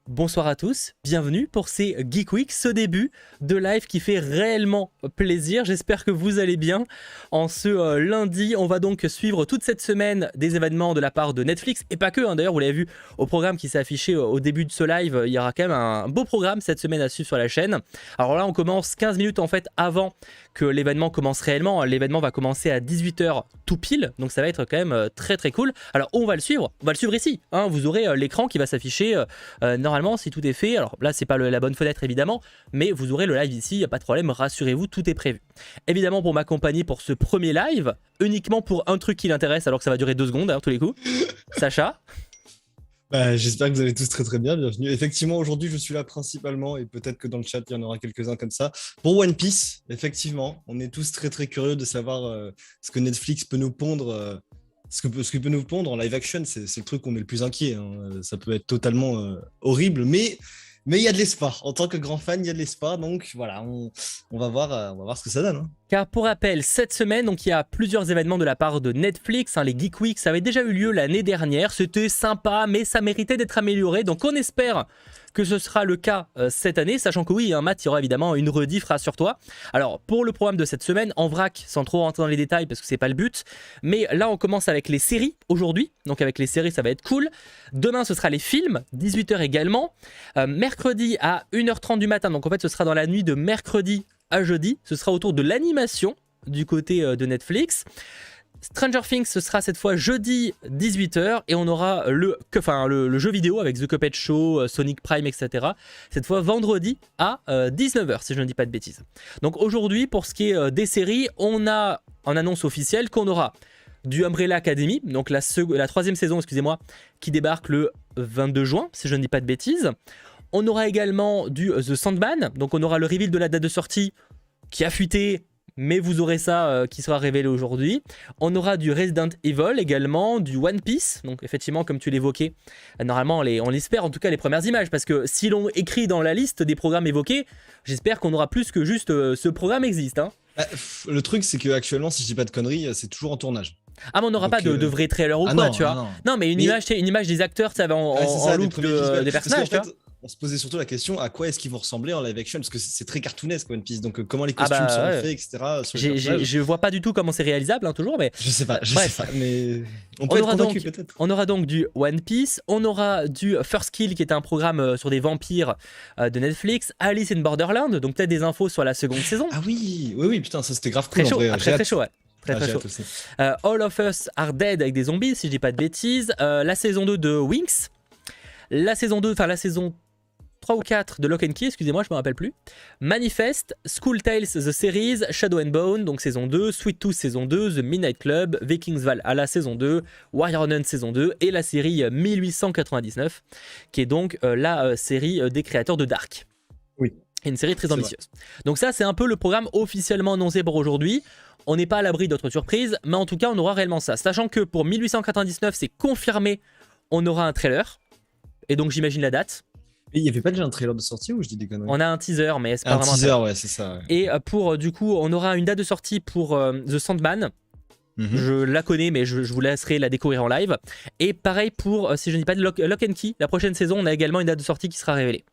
Bonsoir à tous, bienvenue pour ces Geek Week, ce début de live qui fait réellement plaisir. J'espère que vous allez bien. En ce lundi, on va donc suivre toute cette semaine des événements de la part de Netflix et pas que. D'ailleurs, vous l'avez vu au programme qui s'est affiché au début de ce live, il y aura quand même un beau programme cette semaine à suivre sur la chaîne. Alors là, on commence 15 minutes en fait avant que l'événement commence réellement. L'événement va commencer à 18 h tout pile, donc ça va être quand même très très cool. Alors on va le suivre ici. Vous aurez l'écran qui va s'afficher normalement si tout est fait. Alors là c'est pas la bonne fenêtre évidemment, mais vous aurez le live ici, il n'y a pas de problème, rassurez-vous, tout est prévu. Évidemment pour m'accompagner pour ce premier live, uniquement pour un truc qui l'intéresse alors que ça va durer 2 secondes tous les coups, Sacha. J'espère que vous allez tous très très bien, bienvenue. Effectivement, aujourd'hui je suis là principalement, et peut-être que dans le chat il y en aura quelques-uns comme ça, pour One Piece. Effectivement, on est tous très très curieux de savoir ce que Netflix peut nous pondre, ce qu'il peut nous pondre en live action. C'est le truc qu'on est le plus inquiet, Ça peut être totalement horrible, mais il y a de l'espoir. En tant que grand fan, il y a de l'espoir, donc voilà, on va voir ce que ça donne. Car pour rappel, cette semaine, donc, il y a plusieurs événements de la part de Netflix. Les Geek Week, ça avait déjà eu lieu l'année dernière. C'était sympa, mais ça méritait d'être amélioré. Donc on espère que ce sera le cas cette année, sachant que oui, Matt, il y aura évidemment une rediff, rassure-toi. Alors pour le programme de cette semaine, en vrac, sans trop rentrer dans les détails parce que c'est pas le but, mais là on commence avec les séries aujourd'hui. Donc avec les séries, ça va être cool. Demain, ce sera les films, 18 h également. Mercredi à 1 h 30 du matin, donc en fait ce sera dans la nuit de mercredi à jeudi, ce sera autour de l'animation du côté de Netflix. Stranger Things, ce sera cette fois jeudi 18 h et on aura le jeu vidéo avec The Cuphead Show, Sonic Prime, etc. Cette fois vendredi à 19 h si je ne dis pas de bêtises. Donc aujourd'hui, pour ce qui est des séries, on a en annonce officielle qu'on aura du Umbrella Academy, donc la 3e saison, excusez-moi, qui débarque le 22 juin, si je ne dis pas de bêtises. On aura également du The Sandman, donc on aura le reveal de la date de sortie qui a fuité, mais vous aurez ça qui sera révélé aujourd'hui. On aura du Resident Evil également, du One Piece, donc effectivement comme tu l'évoquais, normalement on l'espère en tout cas les premières images, parce que si l'on écrit dans la liste des programmes évoqués, j'espère qu'on aura plus que juste ce programme existe. Le truc c'est que actuellement, si je dis pas de conneries, c'est toujours en tournage. Ah mais on n'aura pas de vrai trailer ou quoi, non, tu vois. Non mais une image des acteurs, ça va en look des personnages, tu vois. On se posait surtout la question à quoi est-ce qu'ils vont ressembler en live action, parce que c'est très cartoonesque One Piece, donc comment les costumes sont faits, etc. Je vois pas du tout comment c'est réalisable, toujours, mais je sais pas, mais on peut être convaincu peut-être. On aura donc du One Piece, on aura du First Kill qui est un programme sur des vampires de Netflix, Alice in Borderland, donc peut-être des infos sur la seconde saison. Ah oui, putain, ça c'était grave très cool chaud, en vrai. Très chaud, ouais. Très chaud. All of Us Are Dead avec des zombies, si je dis pas de bêtises. La saison 2 de Winx. La saison 3 ou 4 de Locke and Key, excusez-moi, je me rappelle plus. Manifest, School Tales The Series, Shadow and Bone, donc saison 2, Sweet Tooth saison 2, The Midnight Club, Vikings Valhalla saison 2, Warrior Nun saison 2 et la série 1899, qui est donc la série des créateurs de Dark. Oui. Une série très ambitieuse. Donc ça, c'est un peu le programme officiellement annoncé pour aujourd'hui. On n'est pas à l'abri d'autres surprises, mais en tout cas, on aura réellement ça. Sachant que pour 1899, c'est confirmé, on aura un trailer. Et donc, j'imagine la date. Il n'y avait pas déjà un trailer de sortie ou je dis des conneries? On a un teaser, mais c'est pas vraiment un teaser, ouais, c'est ça. Ouais. Et pour, du coup, on aura une date de sortie pour The Sandman. Je la connais, mais je vous laisserai la découvrir en live. Et pareil pour, si je ne dis pas de Locke and Key, la prochaine saison, on a également une date de sortie qui sera révélée.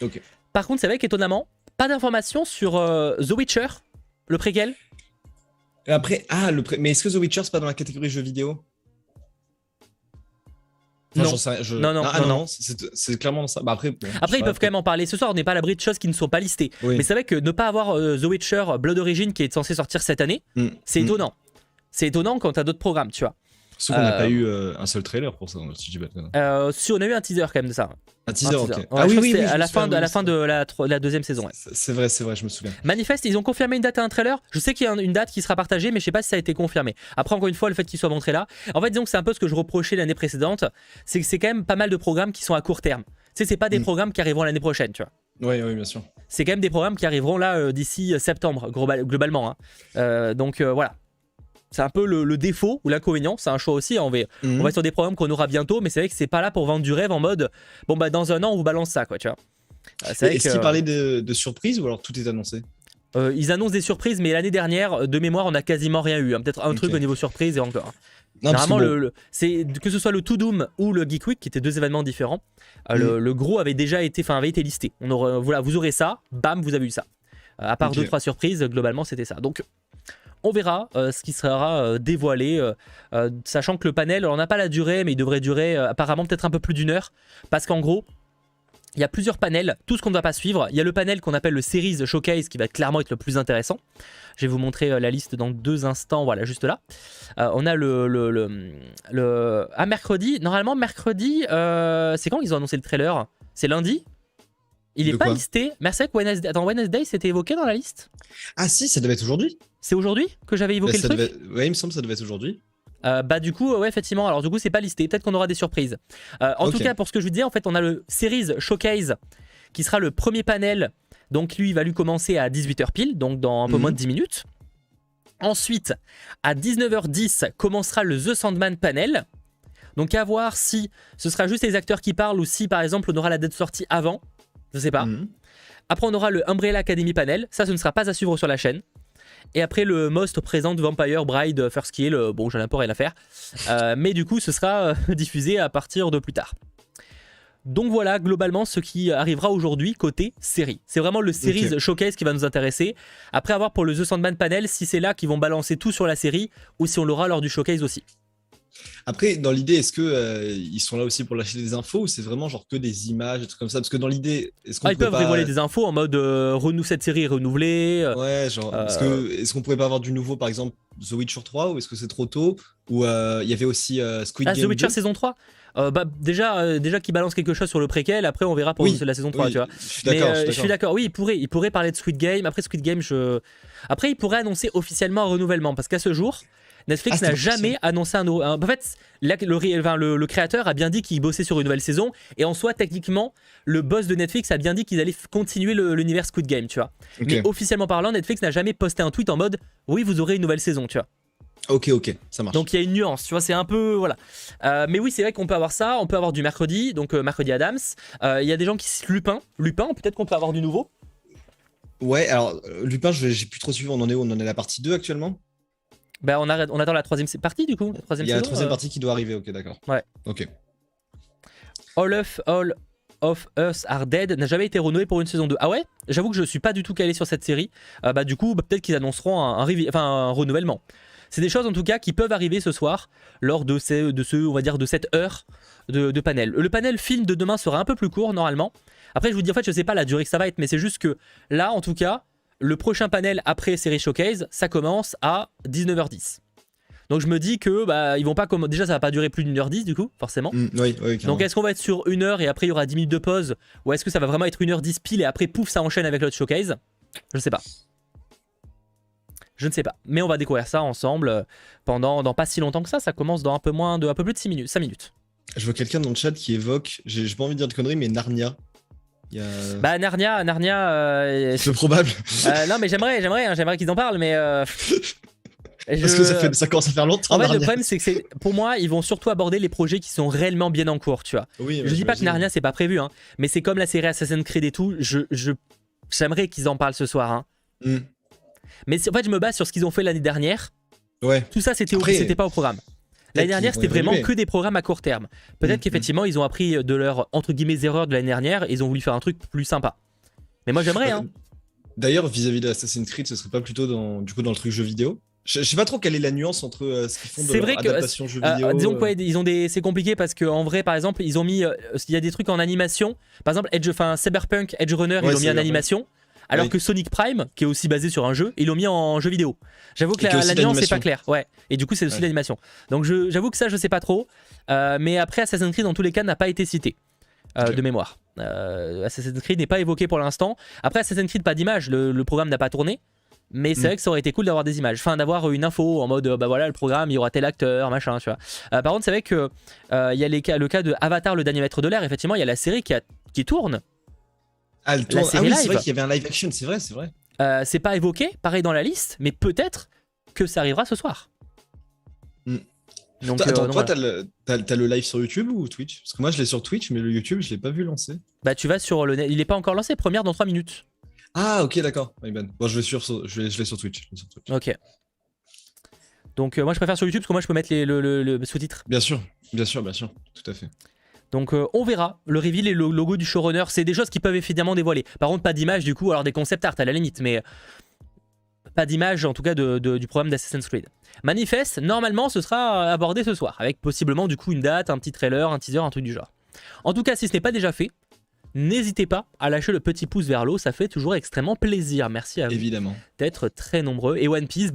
Ok. Par contre, c'est vrai qu'étonnamment, pas d'informations sur The Witcher, le préquel. Après, mais est-ce que The Witcher, c'est pas dans la catégorie jeux vidéo? Enfin, non, c'est clairement ça. Bah après, ils peuvent quand même en parler ce soir. On n'est pas à l'abri de choses qui ne sont pas listées. Oui. Mais c'est vrai que ne pas avoir The Witcher Blood Origin qui est censé sortir cette année, c'est étonnant. C'est étonnant quand t'as d'autres programmes, tu vois. Sauf qu'on n'a pas eu un seul trailer pour ça, si je dis pas de conneries. Si on a eu un teaser quand même de ça. Un teaser, ok. Ouais, oui, à la fin de la deuxième saison. Ouais. C'est vrai, je me souviens. Manifest, ils ont confirmé une date à un trailer. Je sais qu'il y a une date qui sera partagée, mais je sais pas si ça a été confirmé. Après, encore une fois, le fait qu'il soit montré là. En fait, disons que c'est un peu ce que je reprochais l'année précédente. C'est que c'est quand même pas mal de programmes qui sont à court terme. Tu sais, c'est pas des programmes qui arriveront l'année prochaine, tu vois. Oui, bien sûr. C'est quand même des programmes qui arriveront là d'ici septembre, globalement. Donc voilà. C'est un peu le défaut ou l'inconvénient, c'est un choix aussi. On va être sur des programmes qu'on aura bientôt, mais c'est vrai que c'est pas là pour vendre du rêve en mode bon bah dans un an on vous balance ça, quoi, tu vois. Est-ce qu'ils parlaient de surprise ou alors tout est annoncé? Ils annoncent des surprises, mais l'année dernière, de mémoire, on a quasiment rien eu. Peut-être un truc au niveau surprise et encore. Non, parce que Normalement, bon, que ce soit le To Doom ou le Geek Week, qui étaient 2 événements différents, le gros avait déjà été, avait été listé. Voilà, vous aurez ça, bam, vous avez eu ça. À part ok. 2-3 surprises, globalement, c'était ça. Donc, on verra ce qui sera dévoilé, sachant que le panel, on n'a pas la durée, mais il devrait durer apparemment peut-être un peu plus d'1 heure, parce qu'en gros, il y a plusieurs panels, tout ce qu'on ne va pas suivre. Il y a le panel qu'on appelle le Séries Showcase qui va clairement être le plus intéressant. Je vais vous montrer la liste dans 2 instants, voilà, juste là. On a mercredi. Normalement, mercredi, c'est quand ils ont annoncé le trailer? C'est lundi? Il n'est De pas quoi? listé. Merci que Wednesday. Attends, Wednesday, c'était évoqué dans la liste? Ah si, ça devait être aujourd'hui. C'est aujourd'hui que j'avais Bah, évoqué le truc? Ouais, il me semble que ça devait être aujourd'hui. Bah du coup ouais effectivement, alors du coup c'est pas listé, peut-être qu'on aura des surprises. En tout cas pour ce que je vous disais, en fait on a le Series Showcase qui sera le premier panel, donc lui il va lui commencer à 18h pile, donc dans un peu moins de 10 minutes. Ensuite à 19h10 commencera le The Sandman panel, donc à voir si ce sera juste les acteurs qui parlent ou si par exemple on aura la date de sortie avant, je sais pas. Après on aura le Umbrella Academy panel, ça ce ne sera pas à suivre sur la chaîne. Et après le Most présente Vampire Bride First Kill, bon j'en ai un peu rien à faire, mais du coup ce sera diffusé à partir de plus tard. Donc voilà globalement ce qui arrivera aujourd'hui côté série. C'est vraiment le Series Showcase qui va nous intéresser. Après avoir pour le The Sandman panel si c'est là qu'ils vont balancer tout sur la série ou si on l'aura lors du Showcase aussi. Après, dans l'idée, est-ce que ils sont là aussi pour lâcher des infos ou c'est vraiment genre que des images, des trucs comme ça? Parce que dans l'idée, est-ce qu'on Ils pourrait peuvent pas... révéler des infos en mode cette série est renouvelée. Ouais, genre, est-ce qu'on pourrait pas avoir du nouveau, par exemple, The Witcher 3 ou est-ce que c'est trop tôt? Ou il y avait aussi Squid The Game Witcher 2? saison 3 bah, déjà qu'ils balancent quelque chose sur le préquel, après on verra pour la saison 3, oui, tu vois. je suis d'accord. Je suis d'accord, oui, il pourrait parler de Squid Game. Après Squid Game, après il pourrait annoncer officiellement un renouvellement, parce qu'à ce jour, Netflix n'a jamais annoncé un nouveau. En fait, le créateur a bien dit qu'il bossait sur une nouvelle saison, et en soi, techniquement, le boss de Netflix a bien dit qu'ils allaient continuer l'univers Squid Game, tu vois. Mais officiellement parlant, Netflix n'a jamais posté un tweet en mode oui, vous aurez une nouvelle saison, tu vois. Ok, ça marche. Donc il y a une nuance, tu vois, c'est un peu, voilà. Mais oui, c'est vrai qu'on peut avoir ça, on peut avoir du mercredi, donc mercredi Adams. Il y a des gens qui citent Lupin, peut-être qu'on peut avoir du nouveau. Ouais, alors Lupin, j'ai plus trop suivi, on en est où? On en est à la partie 2 actuellement? Bah on attend la 3e partie du coup, Il y a la 3e partie qui doit arriver, ok, d'accord. Ouais. Ok. All of Us Are Dead n'a jamais été renouvelé pour une saison 2. Ah ouais? J'avoue que je suis pas du tout calé sur cette série. Bah du coup, peut-être qu'ils annonceront un renouvellement. C'est des choses en tout cas qui peuvent arriver ce soir lors de on va dire de cette heure de panel. Le panel film de demain sera un peu plus court normalement. Après je vous dis en fait je sais pas la durée que ça va être, mais c'est juste que là en tout cas le prochain panel après série showcase ça commence à 19h10. Donc je me dis que bah ils vont pas déjà ça va pas durer plus d'1h10 du coup forcément. Oui, donc est-ce qu'on va être sur 1 heure et après il y aura 10 minutes de pause, ou est-ce que ça va vraiment être 1h10 pile et après pouf ça enchaîne avec l'autre showcase? Je sais pas. Je ne sais pas, mais on va découvrir ça ensemble dans pas si longtemps que ça. Ça commence dans un peu plus de 5 minutes. Je vois quelqu'un dans le chat qui évoque, j'ai pas envie de dire de conneries, mais Narnia. Bah Narnia, c'est probable. Non mais j'aimerais qu'ils en parlent, mais parce que ça commence à faire longtemps. En fait Narnia. le problème c'est que pour moi ils vont surtout aborder les projets qui sont réellement bien en cours, tu vois. Oui, je dis pas que Narnia c'est pas prévu, hein, mais c'est comme la série Assassin's Creed et tout. J'aimerais qu'ils en parlent ce soir, hein. Mais en fait je me base sur ce qu'ils ont fait l'année dernière. Ouais. Tout ça c'était pas au programme. L'année dernière, c'était vraiment que des programmes à court terme. Peut-être qu'effectivement, ils ont appris de leur entre guillemets erreurs de l'année dernière et ils ont voulu faire un truc plus sympa. Mais moi, j'aimerais. Hein. D'ailleurs, vis-à-vis de Assassin's Creed, ce serait pas plutôt dans le truc jeu vidéo? Je sais pas trop quelle est la nuance entre ce qu'ils font de leur adaptation jeu vidéo. Disons que c'est compliqué parce qu'en vrai, par exemple, ils ont mis, il y a des trucs en animation. Par exemple, Cyberpunk Edge Runner, ils l'ont mis en animation. Alors que Sonic Prime, qui est aussi basé sur un jeu, ils l'ont mis en jeu vidéo. J'avoue que la nuance c'est pas clair. Ouais. Et du coup c'est aussi l'animation. Donc j'avoue que ça je sais pas trop. Mais après Assassin's Creed dans tous les cas n'a pas été cité de mémoire. Assassin's Creed n'est pas évoqué pour l'instant. Après Assassin's Creed pas d'image, le programme n'a pas tourné. Mais c'est vrai que ça aurait été cool d'avoir des images. Enfin d'avoir une info en mode bah voilà le programme, il y aura tel acteur, machin, tu vois. Par contre c'est vrai que il y a le cas de Avatar le dernier maître de l'air. Effectivement il y a la série qui tourne. Ah, oui, c'est vrai qu'il y avait un live action, c'est vrai. C'est pas évoqué, pareil dans la liste, mais peut-être que ça arrivera ce soir. Donc, attends, toi, t'as le live sur YouTube ou Twitch? Parce que moi, je l'ai sur Twitch, mais le YouTube, je l'ai pas vu lancer. Bah, tu vas sur le net, il est pas encore lancé, première dans 3 minutes. Ah, ok, d'accord. Bon, je l'ai sur Twitch. Ok. Donc moi je préfère sur YouTube parce que moi je peux mettre le sous-titre. Bien sûr, tout à fait. Donc on verra. Le reveal et le logo du showrunner, c'est des choses qui peuvent évidemment dévoiler. Par contre, pas d'image du coup, alors des concept art à la limite, mais pas d'image en tout cas du programme d'Assassin's Creed. Manifest, normalement ce sera abordé ce soir, avec possiblement du coup une date, un petit trailer, un teaser, un truc du genre. En tout cas, si ce n'est pas déjà fait, n'hésitez pas à lâcher le petit pouce vers le haut, ça fait toujours extrêmement plaisir. Merci à vous d'être très nombreux. Et One Piece,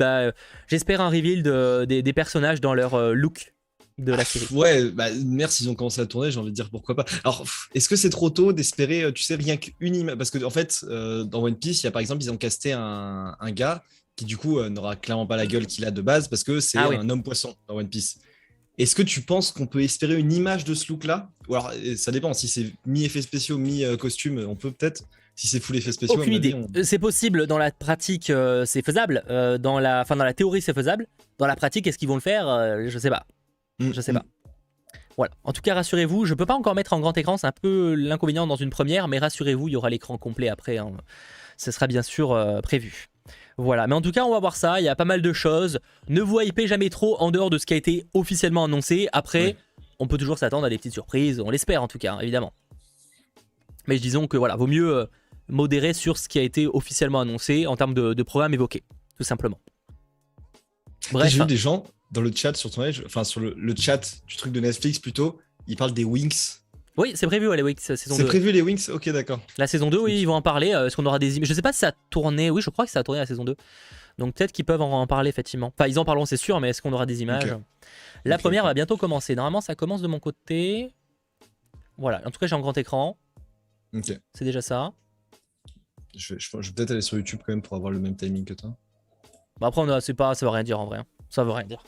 j'espère un reveal des personnages dans leur look de la série. Ouais, merde, s'ils ont commencé à tourner, j'ai envie de dire pourquoi pas. Alors, est-ce que c'est trop tôt d'espérer, tu sais, rien qu'une image? Parce que en fait, dans One Piece, il y a par exemple, ils ont casté un gars qui du coup n'aura clairement pas la gueule qu'il a de base parce que c'est un homme poisson dans One Piece. Est-ce que tu penses qu'on peut espérer une image de ce look-là? Ou alors, ça dépend, si c'est mi-effets spéciaux, mi-costume, on peut peut-être. Si c'est full effets spéciaux, aucune idée. C'est possible, dans la pratique, c'est faisable. Dans la théorie, c'est faisable. Dans la pratique, est-ce qu'ils vont le faire? Je sais pas. Je sais pas. Voilà. En tout cas, rassurez-vous, je peux pas encore mettre en grand écran, c'est un peu l'inconvénient dans une première, mais rassurez-vous, il y aura l'écran complet après. Hein. Ce sera bien sûr prévu. Voilà, mais en tout cas, on va voir ça. Il y a pas mal de choses. Ne vous hypez jamais trop en dehors de ce qui a été officiellement annoncé. Après, on peut toujours s'attendre à des petites surprises. On l'espère en tout cas, hein, évidemment. Mais disons que voilà, vaut mieux modérer sur ce qui a été officiellement annoncé en termes de programme évoqué, tout simplement. Bref. J'ai vu des gens dans le chat sur ton live, enfin sur le chat du truc de Netflix plutôt, ils parlent des Winx. Oui, c'est prévu, les Winx saison 2. C'est prévu les Winx, ok, d'accord. La saison 2, oui, ils vont en parler. Est-ce qu'on aura des images? Je sais pas si ça a tourné. Oui, je crois que ça a tourné la saison 2. Donc peut-être qu'ils peuvent en parler, effectivement. Enfin, ils en parleront, c'est sûr, mais est-ce qu'on aura des images? La première va bientôt commencer. Normalement, ça commence de mon côté. Voilà, en tout cas, j'ai un grand écran. Ok. C'est déjà ça. Je vais peut-être aller sur YouTube quand même pour avoir le même timing que toi. Après, ça veut rien dire en vrai. Ça veut rien dire.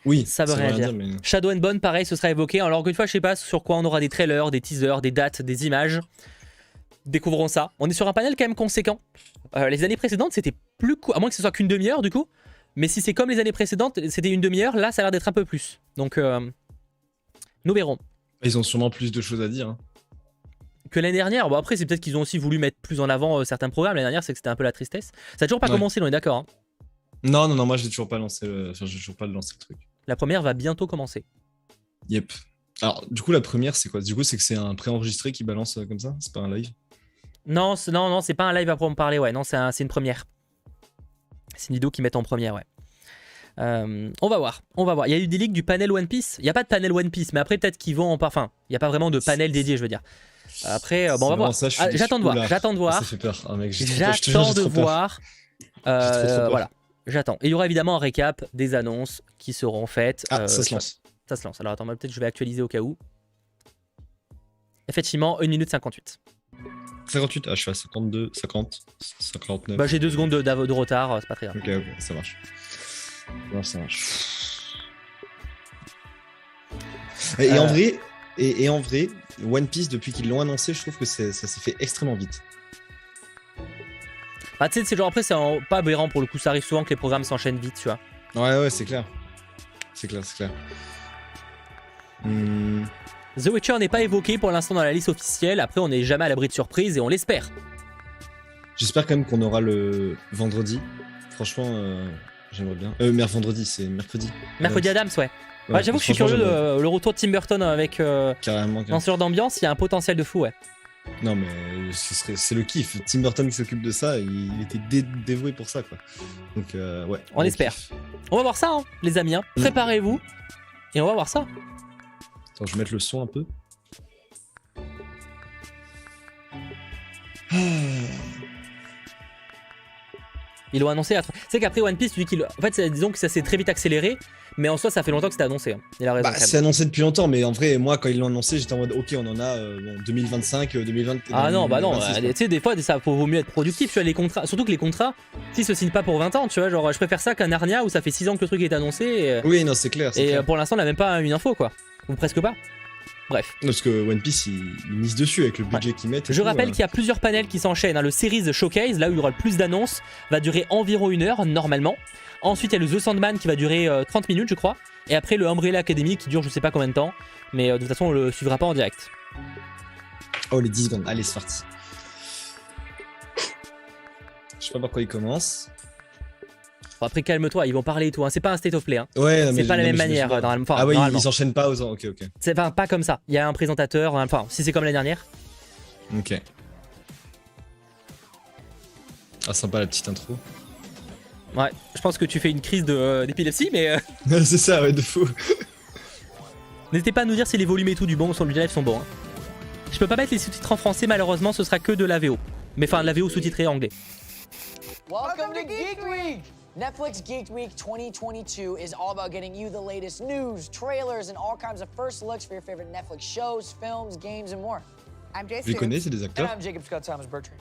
Oui, ça veut rien dire. Mais... Shadow and Bone, pareil, ce sera évoqué. Alors une fois, je sais pas sur quoi on aura des trailers, des teasers, des dates, des images. Découvrons ça. On est sur un panel quand même conséquent. Les années précédentes, c'était plus court, à moins que ce soit qu'une demi-heure du coup. Mais si c'est comme les années précédentes, c'était une demi-heure, là, ça a l'air d'être un peu plus. Donc, nous verrons. Ils ont sûrement plus de choses à dire. Hein. Que l'année dernière. Bon, après, c'est peut-être qu'ils ont aussi voulu mettre plus en avant certains programmes. L'année dernière, c'est que c'était un peu la tristesse. Ça n'a toujours pas commencé, on est d'accord. Hein. Non, moi, je n'ai toujours pas lancé le truc. La première va bientôt commencer. Yep. Alors, du coup, la première, c'est quoi? Du coup, c'est que c'est un préenregistré qui balance comme ça? C'est pas un live? Non, c'est pas un live à proprement parler, ouais. Non, c'est une première. C'est une vidéo qu'ils mettent en première, ouais. On va voir. Il y a eu des leaks du panel One Piece. Il n'y a pas de panel One Piece, mais après, peut-être qu'ils vont en... Enfin, il n'y a pas vraiment de panel dédié, je veux dire. Après, on va voir. J'attends de voir. Ça fait peur. Ah, mec, j'attends de voir. Voilà. J'attends. Et il y aura évidemment un récap des annonces qui seront faites. Ça se lance. Ça se lance. Alors attends, peut-être je vais actualiser au cas où. Effectivement, 1 minute 58. 58, je suis à 52, 50, 59. J'ai 2 secondes de retard, c'est pas très grave. Ok, ça marche. Ça marche. Et en vrai, One Piece, depuis qu'ils l'ont annoncé, je trouve que ça s'est fait extrêmement vite. Tu sais, c'est genre après, c'est pas aberrant pour le coup, ça arrive souvent que les programmes s'enchaînent vite, tu vois. Ouais, c'est clair. C'est clair. The Witcher n'est pas évoqué pour l'instant dans la liste officielle. Après, on n'est jamais à l'abri de surprise et on l'espère. J'espère quand même qu'on aura le vendredi. Franchement, j'aimerais bien. Vendredi, c'est mercredi. Mercredi Adams, ouais. J'avoue que je suis curieux le retour de Tim Burton avec carrément. Dans ce genre d'ambiance, il y a un potentiel de fou, ouais. Non mais c'est le kiff. Tim Burton qui s'occupe de ça, il était dévoué pour ça, quoi. Donc ouais. On espère. Kiff. On va voir ça, hein, les amis. Hein. Préparez-vous et on va voir ça. Attends, je vais mettre le son un peu. Ils l'ont annoncé. Tu sais qu'après One Piece, en fait, disons que ça s'est très vite accéléré, mais en soi, ça fait longtemps que c'était annoncé. Hein. Il a raison. C'est annoncé depuis longtemps, mais en vrai, moi, quand ils l'ont annoncé, j'étais en mode, ok, on en a 2025, 2020. Ah non, non. Tu sais, des fois, ça vaut mieux être productif. Tu vois, les contrats, surtout que les contrats, s'ils se signent pas pour 20 ans, tu vois, genre, je préfère ça qu'un Narnia où ça fait 6 ans que le truc est annoncé. Oui, non, c'est clair. Et pour l'instant, on n'a même pas une info, quoi. Ou presque pas. Bref. Non, parce que One Piece, ils misent dessus avec le budget qu'ils mettent. Je rappelle qu'il y a plusieurs panels qui s'enchaînent. Hein. Le Séries Showcase, là où il y aura le plus d'annonces, va durer environ 1 heure, normalement. Ensuite, il y a le The Sandman qui va durer 30 minutes, je crois. Et après, le Umbrella Academy qui dure je sais pas combien de temps. Mais de toute façon, on le suivra pas en direct. Oh, les 10 secondes. Allez, c'est parti. Je sais pas par quoi il commence. Bon, après, calme-toi, ils vont parler et tout. Hein. C'est pas un state of play. Hein. Ouais, c'est pas la même manière, normalement. Enfin, ah oui, normalement. ils s'enchaînent pas aux ans. Ok, ok. C'est pas comme ça. Il y a un présentateur. Enfin, si c'est comme la dernière. Ok. Ah, sympa la petite intro. Ouais, je pense que tu fais une crise d'épilepsie, mais. C'est ça, ouais, de fou. N'hésitez pas à nous dire si les volumes et tout du bon sur le live sont bons. Hein. Je peux pas mettre les sous-titres en français, malheureusement, ce sera que de la VO. Mais enfin, de la VO sous-titrée en anglais. Welcome to Geek Week! Netflix Geek Week 2022 is all about getting you the latest news, trailers, and all kinds of first looks for your favorite Netflix shows, films, games, and more. I'm Jason. Je les connais, c'est des And acteurs. I'm Jacob Scott Thomas Bertrand.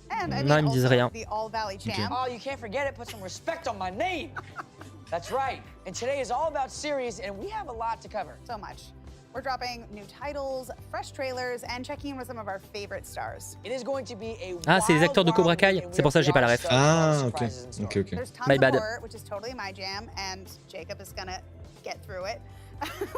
And I Non, ils me disent rien. the All Valley Champ. Oh, you can't forget it. Put some respect on my name. That's right. And today is all about series, and we have a lot to cover. So much. We're dropping new titles, fresh trailers, and checking in with some of our favorite stars. It is going to be a Ah, c'est les acteurs de Cobra Kai. C'est pour ça que j'ai pas la ref. Ah, ok. Ok, ok. There's tons My of bad. horror, which is totally my jam, and Jacob is gonna get through it.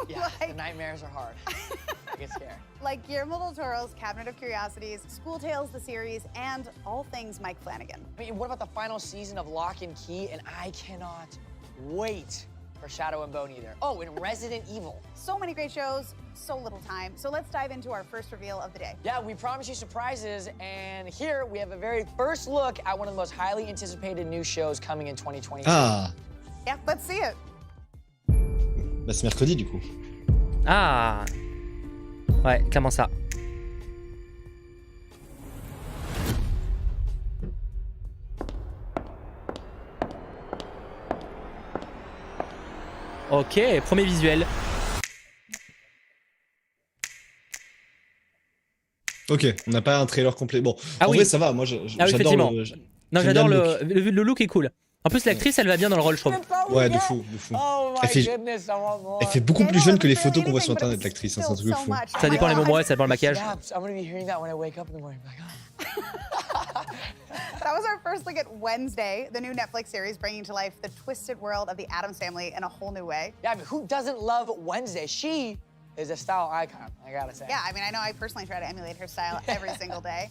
Yeah, the nightmares are hard. I get scared. Like Guillermo del Toro's Cabinet of Curiosities, School Tales, the series, and all things Mike Flanagan. I mean, what about the final season of Lock and Key? And I cannot wait for Shadow and Bone either. Oh, and Resident Evil. So many great shows, so little time. So let's dive into our first reveal of the day. Yeah, we promise you surprises, and here we have a very first look at one of the most highly anticipated new shows coming in 2022. Ah, Yeah, let's see it. bah c'est mercredi du coup. Ah. Ouais, clairement ça. Ok, premier visuel. Ok, on n'a pas un trailer complet. Bon, Ah en oui. vrai ça va, moi Ah oui, j'adore effectivement. le... Non, j'aime j'adore bien le look est cool. En plus, l'actrice, elle va bien dans le rôle, je trouve. Ouais, de fou, de fou. Oh my Elle fait- goodness, I want more. Elle fait beaucoup I plus know, jeune que les it's photos barely qu'on voit sur anything, but internet, it's l'actrice, hein, still c'est un truc de so fou. much. Ça dépend les moments, God. ça dépend le maquillage. Snaps. I'm gonna be hearing that when I wake up in the morning. Like, oh. That was our first look at Wednesday, the new Netflix series bringing to life the twisted world of the Addams family in a whole new way. Yeah, I mean, who doesn't love Wednesday? She is a style icon, I gotta say. Yeah, I mean, I know I personally try to emulate her style every single day.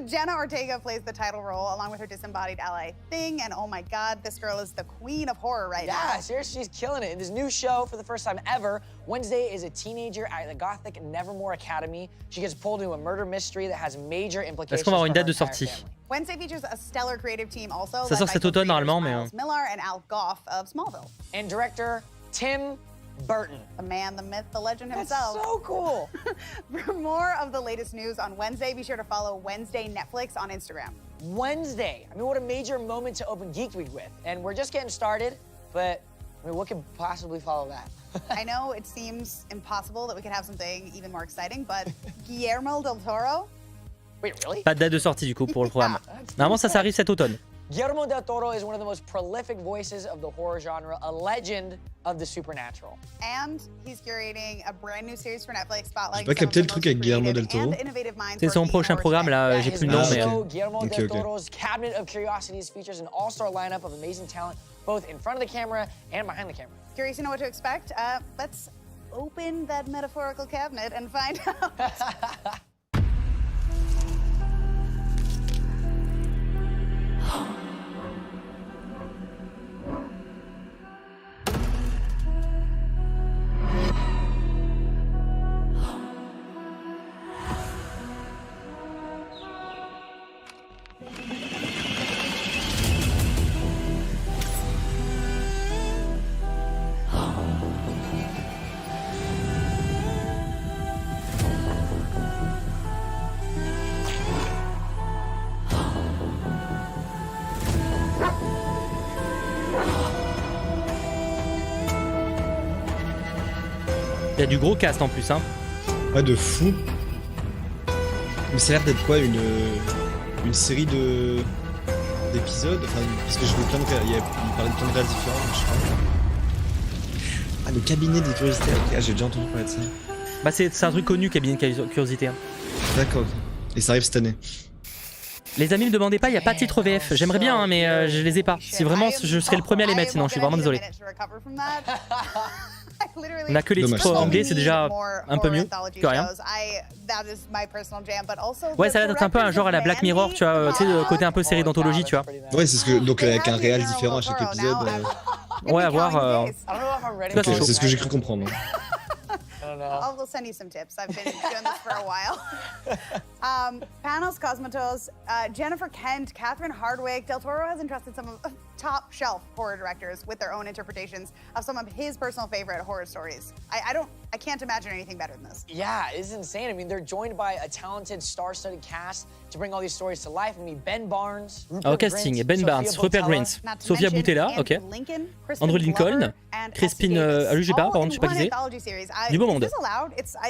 Jenna Ortega plays the title role along with her disembodied ally Thing, and oh my God, this girl is the queen of horror right Yeah, now. seriously, she's killing it. In this new show, for the first time ever, Wednesday is a teenager at the Gothic Nevermore Academy. She gets pulled into a murder mystery that has major implications. Est-ce qu'on va avoir une for her date de entire sortie? family. Wednesday features a stellar creative team also. Ça led sort by cet automne, co-creators normalement, mais, Miles Millar and Al Goff of Smallville. And director Tim Burton. The man, the myth, the legend That's himself. so cool. For more of the latest news on Wednesday, be sure to follow Wednesday Netflix on Instagram. Wednesday. I mean, what a major moment to open Geek Week with. And we're just getting started, but I mean, what could possibly follow that? I know it seems impossible that we could have something even more exciting, but Guillermo del Toro, Wait, really? Pas de date de sortie du coup pour le programme. Normalement, ça arrive cet automne. Guillermo del Toro is one of the most prolific voices of the horror genre, a legend of the supernatural. and he's curating a brand new series for Netflix spotlighting J'ai pas capté le truc avec Guillermo del Toro. C'est son prochain programme là, j'ai plus le nom, his mais. show, Guillermo Ok, del ok. Toro's Cabinet of Curiosities features an all-star lineup of amazing talent, both in front of the camera and behind the camera. Curious to know what to expect? Let's open that metaphorical cabinet and find out. Il y a du gros cast en plus, hein. Ouais, de fou. Mais ça a l'air d'être quoi, une série d'épisodes, enfin, parce que je veux plein de il parlait de plein de réels différents, je sais pas. Ah, le cabinet des curiosités, ok, j'ai déjà entendu parler de ça. Bah, c'est un truc connu, cabinet de curiosité. Hein. D'accord. Et ça arrive cette année. Les amis, me demandez pas, il n'y a pas de titre VF. J'aimerais bien, hein, mais je les ai pas. Si vraiment, je serais le premier à les mettre, sinon je suis vraiment désolé. I Literally. On a que les Dommage. titres We anglais, c'est déjà un peu mieux que rien. Ouais, ça a l'air d'être un peu un genre à la Black Mirror, tu vois, tu sais, le côté un peu série d'anthologie, tu vois. Ouais, c'est ce que donc avec un réel différent à chaque épisode. Ouais, à voir. Ok, c'est ce que j'ai cru comprendre. I'll send you some tips. I've been doing this for a while. Panos Cosmatos, Jennifer Kent, Catherine Hardwicke. Del Toro has entrusted some of the top shelf horror directors with their own interpretations of some of his personal favorite horror stories. I can't imagine anything better than this. Yeah, it's insane. I mean, they're joined by a talented, star-studded cast to bring all these stories to life. I mean, Ben Barnes, Au casting, Ben Barnes, Rupert Grint, Sofia Boutella, ok. Andrew Lincoln, Crispin, je sais pas, pardon, je sais pas qui c'est. Du beau monde.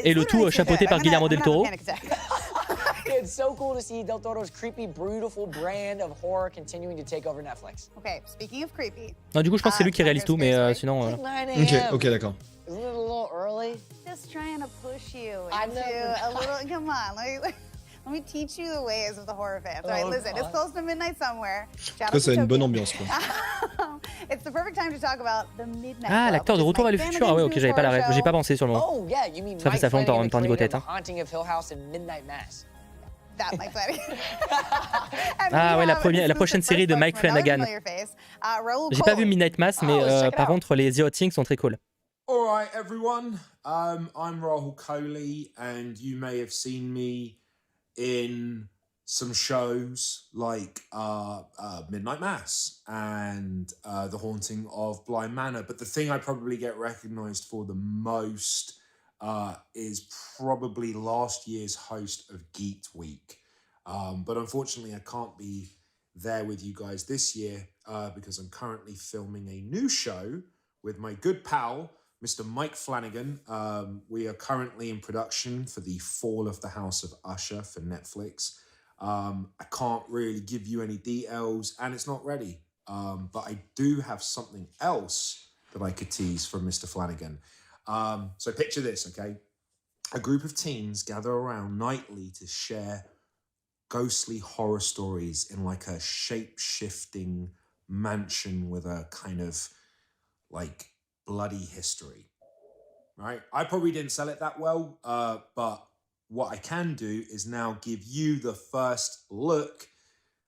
Et le tout chapeauté par Guillermo del Toro. It's so cool to see Del Toro's creepy, beautiful brand of horror continuing to take over Netflix. Okay, speaking of creepy. Non, du coup, je pense que c'est lui qui réalise tout, mais sinon. Ok, d'accord. Isn't it a little early? Just trying to push you I into know. a little. Come on, let me teach you the ways of the horror fans. All right, listen, it's close to midnight somewhere. Ça, c'est une bonne ambiance, quoi. It's the perfect time to talk about the Midnight Ah, Club, l'acteur de which is Retour vers le Mike futur. Ah ouais, ok, Flanagan's j'avais horror pas show. pensé sur le moment. Oh yeah, you mean Ça fait Mike longtemps, Flanagan, temps niveau creator tête, of The Haunting of Hill House and Midnight Mass. That Mike Flanagan. Ah ouais, la prochaine série de Mike Flanagan. J'ai pas vu Midnight Mass, mais par contre, les The Hot Things sont très cool. All right, everyone. I'm Rahul Kohli, and you may have seen me in some shows like Midnight Mass and The Haunting of Bly Manor. But the thing I probably get recognized for the most is probably last year's host of Geeked Week. But unfortunately, I can't be there with you guys this year because I'm currently filming a new show with my good pal, Mr. Mike Flanagan. We are currently in production for the Fall of the House of Usher for Netflix. I can't really give you any details and it's not ready. But I do have something else that I could tease from Mr. Flanagan. So picture this, okay? A group of teens gather around nightly to share ghostly horror stories in like a shape-shifting mansion with a kind of like bloody history, right? I probably didn't sell it that well, but what I can do is now give you the first look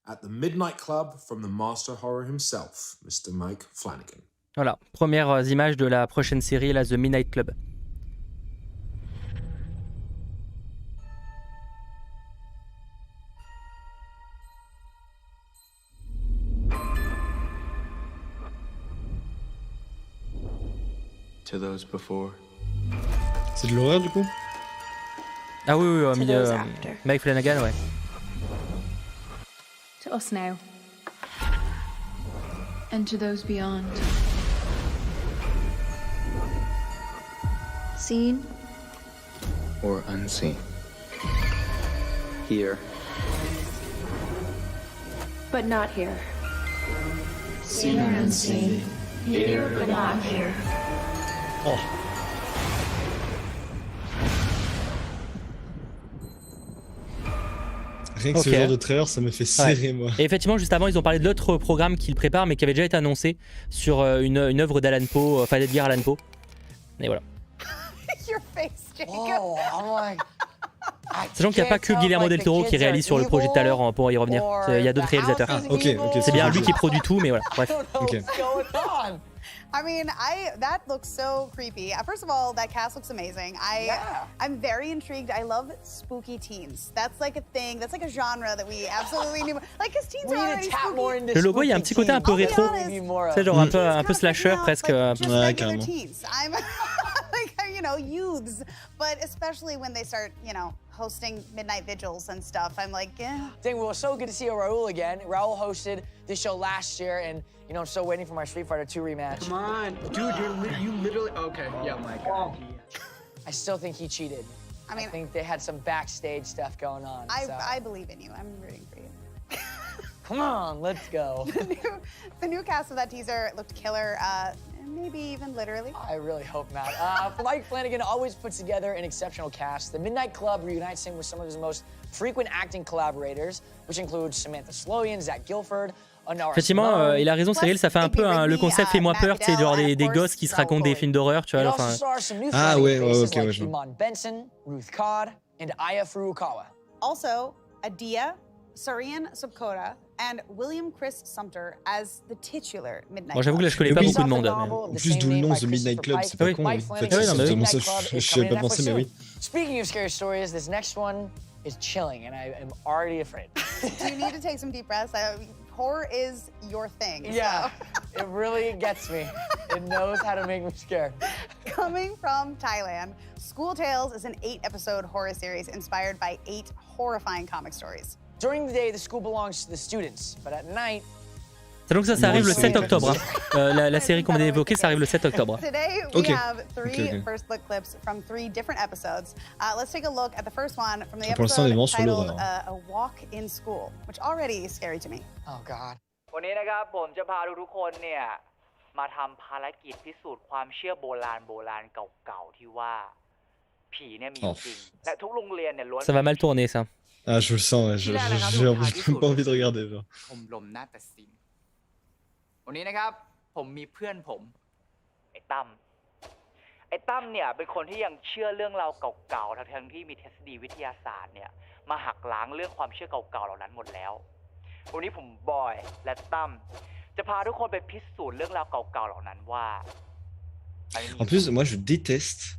at the Midnight Club from the master horror himself, Mr. Mike Flanagan. Voilà, premières images de la prochaine série, là, The Midnight Club. To those before. C'est de l'horreur, du coup? Ah oui, Mike Flanagan, ouais. To us now. And to those beyond. Seen Or unseen. Here. but not here. Seen or unseen, here but not here. Oh. Rien que ce genre de trailer, ça me fait serrer, moi. Et effectivement, juste avant, ils ont parlé de l'autre programme qu'ils préparent, mais qui avait déjà été annoncé sur une œuvre d'Alan Poe, enfin d'Edgar Allan Poe. Et voilà. Your face, Jacob. Oh, I'm like, Sachant qu'il n'y a pas que Guillermo del Toro qui réalise sur le projet tout à l'heure, pour y revenir. Il y a d'autres réalisateurs. Ah, ok. C'est bien lui qui produit tout, mais voilà. Bref. Ok. I mean, that looks so creepy. First of all, that cast looks amazing. I'm very intrigued. I love spooky teens. That's like a thing. That's like a genre that we absolutely need. Like, because teens are already spooky. Le logo, il y a un petit côté un peu rétro. C'est genre un peu slasher presque. Ouais, carrément. I'm like, you know, youths, but especially when they start, you know, hosting midnight vigils and stuff. I'm like, yeah. Dang, well, so good to see Raul again. Raul hosted this show last year, and you know, I'm still waiting for my Street Fighter 2 rematch. Come on, dude, you literally okay. Oh yeah, my God. I still think he cheated. I mean, I think they had some backstage stuff going on. I believe in you. I'm rooting for you. Come on, let's go. The new cast of that teaser looked killer. Maybe even literally. I really hope not. Mike Flanagan always puts together an exceptional cast. The Midnight Club reunites him with some of his most frequent acting collaborators, which include Samantha Sloyan, Zach Gilford, Effectivement, il a raison, Cyril, ça fait un peu le concept fais-moi peur, tu sais, genre des gosses qui se racontent des films d'horreur, tu vois. Enfin... Ah ouais, ok, ouais, je vois. Also, Adia, Sarian Subkota, and William Chris Sumter as the titular Midnight Bon, j'avoue que là, je connais Et pas oui. beaucoup de monde. En plus, d'où le nom The Midnight Club, c'est pas Oui. con. Oui. En fait, Oui, non, mais oui. ça, je n'avais pas pensé, mais oui. Speaking of scary stories, this next one is chilling, and I am already afraid. Do you need to take some deep breaths? Horror is your thing. Yeah, So. it really gets me. It knows how to make me scared. Coming from Thailand, School Tales is an 8-episode horror series inspired by 8 horrifying comic stories. During the day, the school belongs to the students, but at night, Donc ça arrive le 7 octobre. Hein. La série qu'on vient d'évoquer, ça arrive le 7 octobre. Today we have 3 first look clips from 3 different episodes. Let's take a look at the first one from the episode titled A Walk in School, which already is scary to me. oh god. วันนี้นะครับผมจะพาทุกคนเนี่ยมาทำภารกิจพิสูจน์ความเชื่อโบราณเก่าๆที่ว่าผีเนี่ยมีจริงและทุกโรงเรียนเนี่ยล้วน Ça va mal tourner ça. Ah, je le sens, ouais. J'ai même pas envie de regarder. Genre. ชมรมนาฏศิลป์วันนี้นะครับผมมีเพื่อนผมไอ้ตั้มเนี่ยเป็นคนที่ยังเชื่อเรื่องราวเก่าๆทั้งที่มีทฤษฎีวิทยาศาสตร์เนี่ยมาหักล้างเรื่องความเชื่อเก่าๆเหล่านั้นหมดแล้ววันนี้ผมบอยและตั้มจะพาทุกคนไปพิสูจน์เรื่องราวเก่าๆเหล่านั้นว่า En plus, moi, je déteste.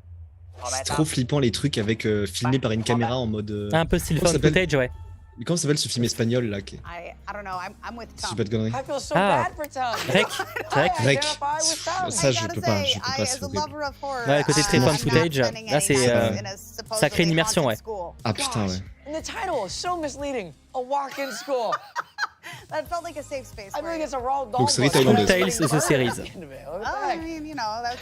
C'est trop flippant les trucs avec filmés par une caméra en mode. Un peu style found footage, ouais. Mais comment s'appelle ce film espagnol là qui... I don't know. I'm with Tom. C'est pas de conneries. I feel so Ah. bad for Tom. Rec. Tom. Ça, je peux pas, I, c'est as a horrible. lover of horror, Ouais, le côté très I'm found not footage, spending là, any c'est, time in a ça crée une supposedly immersion, haunted ouais. school. Ah putain, ouais. And the title is so misleading. A walk in school. That felt like a safe space. I for feel like you. it's a Roald Dahl Donc, série book. thaïlandaise. Tales is a series. Oh, I mean, you know, that's...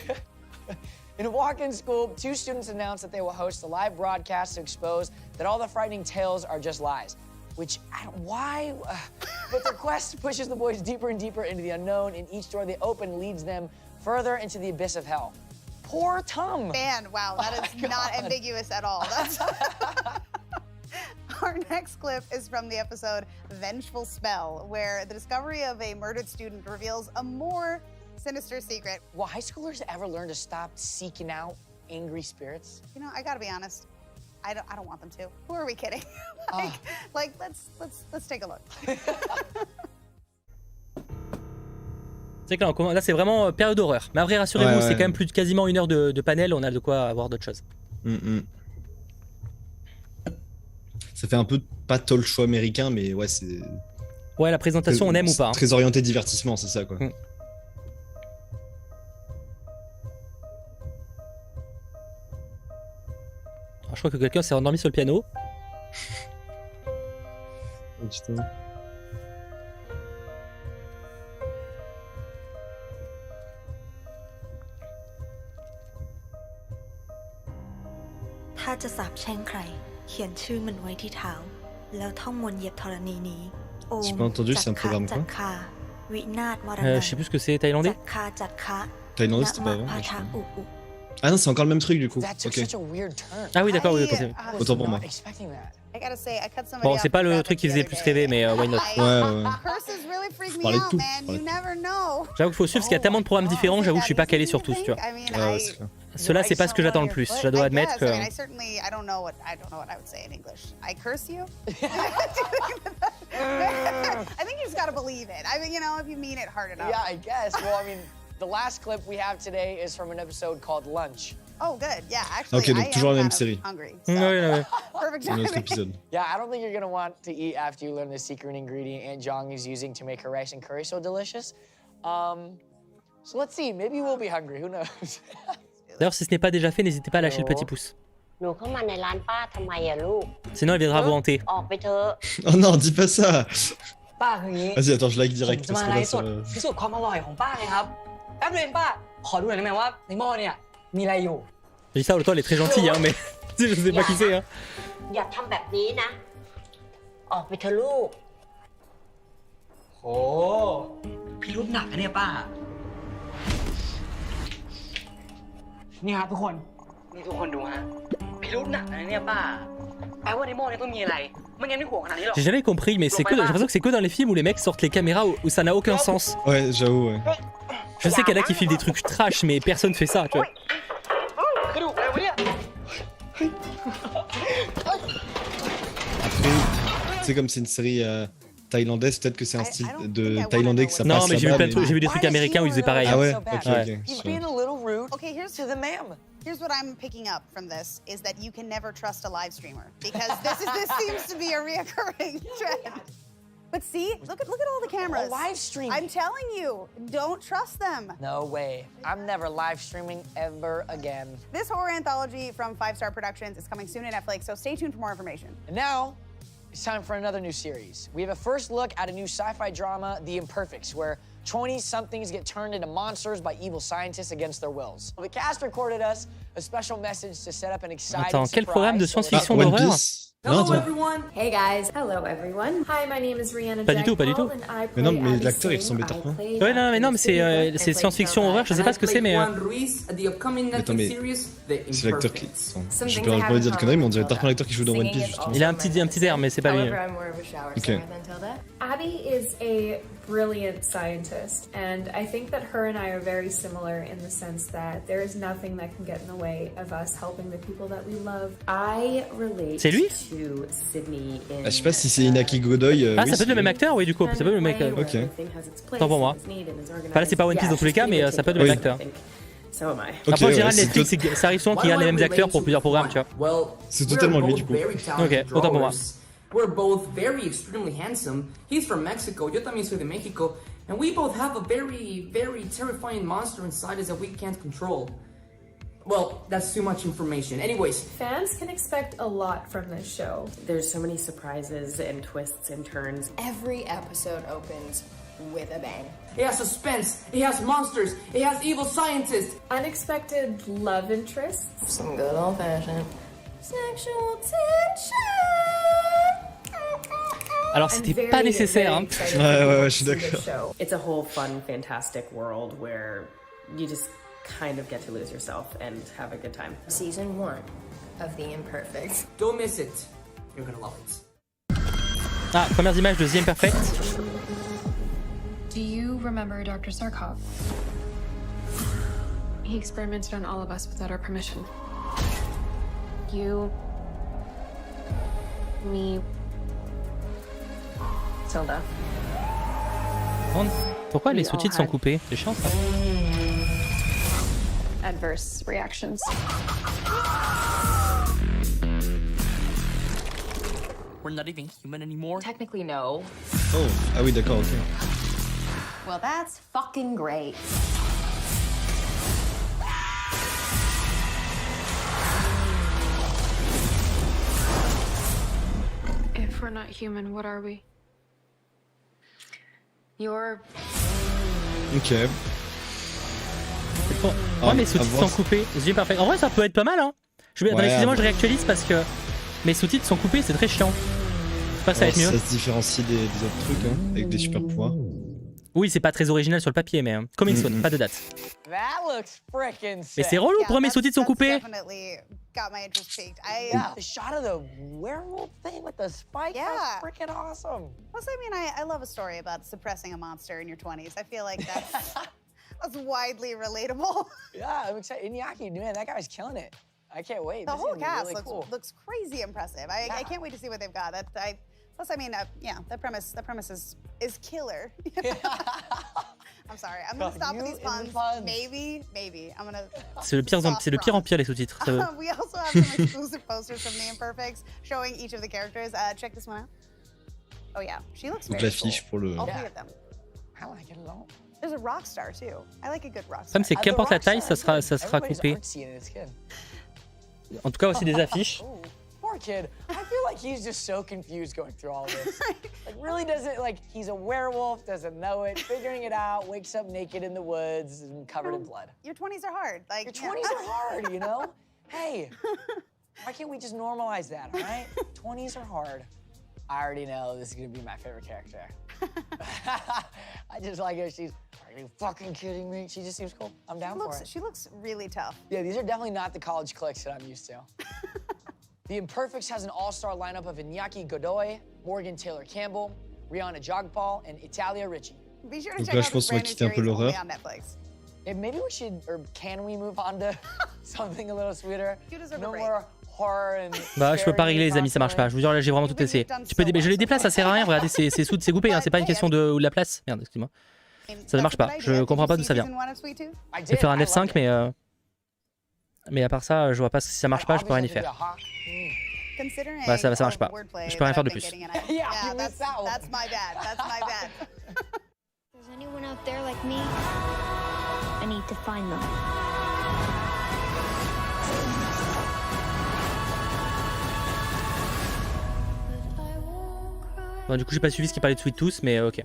In a walk-in school, 2 students announce that they will host a live broadcast to expose that all the frightening tales are just lies. Which, why? But their quest pushes the boys deeper and deeper into the unknown, and each door they open leads them further into the abyss of hell. Poor Tom. Man, wow, that is not ambiguous at all. That's... Our next clip is from the episode Vengeful Spell, where the discovery of a murdered student reveals a more sinister secret. Will high schoolers ever learn to stop seeking out angry spirits? You know, I gotta be honest. I don't want them to. Who are we kidding? Let's take a look. C'est que là c'est vraiment période d'horreur. Mais après rassurez-vous, c'est quand même plus de quasiment 1 heure de panel, on a de quoi avoir d'autres choses. Ça fait un peu pas talk show américain, mais ouais, c'est. Ouais, la présentation, on aime ou pas. Hein. Très orienté divertissement, c'est ça quoi. Alors, je crois que quelqu'un s'est endormi sur le piano. Oh, putain. J'ai pas entendu, c'est un programme quoi? Je sais plus ce que c'est, thaïlandais. Thaïlandais, c'était pas avant. Ah non, c'est encore le même truc du coup. Ok. Ah oui, d'accord, oui, Autant pour moi. Bon, c'est pas le truc qui faisait plus rêver, mais why not. Ouais. Parler de tout. J'avoue qu'il faut suivre parce qu'il y a tellement de programmes différents, j'avoue que je suis pas calé sur tous, tu vois. Ouais, c'est clair. Ceux-là, c'est pas ce que j'attends le plus, je dois admettre que... I don't know what I would say in English. I curse you? I think you just gotta believe it. I mean, you know, if you mean it hard enough. Yeah, I guess. Well, I mean, the last clip we have today is from an episode called Lunch. Oh, good. Yeah, actually, Ok, donc toujours la même série. Hungry, so. Ouais. Perfect Un autre timing. épisode. Yeah, I don't think you're gonna want to eat after you learn the secret ingredient Aunt Jong is using to make her rice and curry so delicious. So let's see. Maybe we'll be hungry. Who knows? D'ailleurs, si ce n'est pas déjà fait, n'hésitez pas à lâcher le petit pouce. Sinon, elle viendra vous hanter. Oh non, dis pas ça. Vas-y, attends, je like direct. Parce que là, ça... Je dis ça, l'auto, elle est très gentille, hein, mais je sais pas qui c'est. Hein.นี่ครับทุกคนดูฮะพิรุธหนักนะเนี่ยป้าแปลว่าในหม้อนี้ต้องมีอะไร J'ai jamais compris, mais j'ai l'impression que c'est que dans les films où les mecs sortent les caméras où ça n'a aucun sens. Ouais, j'avoue, ouais. Je sais qu'il y en a qui filent des trucs trash, mais personne fait ça, tu vois. Après, c'est comme c'est une série thaïlandaise, peut-être que c'est un style de thaïlandais que ça passe. Non, mais j'ai vu là-bas, plein de trucs, j'ai vu des trucs américains où ils faisaient pareil. Ah ouais, So ok, bad. ok. He's being a little rude. Okay, here's what I'm picking up from this is that you can never trust a live streamer because this seems to be a reoccurring trend. But see, look at all the cameras. Live stream. I'm telling you, don't trust them. No way. I'm never live streaming ever again. This horror anthology from 5 Star Productions is coming soon to Netflix, so stay tuned for more information. And now, it's time for another new series. We have a first look at a new sci-fi drama, The Imperfects, where 20-somethings get turned into monsters by evil scientists against their wills. The cast recorded us a special message to set up an exciting Attends, quel surprise. programme de science-fiction One d'horreur? Piece. Non, attends. Hey guys. Hello everyone. Hi, my name is Rihanna. Pas du tout, pas du tout. Mais non, mais l'acteur il ressemble Peter Pan. Ouais, non, mais c'est science-fiction horreur, je sais pas ce que c'est, mais. Attends, mais c'est l'acteur qui. J'ai pas envie de dire de conneries, mais on dirait Peter Pan, l'acteur qui joue dans One Piece, justement. Il a un petit air, mais c'est pas lui. Ok. Abby is a brilliant scientist, and I think that her and I are very similar in the sense that there is nothing that can get in the way of us helping the people that we love. I relate C'est lui? to Sydney in Je sais pas si c'est Inaki Godoy. Ah, oui, ça peut être le même acteur, oui, du coup. Ça peut être le mec. Ok. Tant pour moi. Enfin, là, c'est pas One Piece dans tous les cas, mais ça peut être le même acteur. So am I. Après, en général, ouais, Netflix, ça arrive souvent qu'ils gardent les mêmes acteurs pour plusieurs programmes, tu vois. C'est totalement lui, du coup. Ok, autant pour moi. We're both very extremely handsome. He's from Mexico, yo también soy de Mexico, and we both have a very, very terrifying monster inside us that we can't control. Well, that's too much information. Anyways, Fans can expect a lot from this show. There's so many surprises and twists and turns. Every episode opens with a bang. it has suspense, it has monsters, it has evil scientists. Unexpected love interests. Some good old-fashioned Sexual tension. Alors, c'était pas nécessaire, hein. Ouais, je suis d'accord. It's a whole fun, fantastic world where you just kind of get to lose yourself and have a good time. Season 1 of The Imperfects. Don't miss it. You're gonna love it. Ah, premières images de The Imperfect. Do you remember Dr. Sarkov? He experimented on all of us without our permission. You, me, Tilda. Pourquoi les sous-titres sont coupés? C'est chiant ça. Adverse reactions. We're not even human anymore. Technically, no. Oh, ah oui, d'accord, ok. Well, that's fucking great. If we're not human, what are we? You're... Ok. Ouais, mes sous-titres sont coupés. The Imperfect. En vrai, ça peut être pas mal, hein. Excusez-moi, je réactualise parce que mes sous-titres sont coupés, c'est très chiant. Je sais pas si ça va être mieux. Ça se différencie des autres trucs, hein, avec des super pouvoirs. Oui, c'est pas très original sur le papier, mais coming soon, pas de date. That looks freaking sick. Mais c'est relou, pour mes sous-titres sont coupés. Definitely got my interest piqued. Yeah, the shot of the werewolf thing with the spike, Yeah. that's freaking awesome. Plus, I mean, I love a story about suppressing a monster in your 20s. I feel like that's widely relatable. Yeah, I'm excited. Iñaki, man, that guy's killing it. I can't wait. The This is whole gonna be cast really cool. looks crazy impressive. I can't wait to see what they've got. Plus, I mean, yeah, that premise is killer. I'm sorry. I'm gonna stop with these puns. Maybe. I'm gonna. C'est le pire en pire les sous-titres. We also have some exclusive posters from The Imperfects showing each of the characters. Check this one out. Oh yeah, she looks Donc very l'affiche cool. pour le. All three of them. I like it a lot. There's a rock star too. I like a good rock star. Comme c'est qu'importe la taille, ça sera Everybody's coupé. artsy and it's good. En tout cas aussi des affiches. Ooh, poor kid. I feel like he's just so confused going through all of this. Like really doesn't, like he's a werewolf, doesn't know it, figuring it out, wakes up naked in the woods and covered in blood. Your 20s are hard. Like Your 20s are hard, you know? Hey, why can't we just normalize that, all right? 20s are hard. I already know this is gonna be my favorite character. I just like her. Are you fucking kidding me? She just seems cool. I'm down for it. She looks really tough. Yeah, these are definitely not the college cliques that I'm used to. The Imperfects has an all-star lineup of Iñaki Godoy, Morgan Taylor Campbell, Rihanna Jogpal, and Italia Ricci. Be sure to Donc check là, out je pense this qu'on va brand new quitter un peu series only l'horreur. on Netflix. And maybe we should, or can we move on to something a little sweeter? You deserve a No break. more horror and Bah, je peux pas scary régler les amis, ça marche pas. Je vous jure, là j'ai vraiment tout essayé. Je les déplace, ça sert à rien. Regardez, c'est coupé, hein. C'est pas une question de la place. Merde, excuse-moi. Ça ne marche pas. Je comprends pas d'où ça vient. Je vais faire un F5, mais à part ça, je vois pas si ça marche pas, je peux rien y faire. Bah, ça marche pas. Je peux rien faire de plus. Yeah, that's my bad. That's my bad. There's anyone out there like me? I need to find them. Bon, du coup, j'ai pas suivi ce qui parlait de Sweet Tooth, mais ok.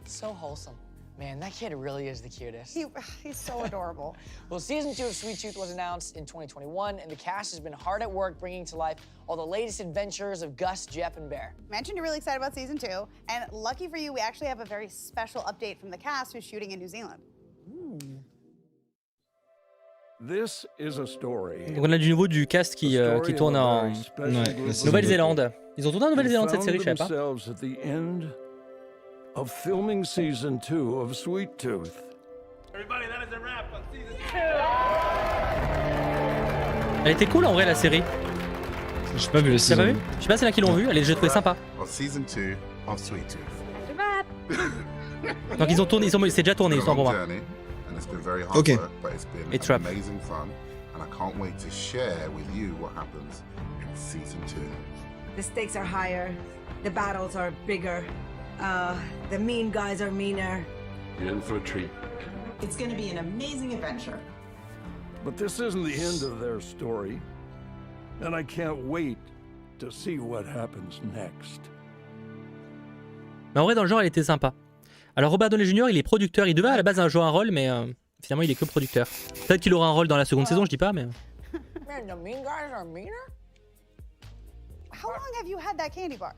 So wholesome. Man, that kid really is the cutest. He's so adorable. Well, season 2 of Sweet Tooth was announced in 2021, and the cast has been hard at work bringing to life all the latest adventures of Gus, Jeff, and Bear. Mentioned you're really excited about season 2, and lucky for you, we actually have a very special update from the cast who's shooting in New Zealand. This is a story. Donc on a du nouveau du cast qui tourne en Nouvelle-Zélande. Ils ont tourné en Nouvelle-Zélande cette série, je savais pas. Of filming season 2 of Sweet Tooth. Everybody, that is a wrap on season 2. Elle était cool en vrai la série. J'ai pas vu la saison. T'as pas vu? Je sais pas c'est là qu'ils l'ont vu, j'ai trouvé sympa. On season 2 of Sweet Tooth. Donc ils ont tourné, c'est déjà tourné, ils sont pour moi. Ok. Et Trap. Amazing fun, and I can't wait to share with you what happens in season 2. The stakes are higher, the battles are bigger. The mean guys are meaner. You're in for a treat. It's gonna be an amazing adventure. But this isn't the end of their story. And I can't wait to see what happens next. Mais en vrai, dans le genre, elle était sympa. Alors, Robert Downey Jr., il est producteur. Il devait à la base jouer un rôle, mais finalement, il est que producteur. Peut-être qu'il aura un rôle dans la seconde saison, je dis pas, mais. Man, the mean guys are meaner? How long have you had that candy bar?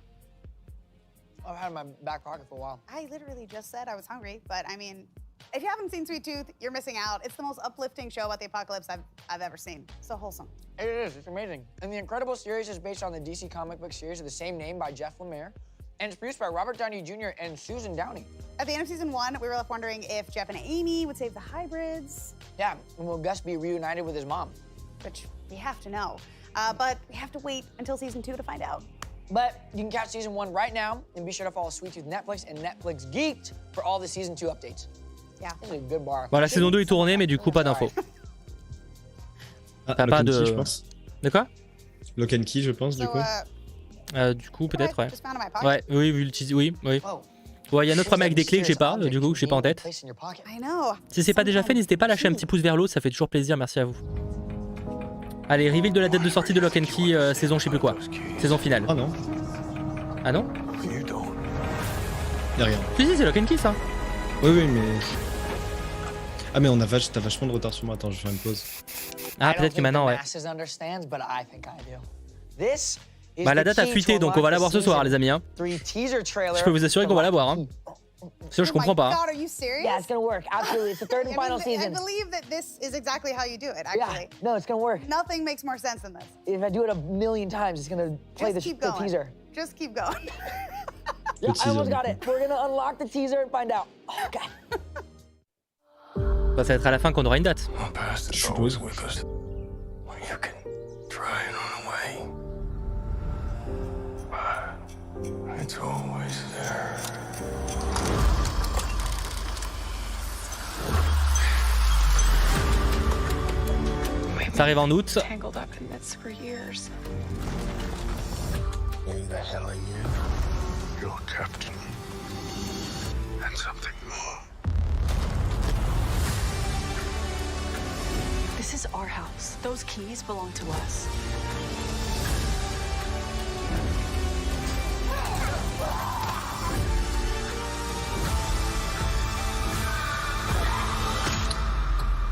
I've had it in my back pocket for a while. I literally just said I was hungry, but I mean, if you haven't seen Sweet Tooth, you're missing out. It's the most uplifting show about the apocalypse I've ever seen. So wholesome. It is, it's amazing. And the Incredible series is based on the DC comic book series of the same name by Jeff Lemire, and it's produced by Robert Downey Jr. and Susan Downey. At the end of season 1, we were left wondering if Jeff and Amy would save the hybrids. Yeah, and will Gus be reunited with his mom? Which we have to know. But we have to wait until season 2 to find out. But you can catch season 1 right now, and be sure to follow Sweet Tooth Netflix and Netflix Geeked for all the season 2 updates. Yeah. This is a good bar. Bon, la saison 2 est tournée, mais du coup, pas d'infos. T'as pas de. Key, je pense. De quoi? Lock and Key, je pense, du coup. Du coup, peut-être, ouais. Ouais, oui, vu le teaser, oui. Ouais, il y a un autre problème avec des clés que j'ai pas, du coup, que j'ai pas en tête. Si c'est pas déjà fait, n'hésitez pas à lâcher un petit pouce vers l'eau, ça fait toujours plaisir, merci à vous. Allez, reveal de la date de sortie de Lock and Key, saison je sais plus quoi. Saison finale. Ah non. Ah non? Y'a rien. Si, c'est Lock and Key ça. Oui, mais. Ah, mais t'as vachement de retard sur moi. Attends, je vais faire une pause. Ah, peut-être que maintenant, ouais. Bah, la date a fuité, donc on va la voir ce soir, les amis. Hein. Je peux vous assurer qu'on va la voir. Hein. Sinon, je comprends pas. God, are you serious? Yeah, it's gonna work. Absolutely. It's the third and final season. I believe that this is exactly how you do it, actually. Yeah, no, it's gonna work. Nothing makes more sense than this. If I do it a million times, it's gonna play the teaser. Just keep going. Yeah, I almost got it. We're gonna unlock the teaser and find out. Oh, God. Ça va être à la fin qu'on aura une date. Je suppose. Ça arrive en août. This is our house. Those keys belong to us.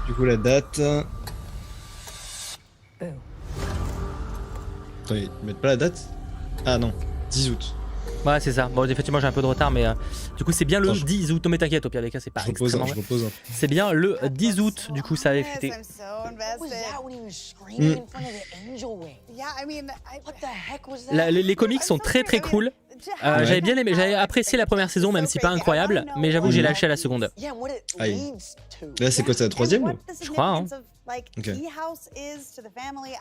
Du coup, la date. Attends, ils mettent pas la date? Ah non, 10 août. Ouais, c'est ça. Bon, effectivement, j'ai un peu de retard, mais du coup, c'est bien le 10 août. Mais t'inquiète, au pire des cas, c'est pas extrêmement. Je repose. C'est bien le 10 août, du coup, ça avait fêté. Les comics sont très très cool. J'avais bien aimé, j'avais apprécié la première saison, même si pas incroyable, mais j'avoue que j'ai lâché à la seconde. Aïe. Là, c'est quoi, c'est la troisième ou... Je crois, hein. Like Key House is to the family.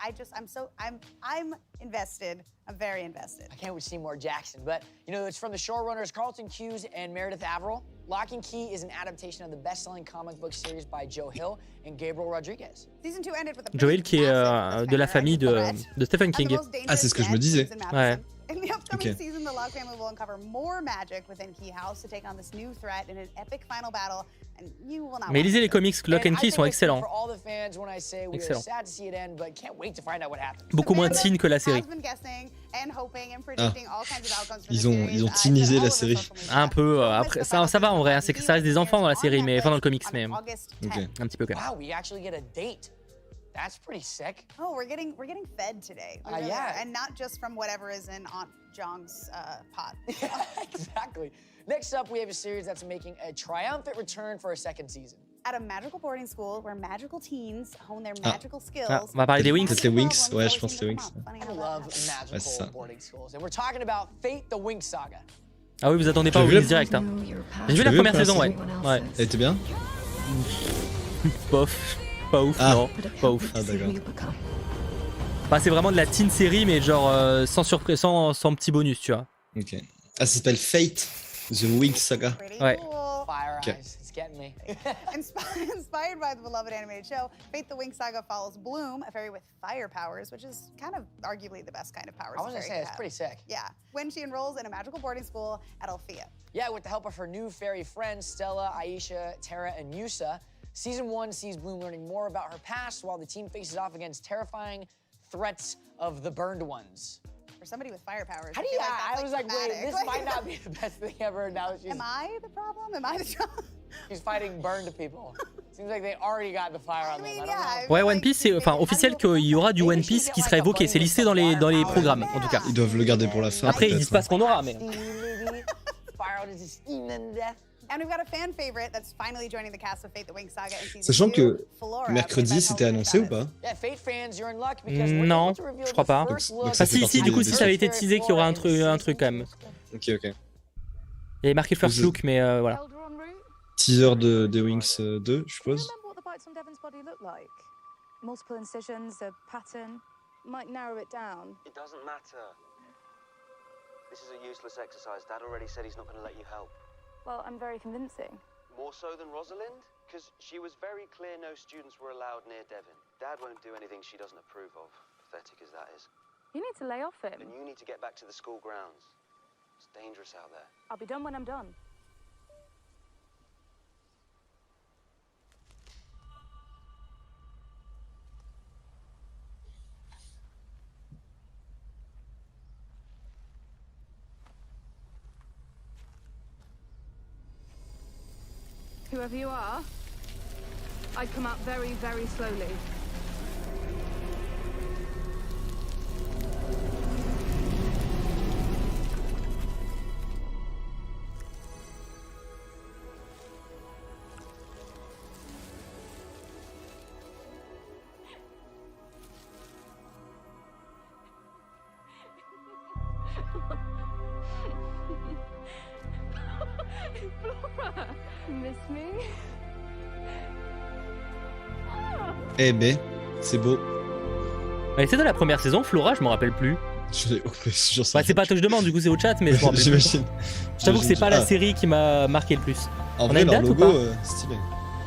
I'm invested. I'm very invested. I can't wait to see more Jackson, but you know, it's from the showrunners Carlton Cuse and Meredith Averill. Lock and Key is an adaptation of the best-selling comic book series by Joe Hill and Gabriel Rodriguez. Season 2 ended with a Joe Hill qui est de la famille de Stephen King. Ah, c'est ce que je me disais. Ouais. In the upcoming season, the Locke family will uncover more magic within Key House to take on this new threat in an epic final battle, and you will not. Mais lisez les comics Locke and Key, sont excellents. Excellent. Beaucoup moins teen que la série. Ils ont teenisé la série. Un peu. Après, ça va en vrai. C'est que ça reste des enfants dans la série, mais enfin dans le comics, mais un petit peu quand même. Wow, we actually get a date. That's pretty sick. Oh, we're getting fed today. Yeah. And not just from whatever is in Aunt Jong's pot. Exactly. Next up, we have a series that's making a triumphant return for a second season. At a magical boarding school where magical teens hone their magical skills. On va parler des Winx. C'est Winx, ouais, je pense que c'est Winx. I love magical boarding schools. And we're talking about Fate, the Winx saga. Ah oui, vous attendez pas au Winx direct. Hein. J'ai vu la première saison, ouais. Elle était bien? Bof. Pas ouf, non, pas ouf. Ah d'accord. Bah, c'est vraiment de la teen série, mais genre sans surprise, sans petit bonus, tu vois. Ok. Ah, ça s'appelle Fate, The Winx Saga. Ouais. Fire eyes, it's getting me. Inspired by the beloved animated show, Fate the Winx Saga follows Bloom, a fairy with fire powers, which is kind of arguably the best kind of powers. I was gonna say, it's pretty sick. Yeah, when she enrolls in a magical boarding school at Althea. Yeah, with the help of her new fairy friends, Stella, Aisha, Tara, and Musa. Season 1 sees Bloom learning more about her past while the team faces off against terrifying threats of the Burned Ones. For somebody with fire powers, how do you? I was like, wait, this might not be the best thing ever. Now that she's. Am I the problem? Am I the problem? She's fighting burned people. Seems like they already got the fire on them. I don't know. Ouais, One Piece, c'est enfin officiel qu'il y aura du One Piece qui sera évoqué. C'est listé dans les programmes, en tout cas. Ils doivent le garder pour la fin. Après, ils disent pas ce qu'on aura, mais. And we've got a fan favorite that's finally joining the cast of Fate the Winx Saga in season 2. Sachant que mercredi c'était annoncé ou pas? Non, je crois pas. Donc ah si, du coup, si ça avait été teasé qu'il y aura un truc quand même. Ok. Il y avait marqué First Look, mais voilà. Teaser de Winx 2, je suppose. Multiple incisions, a pattern might narrow it down. It doesn't matter. This is a useless exercise. Dad already said he's not going to let you help. Well, I'm very convincing. More so than Rosalind? Because she was very clear no students were allowed near Devon. Dad won't do anything she doesn't approve of, pathetic as that is. You need to lay off him. And you need to get back to the school grounds. It's dangerous out there. I'll be done when I'm done. Whoever you are, I'd come out very, very slowly. Flora, miss me? Eh ben, c'est beau. Elle était dans la première saison, Flora, je m'en rappelle plus. Bah, c'est pas toi que je demande, du coup c'est au chat, mais je m'en rappelle plus. J'imagine. Je t'avoue que c'est pas la série qui m'a marqué le plus. En On vrai, a une leur date ou logo, pas stylé.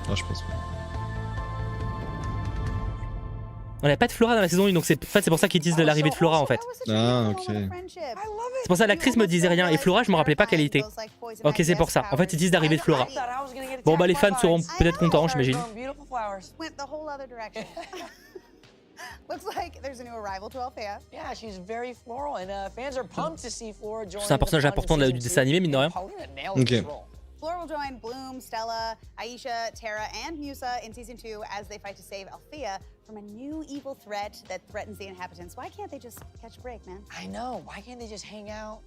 Ah, je pense pas. On n'avait pas de Flora dans la saison 1, donc c'est pour ça qu'ils disent de l'arrivée de Flora en fait. Ah, ok. C'est pour ça que l'actrice me disait rien, et Flora, je me rappelais pas quelle était. Ok, c'est pour ça. En fait, ils disent d'arrivée de Flora. Bon, bah les fans seront peut-être contents, j'imagine. Looks like there's a new arrival to Althea. Yeah, she's very floral, and fans are pumped to see Flora join. C'est un personnage important du dessin animé, mine de rien. Ok. Flora will join Bloom, Stella, Aisha, Tara, and Musa in season 2 as they fight to save Althea from a new evil threat that threatens the inhabitants. Why can't they just catch a break, man? I know. Why can't they just hang out?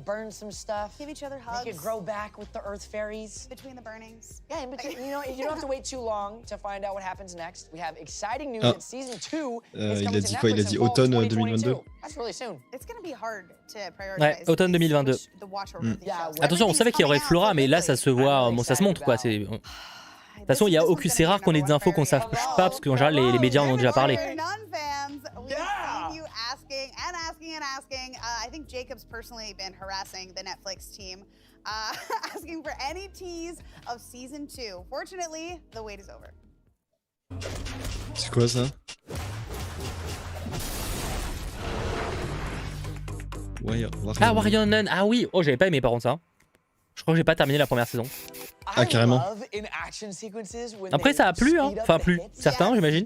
burn some stuff. Give each other hugs. Make it grow back with the Earth fairies. Between the burnings. Yeah, and between, you know, you don't have to wait too long to find out what happens next. We have exciting news that season 2 is coming to Netflix Il a dit automne 2022. That's really soon. It's gonna be hard to prioritize. Ouais, automne 2022. Attention, on savait qu'il y aurait Flora, mais là ça se voit, bon, ça se montre quoi. De toute façon, il y a aucun, c'est rare qu'on ait des infos qu'on ne sache pas parce qu'en général les médias en ont déjà parlé. I think Jacob's personally been harassing the Netflix team, asking for any tease of season 2. Fortunately, the wait is over. C'est quoi ça? Ah, Warrior Nun, ah oui, oh j'avais pas aimé par contre ça. Je crois que j'ai pas terminé la première saison. Ah, carrément. Après, ça a plu, hein. Enfin, plu. Certains, j'imagine.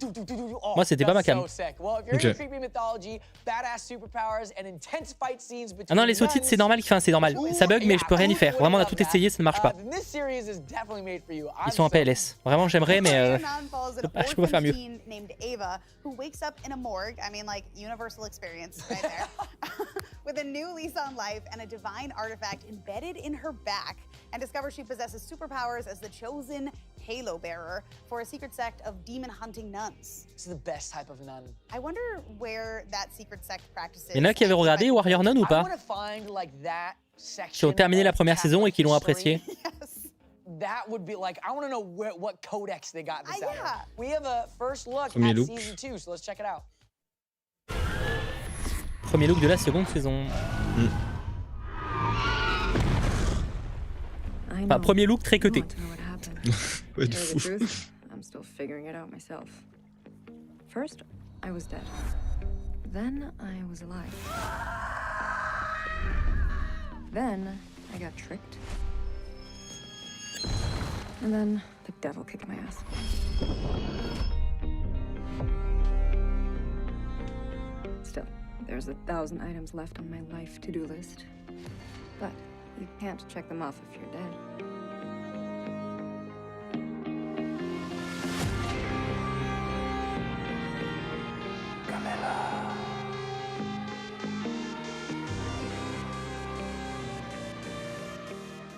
Moi, c'était pas ma cam. Ok. Ah non, les sous-titres, c'est normal. Enfin, c'est normal. Ça bug, mais je peux rien y faire. Vraiment, on a tout essayé, ça ne marche pas. Ils sont en PLS. Vraiment, j'aimerais, mais je peux pas faire mieux. With a new lease on life and a divine artifact embedded in her back, and discovers she possesses superpowers as the chosen halo bearer for a secret sect of demon hunting nuns. It's the best type of nun. I wonder where that secret sect practices. Il y en a qui avaient regardé Warrior Nun ou pas? Qui ont terminé la première saison et qui l'ont apprécié. That would be like, I want to know what codex they got this out of. We have a first look at season 2, so let's check it out. Premier look de la seconde saison. Enfin, premier look très cuté. Ouais, de fou. I'm still figuring it out myself. First, I was dead. Then I was alive. Then I got tricked. And then the devil kicked my ass. Still, there's 1,000 items left on my life to-do list. But you can't check them off if you're dead.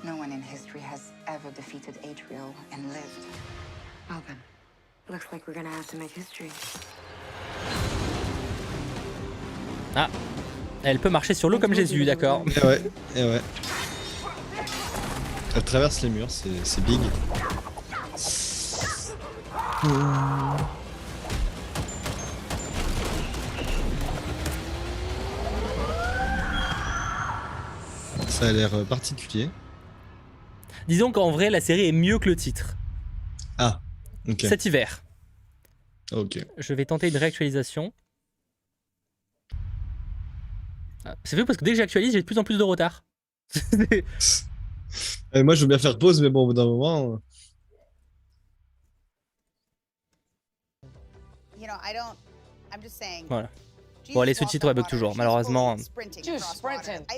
No one in history has ever defeated Adriel and lived. Well then, looks like we're gonna have to make history. Ah, elle peut marcher sur l'eau comme Jésus, d'accord. Et ouais. Elle traverse les murs, c'est big. Ça a l'air particulier. Disons qu'en vrai, la série est mieux que le titre. Ah, ok. Cet hiver. Ok. Je vais tenter une réactualisation. Ah, c'est vrai parce que dès que j'actualise, j'ai de plus en plus de retard. Moi, je veux bien faire pause, mais bon, au bout d'un moment. Voilà. Bon, les sous-titres bug toujours, malheureusement. If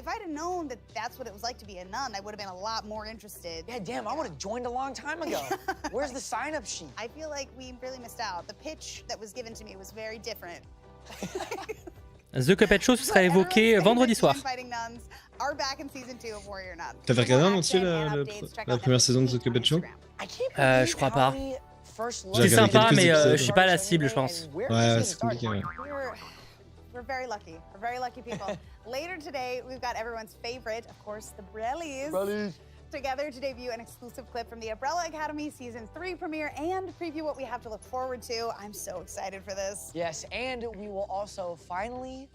I'd known that that's what it was like to be a nun, I would have been a lot more interested. Yeah, damn, I would have joined a long time ago. Where's the sign-up sheet? I feel like we really missed out. The pitch that was given to me was very different. The Cuphead Show sera évoqué vendredi soir. T'as regardé en entier la première saison de The Cuphead Show? Je crois pas. C'est sympa, mais je suis pas la cible, je pense. Ouais, c'est compliqué. Ouais. We're very lucky. We're very lucky people. Later today, we've got everyone's favorite, of course, the Brellies. Together to debut an exclusive clip from the Umbrella Academy Season 3 premiere and preview what we have to look forward to. I'm so excited for this. Yes, and we will also finally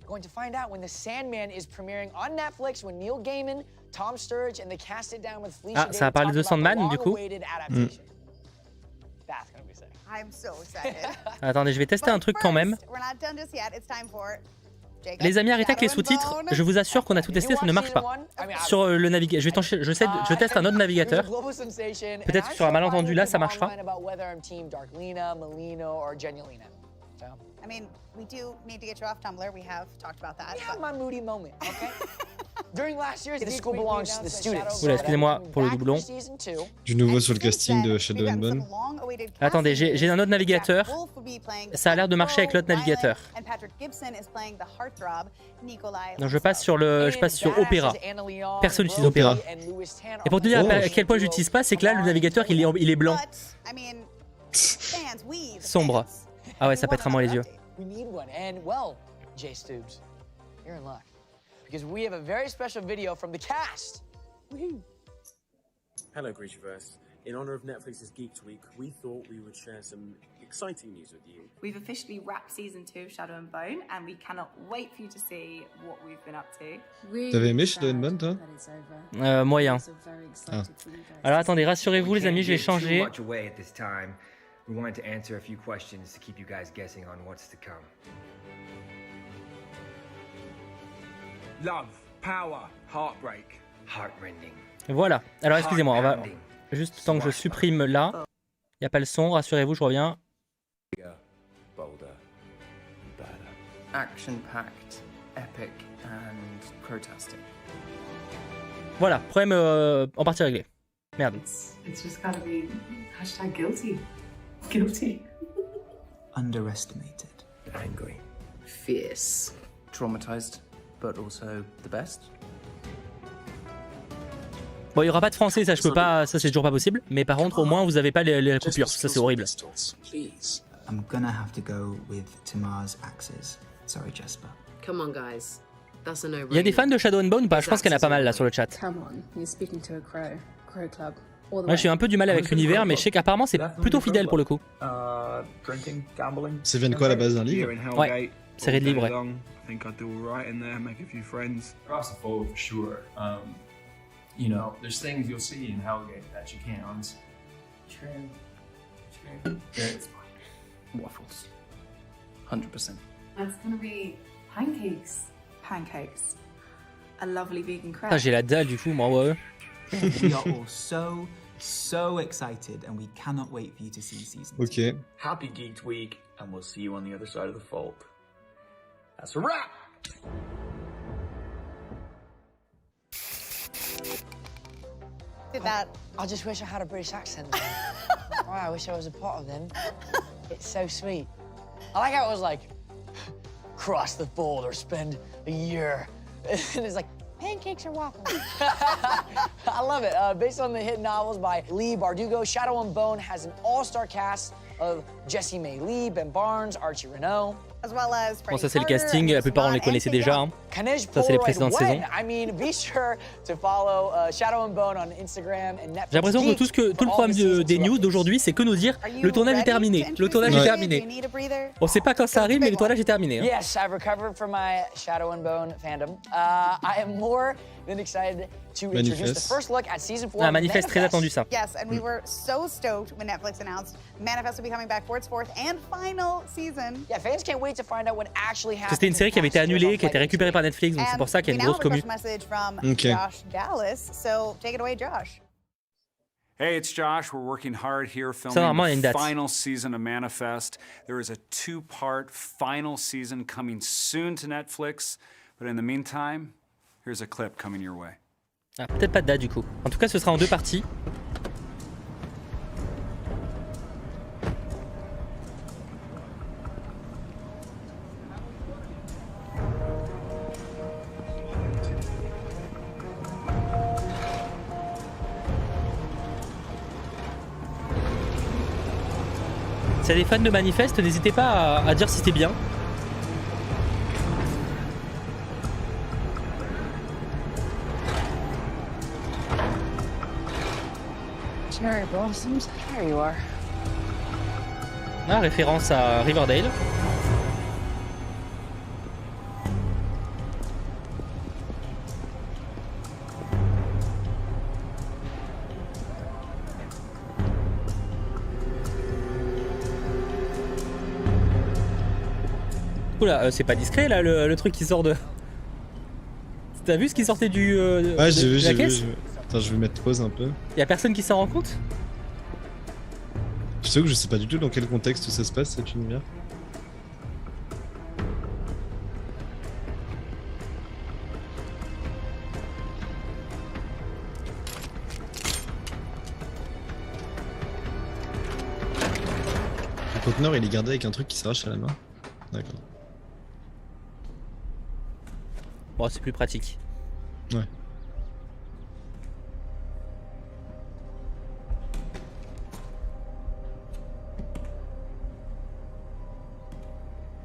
going to find out when the Sandman is premiering on Netflix, when Neil Gaiman, Tom Sturridge, and the Cast It Down with Felicia ça va parler de Sandman, du coup. That's gonna be sick. I'm so excited. Attendez, je vais tester un truc quand même. Les amis, arrêtez avec les sous-titres. Je vous assure qu'on a tout testé, ça ne marche pas. Sur le navigateur, je teste un autre navigateur. Peut-être que sur un malentendu là, ça marchera. I mean, we do need to get you off Tumblr. We have talked about that. I have my moody moment, okay? During last year's the school belongs to the students. Oula, excusez-moi pour le doublon. Du nouveau sur le casting de Shadow and Bone. Attendez, j'ai un autre navigateur. Ça a l'air de marcher avec l'autre navigateur. Non, je passe sur Opéra. Personne n'utilise Opéra. Et pour te dire à quel point j'utilise pas, c'est que là le navigateur il est blanc. Sombre. Ah ouais, ça pète vraiment les yeux. We need one, and well, Jay Stoops, you're in luck, because we have a very special video from the cast. Woohoo! Hello, Creatureverse. In honor of Netflix's Geeked Week, we thought we would share some exciting news with you. We've officially wrapped season 2 of Shadow and Bone, and we cannot wait for you to see what we've been up to. T'avais aimé Shadow and Bone, toi? Moyen. Ah. Alors attendez, rassurez-vous les amis, je vais changer. We wanted to answer a few questions to keep you guys guessing on what's to come. Love, power, heartbreak. Heartrending. Voilà. Alors excusez-moi, on va juste tant que je supprime là. Il n'y a pas le son, rassurez-vous, je reviens. Bolder, better. Action-packed, epic and crowtastic. Voilà, problème en partie réglé. Merde. It's just gotta be #guilty. Guilty. Underestimated. Angry. Fierce. Traumatized, but also the best. Bon, il n'y aura pas de français, ça je peux pas, ça c'est toujours pas possible. Mais par contre, au moins vous avez pas les coupures, ça c'est horrible. I'm gonna have to go with Tamar's axes. Sorry, Jasper. Come on, guys. That's a no-brainer. Il y a des fans de Shadow and Bone ou pas? Je pense qu'il y en a pas mal là sur le chat. Come on, you're speaking to a crow club. Moi j'ai un peu du mal avec l'univers, mais je sais qu'apparemment c'est plutôt fidèle pour le coup. Ça vient de quoi à la base d'un livre? Ouais, série de livres. You know, there's things you'll see in Hellgate that you can't. True. It's fine. Waffles. 100%. That's gonna be pancakes. Pancakes. A lovely vegan crab. Ah, j'ai la dalle du coup, moi, ouais. We are all so excited and we cannot wait for you to see season 2. Ok. Happy Geeked Week, and we'll see you on the other side of the fold. That's a wrap! Did that. I just wish I had a British accent. Wow, I wish I was a part of them. It's so sweet. I like how it was like, cross the border, spend a year. And it's like, pancakes or waffles? I love it. Based on the hit novels by Lee Bardugo, Shadow and Bone has an all-star cast of Jessie May Lee, Ben Barnes, Archie Renaud. Bon, ça c'est le casting, la plupart on les connaissait déjà. Hein. Ça c'est les précédentes saisons. J'ai l'impression que tout le problème des news d'aujourd'hui, c'est que nous dire le tournage est terminé. Le tournage est terminé. On sait pas quand ça arrive, mais le tournage est terminé. Hein. Yes, I've recovered from my Shadow and Bone fandom. I am more than excited to introduce the first look at season 4. Ah, Manifest, très attendu ça. Yes, and we were so stoked when Netflix announced Manifest will be coming back for its 4th and final season. Yeah, fans can't wait to find out what actually happened. C'était une série qui avait été annulée, qui a été récupérée par Netflix, donc c'est pour ça qu'il y a une grosse commu. Okay. Josh Dallas, so take it away, Josh. Hey, it's Josh. We're working hard here filming the final season of Manifest. There is a 2-part final season coming soon to Netflix, but in the meantime, here's a clip coming your way. Ah, peut-être pas de date du coup. En tout cas, ce sera en 2 parties. S'il y a des fans de Manifest, n'hésitez pas à dire si c'était bien. Cherry blossoms, here you are. Ah, référence à Riverdale. Oula, c'est pas discret là le truc qui sort de. T'as vu ce qui sortait du. Ouais, j'ai vu. Attends, je vais mettre pause un peu. Y'a personne qui s'en rend compte? Je sais que je sais pas du tout dans quel contexte ça se passe cet univers. conteneur il est gardé avec un truc qui s'arrache à la main. D'accord. Bon, c'est plus pratique. Ouais.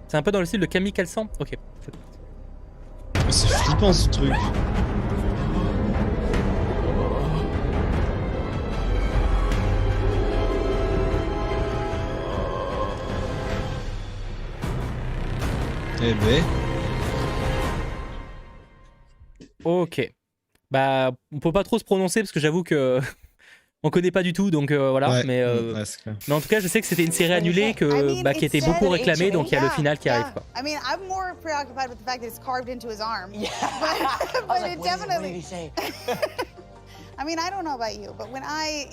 C'est un peu dans le style de Camille Calsan. Ok. C'est flippant ce truc. Eh ben. Ok. Bah, on peut pas trop se prononcer parce que j'avoue que on connaît pas du tout, donc voilà. Ouais, mais en tout cas, je sais que c'était une série annulée qui était beaucoup réclamée, donc il y a le final qui arrive. Quoi. I mean, I'm more preoccupied with the fact that it's carved into his arm. Yeah. but it definitely. I mean, I don't know about you, but when I,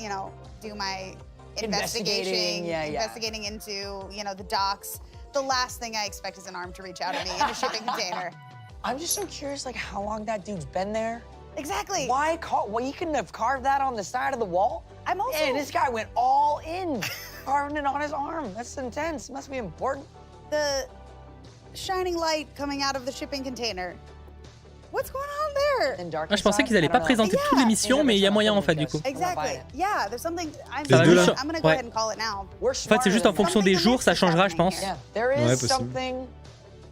do my investigating into, the docks, the last thing I expect is an arm to reach out at me in a shipping container. I'm just so curious, like, how long that dude's been there. Exactly. Why? Well, you couldn't have carved that on the side of the wall. I'm also. And this guy went all in, carving it on his arm. That's intense. Must be important. The shining light coming out of the shipping container. What's going on there? Je pensais qu'ils allaient pas présenter toute l'émission, mais il y a moyen en fait du coup. Exactly. Yeah, there's something. I'm gonna go ahead and call it now. En fait, c'est juste en fonction des jours, ça changera, je pense. There is something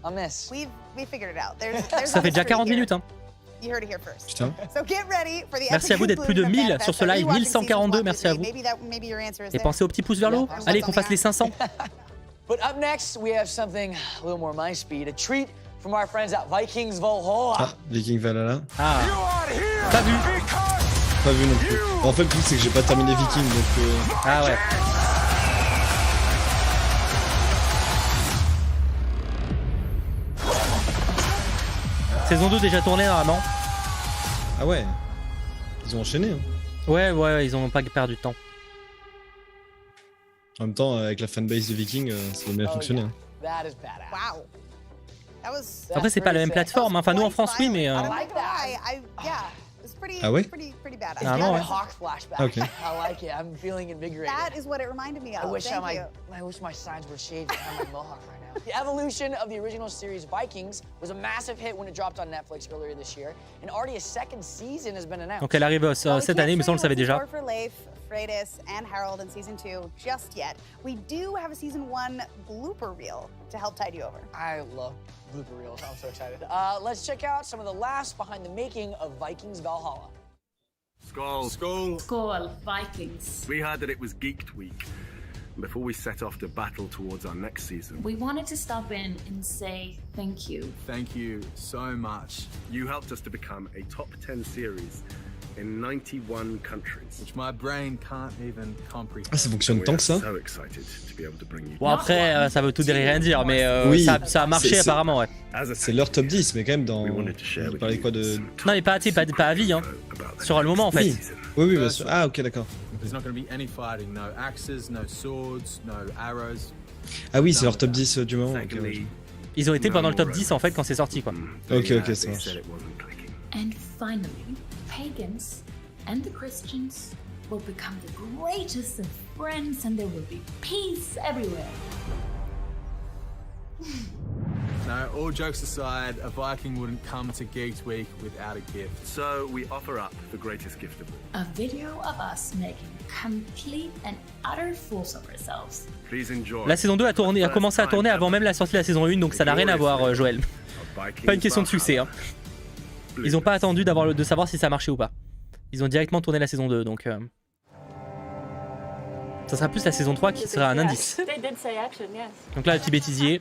amiss. We figured it out. Ça fait déjà 40 minutes, hein. You heard it here first. Putain. So get ready for the merci à vous d'être plus de 1000 sur ce live, 1142, merci à vous. Et pensez au petit pouce vers le haut. Allez, qu'on fasse les 500. But up next, we have something a little more my speed, a treat from our friends at Vikings Valhalla. Ah, Vikings Valhalla. Ah. Pas vu. Pas vu non plus. En fait, le truc c'est que j'ai pas terminé Vikings, donc. Ah ouais. Saison 2 déjà tournée normalement. Ah ouais. Ils ont enchaîné. Hein. Ouais, ils ont pas perdu de temps. En même temps, avec la fanbase de Vikings, ça va bien fonctionner. Hein. Wow. Après, c'est pas la même plateforme. Enfin, nous en France, oui, mais. Ah ouais? Ah non, ouais. Okay. I like it. I'm feeling invigorated. That is what it reminded me of. I wish my sides were shaved and I had my mohawk right now. The evolution of the original series Vikings was a massive hit when it dropped on Netflix earlier this year, and already a second season has been announced. Donc elle arrive cette année, mais ça on le savait déjà. Freitas and Harold in season 2 just yet. We do have a season 1 blooper reel to help tide you over. I love blooper reels. I'm so excited. Let's check out some of the laughs behind the making of Vikings Valhalla. Skål, Vikings. We heard that it was Geeked Week. Before we set off to battle towards our next season, We wanted to stop in and say thank you. thank you so much. You helped us to become a top 10 series in 91 countries, which my brain can't even comprehend. Ah, ça fonctionne tant que ça. So excited to be able to bring you. Bon après, ça veut tout dire et rien dire, mais oui, ça a marché apparemment, ouais. C'est leur top 10, mais quand même dans. Vous parlez quoi de. Non, mais pas à vie, hein. Sur le moment en fait. Oui, bien sûr. Ah, ok, d'accord. There's not going to be any fighting, no axes, no swords, no arrows. Ah oui, c'est leur top 10 du moment. Okay. Ils ont été pendant le top 10 en fait quand c'est sorti quoi. Ok, ça marche. And finally, pagans and the Christians will become the greatest of friends and there will be peace everywhere. No, all jokes aside, a Viking wouldn't come to Geeked Week without a gift. So we offer up the greatest gift of all. A video of us making complete and utter fools of ourselves. Please enjoy. La saison 2 a commencé à tourner avant même la sortie de la saison 1, donc ça n'a rien à voir, Joël. Pas une question de succès. Hein. Ils ont pas attendu de savoir si ça marchait ou pas. Ils ont directement tourné la saison 2, donc... Ça sera plus la saison 3 qui sera un indice. Donc là, le petit bêtisier.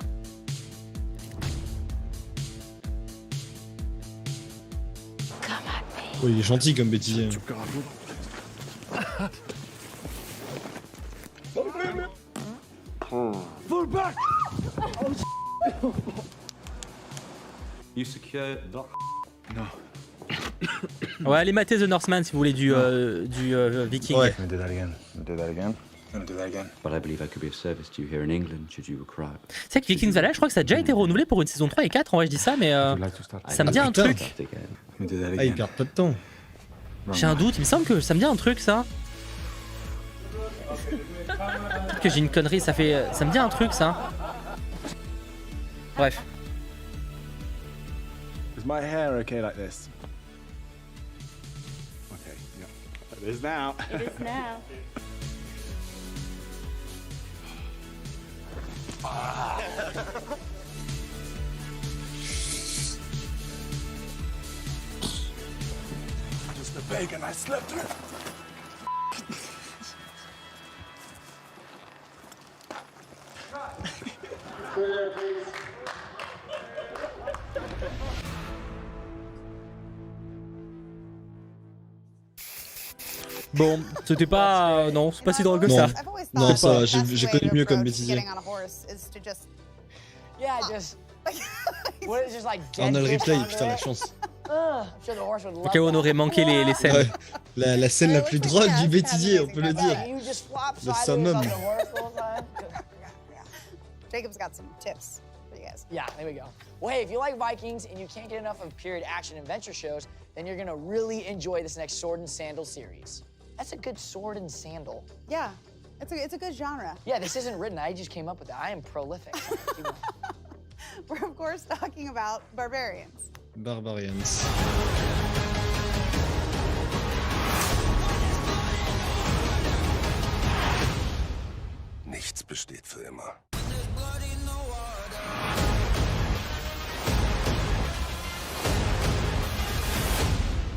Oh, il est gentil comme bêtisier. Fall back! You secure the... No. Ouais, allez mater The Northman si vous voulez du Viking. Ouais. Do that again. Do that again. Do that again. But I believe I could be of service to you here in England should you require. C'est que Vikings Valhalla, je crois que ça a déjà été renouvelé pour une saison 3 et 4. En vrai, je dis ça, mais ça me dit un truc. Ah, il perd pas de temps. J'ai un doute, il me semble que ça me dit un truc, ça. Peut-être que j'ai une connerie, ça me dit un truc ça. Bref. Is my hair okay like this? Okay, yeah. It is now. It is now. Just the bacon I slept through. Bon, c'était pas... non, c'est pas si drôle que ça. Non, ça va, j'ai connu mieux comme bêtisier. Yeah, just. What is just like On a le dead fish replay, on putain, la there? chance. I'm sure the horse would Au love cas où on aurait manqué les scènes. Ouais, la scène la plus drôle du bêtisier, on peut le dire. that. You just flop Le sideways summum. on the horse the whole time. Jacob's got some tips for you guys. Yeah, there we go. Well, hey, if you like Vikings and you can't get enough of period action adventure shows, then you're gonna really enjoy this next Sword and Sandal series. That's a good sword and sandal. Yeah, it's a good genre. Yeah, this isn't written. I just came up with it. I am prolific. We're of course talking about barbarians. Barbarians. Nichts besteht für immer.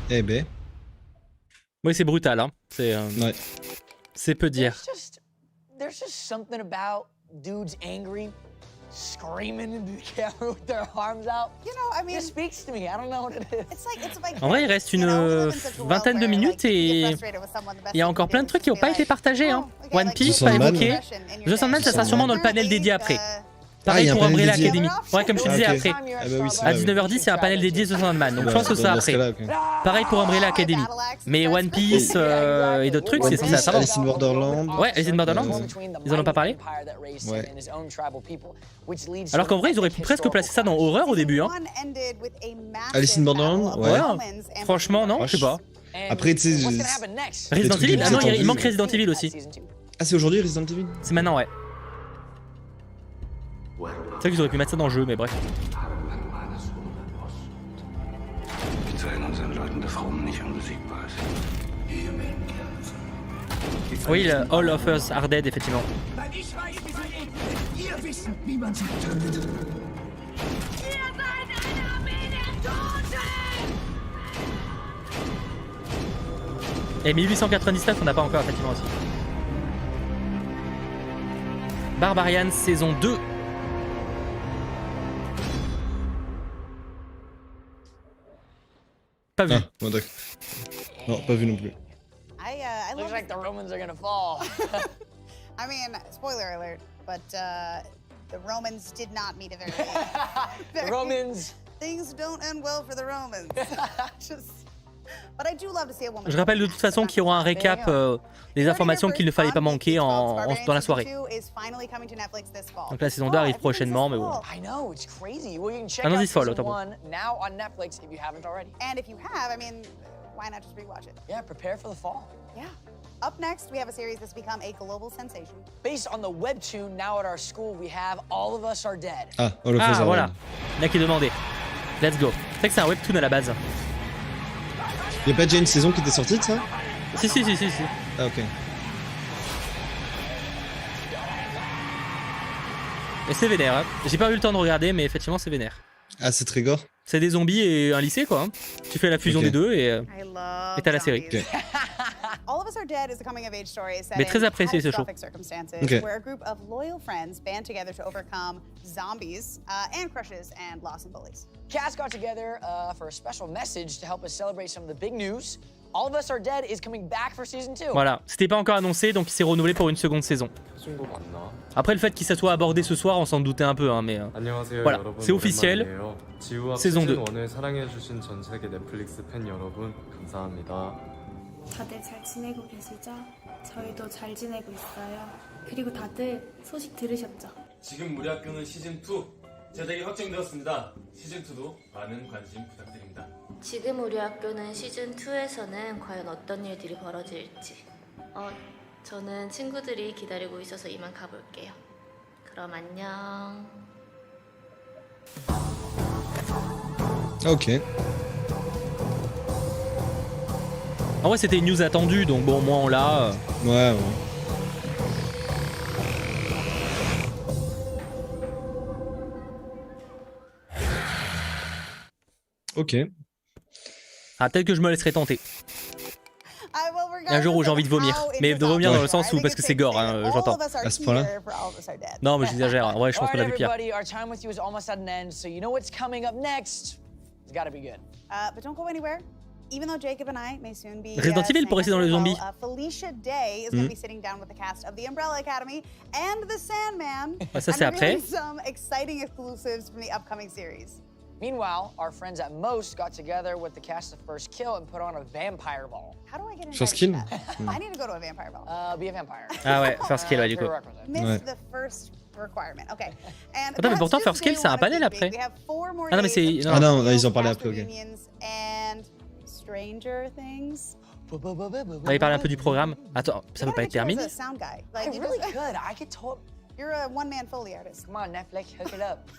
Eh ben. Oui, c'est brutal, hein. Ouais. C'est peu dire. There's just something about dudes angry, screaming into the camera with their arms out. You know, I mean, it speaks to me. I don't know what it is. It's like En vrai, il reste une vingtaine de minutes et il y a encore plein de trucs qui n'ont pas été partagés. Hein. One Piece, pas évoqué. The Sandman, ça sera sûrement dans le panel dédié après. Pareil pour Umbrella Academy. Ouais, comme je te disais après. À 19h10, il y a un panel dédié The Sandman. Donc je pense que ça après. Pareil pour Umbrella Academy. Mais One Piece et d'autres trucs, c'est ça. Alice in Borderland. Ouais, Alice in Borderland. Ils en ont pas parlé. Ouais. Alors qu'en vrai, ils auraient pu presque placer ça dans Horreur au début. Hein. Alice in Borderland. Ouais. Franchement, non, je sais pas. Après, tu sais. Resident Evil. Ah non, il manque Resident Evil aussi. Ah, c'est aujourd'hui Resident Evil? C'est maintenant, ouais. C'est vrai qu'ils auraient pu mettre ça dans le jeu, mais bref. Oui, le All of Us Are Dead, effectivement. Et 1899, on n'a pas encore, effectivement, aussi. Barbarian, saison 2. Pas vu. Ah, bon, d'accord. Non, pas vu non plus. Looks like the Romans are gonna fall. I mean, spoiler alert, but the Romans did not meet a very. The Romans. Things don't end well for the Romans. But I do love to see a woman. Je rappelle de toute façon qu'il y aura un récap des informations qu'il ne fallait pas manquer dans la soirée. Donc la saison 2 arrive prochainement, mais bon. Annonces folle, autant pour. And if you have, I mean, why not just rewatch it? Yeah, prepare for the fall. Yeah. Up next, we have a series that's become a global sensation. Based on the webtoon, now at our school, we have All of Us Are Dead. Ah, All of Us Are voilà. Dead. Là qui demandait. Let's go. C'est vrai que c'est un webtoon à la base. Y'a pas déjà une saison qui était sortie de ça? Si. Ah, ok. Et c'est vénère. Hein. J'ai pas eu le temps de regarder, mais effectivement, c'est vénère. Ah, c'est très gore. C'est des zombies et un lycée, quoi. Hein. Tu fais la fusion des deux et t'as la série. Okay. All of Us Are Dead is a coming of age story set Mais très apprécié ce show. Okay. Where a group of loyal friends band together to overcome zombies and crushes and loss and bullies. Cast got together for a special message to help us celebrate some of the big news. All of Us Are Dead is coming back for season 2. Voilà, c'était pas encore annoncé, donc il s'est renouvelé pour une seconde saison. Après le fait qu'il se soit abordé ce soir, on s'en doutait un peu, hein, mais voilà, c'est officiel. saison 2. 다들 잘 지내고 계시죠? 저희도 잘 지내고 있어요. 그리고 다들 소식 들으셨죠? 지금 우리 학교는 시즌2 제작이 확정되었습니다. 시즌2도 많은 관심 부탁드립니다. 지금 우리 학교는 시즌2에서는 과연 어떤 일들이 벌어질지 저는 친구들이 기다리고 있어서 이만 가볼게요. 그럼 안녕. Ok. En vrai, c'était une news attendue, donc bon, au moins on l'a. Ouais. Ok. Ah, peut-être que je me laisserai tenter. Un jour où j'ai envie de vomir. Mais de vomir dans le sens où, parce que c'est gore, hein, j'entends. À ce point-là. Non, mais j'exagère. En vrai, je pense qu'on a vu pire. Even though Jacob and I may soon be Resident Evil pour rester dans les zombies. Felicia Day is going to be sitting down with the cast of The Umbrella Academy and The Sandman. Ça c'est après. Some exciting exclusives from the upcoming series. Meanwhile, our friends at Most got together with the cast of First Kill and put on a vampire ball. How do I get First Kill? I need to go to a vampire ball. Be a vampire. Ah ouais, First Kill, ouais, du coup. Missed the first requirement. Okay. And attends, mais pourtant First Kill c'est un panel après. Ah non, mais c'est. Ah non, ils en parlaient après, ok. And Stranger Things. On avait parlé un peu du programme. Attends, ça peut pas être terminé. I really could. I could talk. You're a one-man Foley artist. Come on, Netflix, hook it up.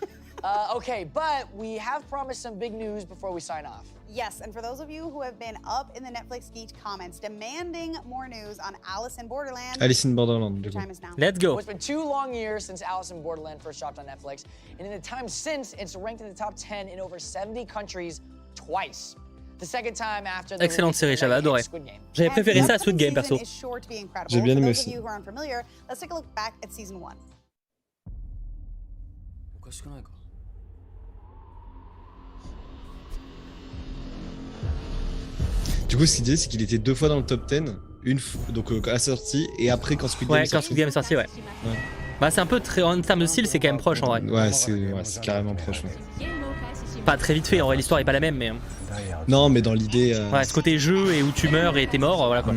Okay, but we have promised some big news before we sign off. Yes, and for those of you who have been up in the Netflix Geeked comments demanding more news on Alice in Borderland, Alice in Borderland, du coup. time is now. Let's go. Well, it's been 2 long years since Alice in Borderland first dropped on Netflix, and in the time since, it's ranked in the top 10 in over 70 countries twice. The second time after the excellente série, j'avais adoré. J'avais préféré ça à Squid Game perso. J'ai bien aimé aussi. Let's take a look back at season 1. Du coup, ce qu'il disait, c'est qu'il était 2 fois dans le top 10, donc à la sortie, et après quand Squid Game est sorti. Ouais, quand Squid Game est sorti, ouais. Bah, c'est un peu très. En termes de style, c'est quand même proche en vrai. Ouais, c'est carrément proche. Ouais. Pas très vite fait, en vrai, l'histoire est pas la même, mais. Non, mais dans l'idée. Ouais, ce côté jeu et où tu meurs et t'es mort, voilà quoi.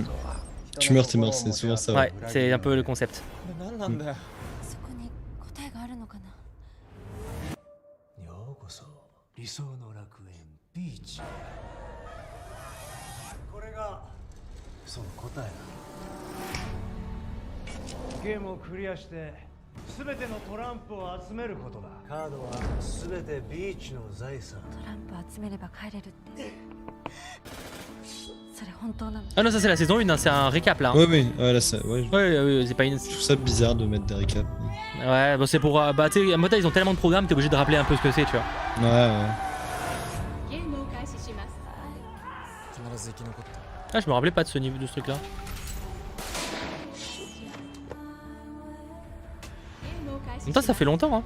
Tu meurs, t'es mort, c'est souvent ça. Ouais, c'est un peu le concept. Ah non, ça c'est la saison 1, hein, c'est un récap là. Oui, ouais, là, ça, ouais. Ouais, c'est pas une. Je trouve ça bizarre de mettre des récaps. Ouais, bon, c'est pour. Bah, tu sais, à Mota, ils ont tellement de programmes, t'es obligé de rappeler un peu ce que c'est, tu vois. Ouais. Ah, je me rappelais pas de ce niveau, de ce truc là. En même temps, ça fait longtemps, hein.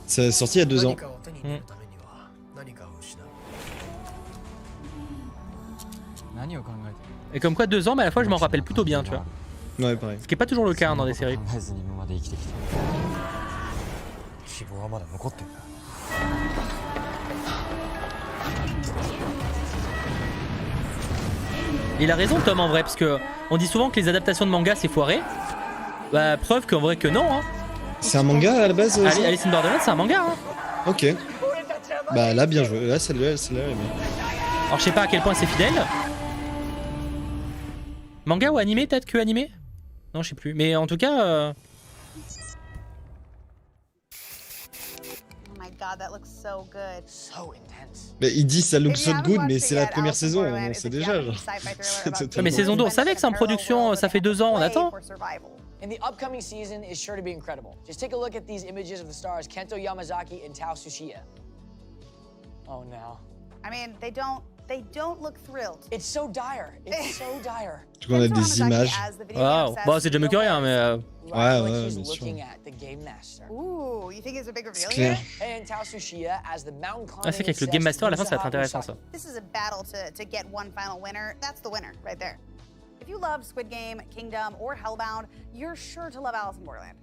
C'est sorti il y a 2 ans. Et comme quoi 2 ans, mais à la fois je m'en rappelle plutôt bien, tu vois. Ouais, pareil. Ce qui est pas toujours le cas hein, dans des séries. Il a raison Tom en vrai, parce que on dit souvent que les adaptations de manga c'est foiré. Bah preuve qu'en vrai que non hein. C'est un manga à la base Alice in Borderland c'est un manga hein. Ok. Bah là bien joué, là celle-là elle est bien. Alors je sais pas à quel point c'est fidèle. Manga ou animé peut-être que animé? Non je sais plus, mais en tout cas... God, that looks so good. So intense. Mais il dit ça look so good, mais c'est la première saison, on sait déjà. Genre. Mais saison 2, on savait que c'est en production, ça fait 2 ans, on attend. And the upcoming season is sure to be incredible. Just take a look at these images of the stars Kento Yamazaki and Tao Tsuchiya. Oh no. I mean, they don't look thrilled. It's so dire. It's so dire. Tu vois, on a des images. Waouh, bon c'est déjà mieux que rien, mais... Ouais, bien sûr. Ooh, you think it's a big reveal here? And Tao Tsuchiya as the mountain climbing. Ah, c'est qu'avec le Game Master à la fin ça va être intéressant ça. This is a battle to get one final winner. That's the winner right there. If you loved Squid Game, Kingdom, or Hellbound, you're sure to love Alice in Borderland.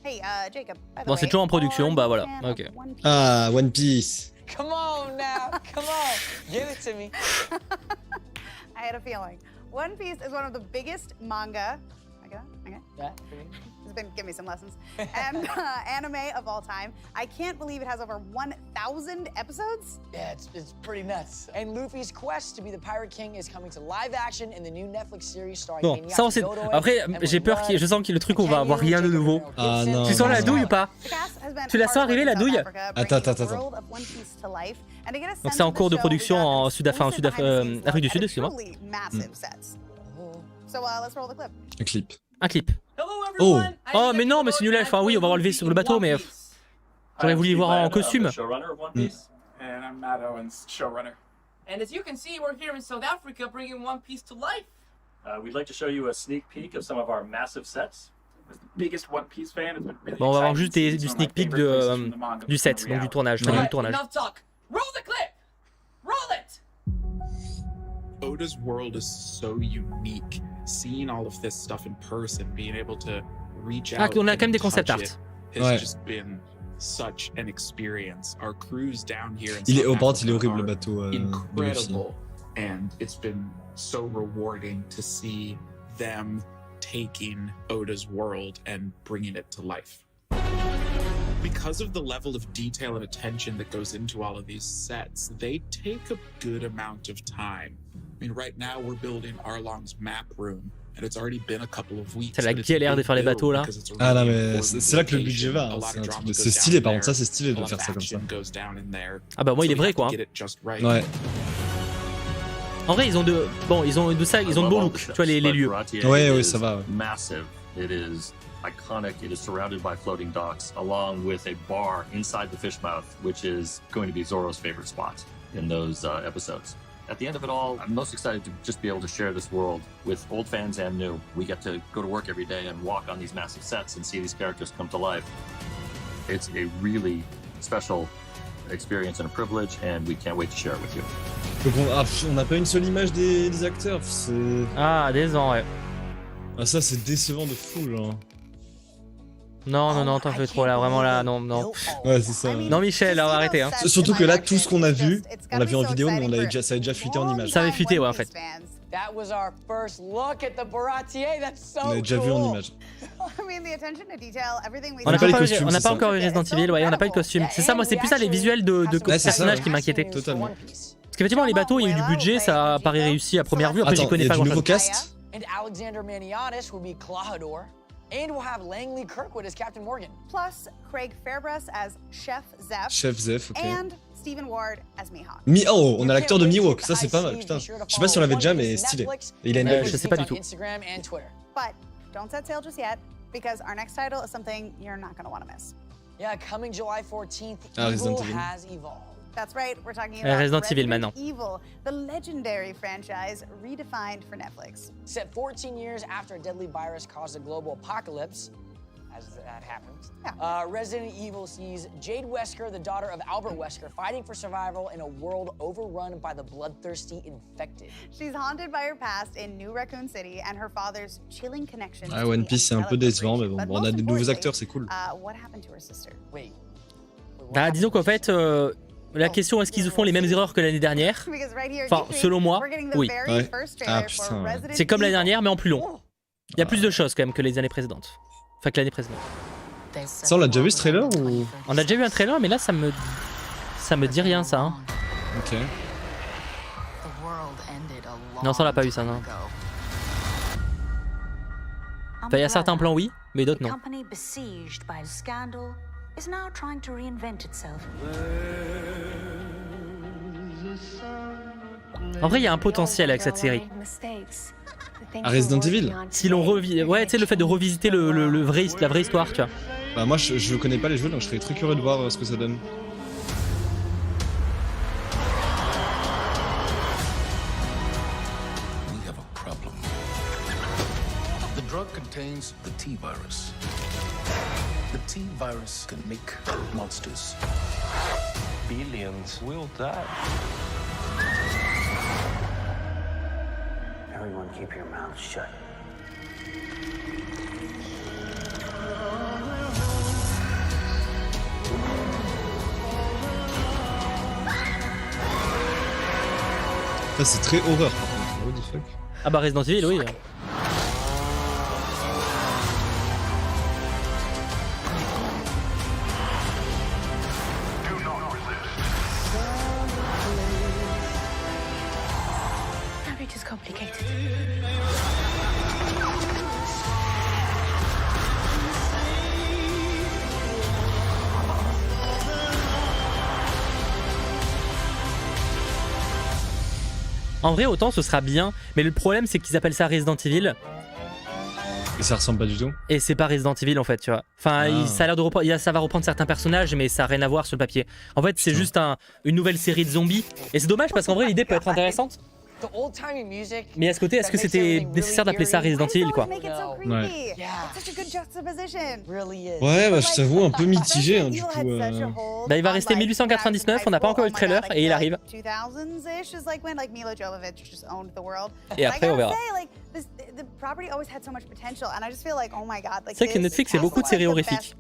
Hey, Jacob. By the Bon, c'est toujours en production, bah voilà. Ok. Ah, One Piece. Come on now, come on, give it to me. I had a feeling. One Piece is one of the biggest manga. Like that? Okay. Yeah. He's been giving me some lessons. And anime of all time. I can't believe it has over 1,000 episodes. Yeah, it's pretty nuts. And Luffy's quest to be the Pirate King is coming to live action in the new Netflix series starring Bon, ça on sait. Après, j'ai peur je sens que le truc on va avoir rien de nouveau. Ah non. Tu sens la douille ou pas? Tu la sens arriver la douille? Attends. Donc c'est en cours de production en Afrique du Sud, excuse-moi. Un clip. Un clip. Oh mais non, mais c'est nul. Enfin oui, on va relever sur le bateau, mais j'aurais voulu y voir en costume. And I'm Matt Owens, showrunner. And as you can see, we're here in South Africa bringing One Piece to life. We'd like to show you a sneak peek of some of our massive sets. As the biggest One Piece fan, it's been really Bon, on va avoir exciting juste to see du some of my sneak peek favorite from the manga du set, become donc du reality. tournage, All du right, tournage. enough talk. Roll the clip. Roll it. Oda's world is so unique. Seeing all of this stuff in person, being able to reach out on a quand même and des concept touch art. it has Ouais. just been such an experience. Our cruise down here in Il est, South oh, par contre, il est Africa horrible le are bateau. de Luffy. incredible, and it's been so rewarding to see them taking Oda's world and bringing it to life. Because of the level of detail and attention that goes into all of these sets, they take a good amount of time. I mean, right now we're building Arlong's map room, and it's already been a couple of weeks. C'est la galère de faire les bateaux là. Ah non mais c'est là que le budget va. Hein. C'est stylé par contre, ça c'est stylé de faire ça comme ça. Ah bah moi il est vrai quoi. Ouais. En vrai ils ont de beaux looks, tu vois les lieux. Ouais ça va. Ouais. Massive. It is iconic. It is surrounded by floating docks, along with a bar inside the fish mouth, which is going to be Zoro's favorite spot in those episodes. At the end of it all, I'm most excited to just be able to share this world with old fans and new. We get to go to work every day and walk on these massive sets and see these characters come to life. It's a really special experience and a privilege, and we can't wait to share it with you. Donc on n'a pas une seule image des acteurs. Ah, décevant, ouais. Ah ça c'est décevant de fou genre. Non, t'en fais trop là, vraiment là, non. Ouais, c'est ça. Non, Michel, arrêtez. Hein. Surtout que là, tout ce qu'on a vu, on l'a vu en vidéo, mais ça avait déjà fuité en images. Ça avait fuité, ouais, en fait. On l'avait déjà vu en images. On n'a pas encore eu Resident Evil, ouais, on n'a pas eu de costume. C'est ça, moi, c'est plus ça, les visuels de personnages qui m'inquiétaient. Totalement. Parce qu'effectivement, les bateaux, il y a eu du budget, ça paraît réussi à première vue. Après, j'y connais pas grand-chose. nouveau cast. And we'll have Langley Kirkwood as Captain Morgan. Plus Craig Fairbrass as Chef Zeph. Chef Zeph, ok. And Stephen Ward as Mihawk. Oh, on a l'acteur de Mihawk, ça c'est pas mal, putain. Je sais pas si on l'avait déjà, mais stylé. Et il a une je sais pas du tout. But don't set sail just yet, because our next title is something you're not going to want to miss. Yeah, coming July 14th, Resident Evil Evil. has evolved. That's right, we're talking about Resident Evil maintenant. Evil, the legendary franchise redefined for Netflix. Set 14 years after a deadly virus caused a global apocalypse, as that happens, Resident Evil sees Jade Wesker, the daughter of Albert Wesker, fighting for survival in a world overrun by the bloodthirsty infected. She's haunted by her past in New Raccoon City and her father's chilling connection. Ah, One Piece c'est un peu décevant, mais bon, on a des nouveaux acteurs, c'est cool. What happened to her sister? Bah, disons qu'en fait, la question est-ce qu'ils font les mêmes erreurs que l'année dernière? Enfin, selon moi, oui. Ouais. Ah putain. Ouais. C'est comme l'année dernière, mais en plus long. Il y a plus de choses quand même que les années précédentes. Enfin, que l'année précédente. Ça, on l'a déjà vu ce trailer ou? On a déjà vu un trailer, mais là, ça me dit rien, ça. Hein. Ok. Non, ça, on l'a pas eu, ça, non. Enfin, il y a certains plans, oui, mais d'autres, non. Is now trying to reinvent itself. En vrai, il y a un potentiel avec cette série. À Resident Evil. Si l'on ouais, tu sais, le fait de revisiter la vraie histoire, tu vois. Bah moi, je connais pas les jeux, donc je serais très curieux de voir ce que ça donne. We have a problem. The drug contains the T-virus. The T-virus can make monsters. Billions will die. Everyone keep your mouth shut. Ça c'est très horreur par contre. What the fuck? Ah bah Resident Evil, oui. complicated. En vrai, autant ce sera bien, mais le problème c'est qu'ils appellent ça Resident Evil. Et ça ressemble pas du tout. Et c'est pas Resident Evil en fait, tu vois. Enfin, ça a l'air de ça va reprendre certains personnages, mais ça a rien à voir sur le papier. En fait, c'est juste une nouvelle série de zombies. Et c'est dommage parce qu'en vrai, l'idée peut être intéressante. Mais à ce côté, est-ce que c'était nécessaire d'appeler ça Resident Evil, quoi? Ouais, bah je t'avoue, un peu mitigé, hein, du coup. Bah, il va rester 1899, on n'a pas encore eu le trailer, et il arrive. Et après, on verra. C'est vrai que Netflix fait beaucoup de séries horrifiques.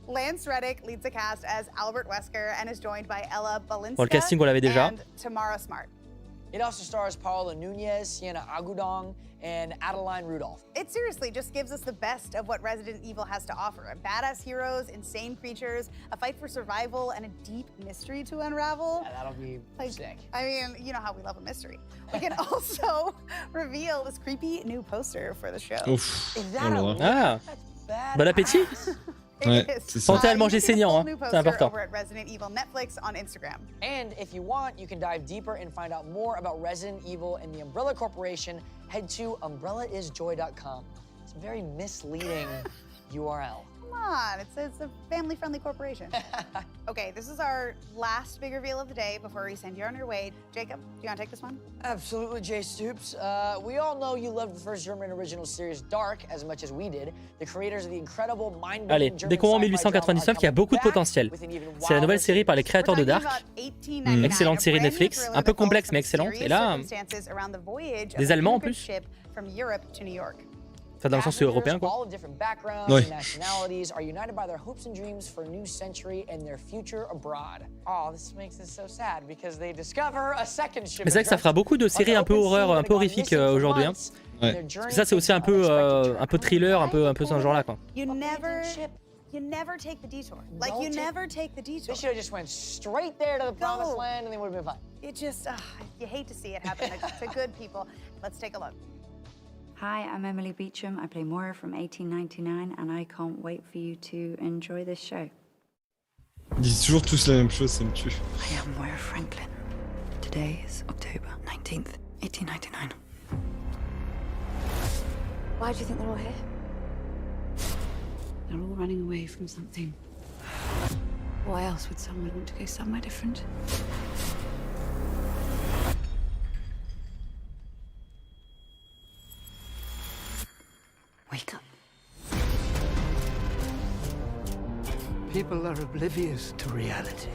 Lance Reddick leads the cast as Albert Wesker and is joined by Ella Balinska Bon, le casting, on l'avait déjà. and Tamara Smart. It also stars Paola Nunez, Sienna Agudong, and Adeline Rudolph. It seriously just gives us the best of what Resident Evil has to offer. Badass heroes, insane creatures, a fight for survival, and a deep mystery to unravel. Yeah, that'll be sick. I mean, you know how we love a mystery. We can also reveal this creepy new poster for the show. Ouf. Ah, bon appétit. Ouais, Santé à le manger saignant, hein. C'est important. And if you want, you can dive deeper and find out more about Resident Evil and the Umbrella Corporation. Head to umbrellaisjoy.com. It's a very misleading URL. Come on, it's a family-friendly corporation. Okay, this is our last big reveal of the day before we send you on your way. Jacob, do you want to take this one? Absolutely, Jay Stoops. We all know you loved the first German original series Dark as much as we did. The creators of the incredible mind-bending Allez, German découvrons sci-fi 1899 qui a beaucoup de potentiel. C'est la nouvelle série par les créateurs de Dark. Excellente série de Netflix, un peu complexe mais excellente. Et là, des Allemands en plus. Enfin, dans le sens c'est européen, quoi. Ouais. Mais c'est vrai que ça fera beaucoup de séries un peu horreur, un peu horrifiques aujourd'hui. Hein. Ouais. Parce que ça c'est aussi un peu thriller, un peu ce genre-là, quoi. You never take the detour. Like, you never take the detour. They should have just went straight there to the promised land and they would have been fine. It just, you hate to see it happen to good people. Let's take a look. Hi, I'm Emily Beecham. I play Moira from 1899 and I can't wait for you to enjoy this show. Ils disent toujours tous la même chose, ça me tue. I am Moira Franklin. Today is October 19th, 1899. Why do you think they're all here? They're all running away from something. Why else would someone want to go somewhere different? Wake up. People are oblivious to reality.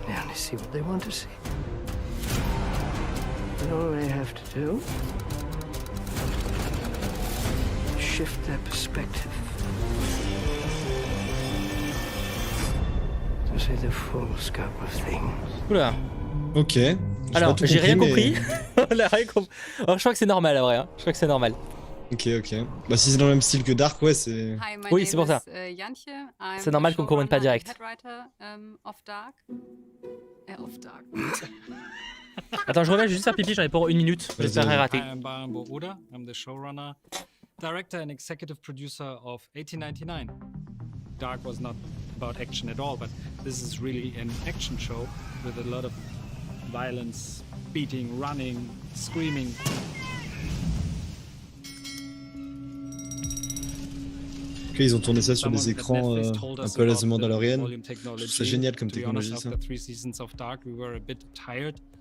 They only see what they want to see. And all they have to do is shift their perspective to see the full scope of things. Oula. Ok. Alors, j'ai rien compris. On a rien compris. Alors, je crois que c'est normal, à vrai. Hein. Je crois que c'est normal. Ok. Bah, si c'est dans le même style que Dark, ouais, c'est. Oui, c'est pour ça. C'est normal qu'on ne comprenne pas direct. Attends, je reviens, juste faire pipi, j'en ai pour une minute. J'espère rien rater. I'm the showrunner, director and executive producer of 1899. Dark was not about action at all, but this is really an action show with a lot of violence, beating, running, screaming. Ok, ils ont tourné ça sur des écrans un peu à la The Mandalorian. C'est génial comme technologie, ça.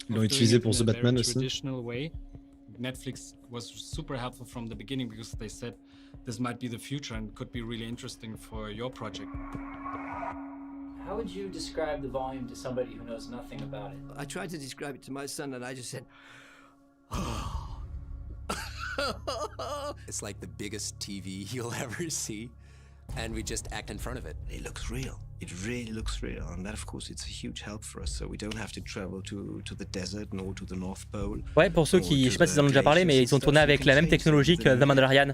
Ils l'ont utilisé pour The Batman aussi. Netflix was super helpful from the beginning because they said this might be the future and could be really interesting for your project. How would you describe the volume to somebody who knows nothing about it? I tried to describe it to my son and I just said, oh. It's like the biggest TV you'll ever see, and we just act in front of it. It looks real. It really looks real, and that of course it's a huge help for us. So we don't have to travel to the desert nor to the North Pole. Ouais, pour ceux qui, je sais pas s'ils en ont déjà parlé, mais ils ont tourné avec la même technologie que The Mandalorian.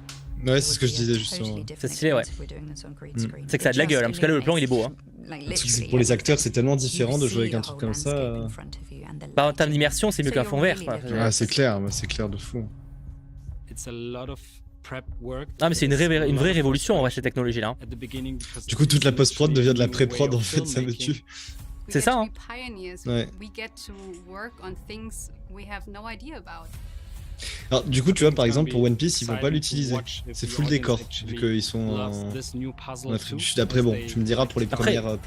Ouais, c'est ce que je disais justement. C'est stylé, ouais. C'est que ça a de la gueule, hein, parce que là le plan il est beau. Hein. Pour les acteurs, c'est tellement différent de jouer avec un truc comme ça. Bah, en termes d'immersion, c'est mieux qu'un fond vert. Quoi. Ouais, c'est clair de fou. Ah, mais c'est une vraie révolution en vrai, ces technologies-là. Hein. Du coup, toute la post-prod devient de la pré-prod, en fait, ça me tue. C'est ça, hein. Ouais. Alors, du coup, tu vois, par exemple, pour One Piece, ils vont pas l'utiliser. C'est full décor, vu qu'ils sont en Afrique du Sud. Après, bon, tu me diras pour les premières...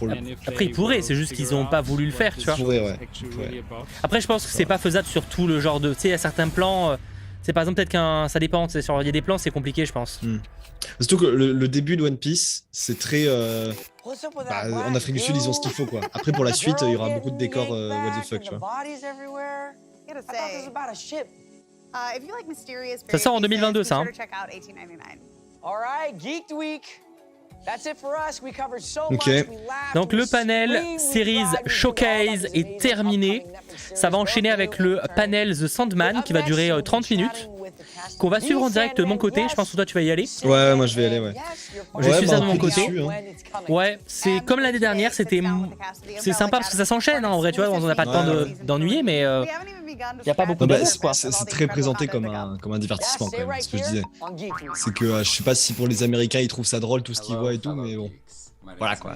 Après, ils pourraient, c'est juste qu'ils ont pas voulu le faire, tu vois. Ils pourraient. Après, je pense que c'est pas faisable sur tout le genre de... Tu sais, il y a certains plans... c'est par exemple peut-être qu'un... Ça dépend, il y a des plans, c'est compliqué, je pense. Surtout que le début de One Piece, c'est très... en Afrique du Sud, ils ont ce qu'il faut, quoi. Après, pour la suite, il y aura beaucoup de décors what the fuck, tu vois. Ça sort en 2022, ça. Hein. Ok. Donc le panel Series Showcase est terminé. Ça va enchaîner avec le panel The Sandman qui va durer 30 minutes. Qu'on va suivre en direct de mon côté. Je pense que toi tu vas y aller. Ouais, moi je vais y aller, ouais. Je suis ça de mon côté. Ouais, c'est comme l'année dernière, c'est sympa parce que ça s'enchaîne hein, en vrai, tu vois, on n'a pas le temps d'ennuyer, mais il n'y a pas beaucoup de quoi. C'est très présenté comme un divertissement quand même, ce que je disais. C'est que je sais pas si pour les Américains ils trouvent ça drôle tout ce qu'ils voient et tout, mais bon. Voilà quoi.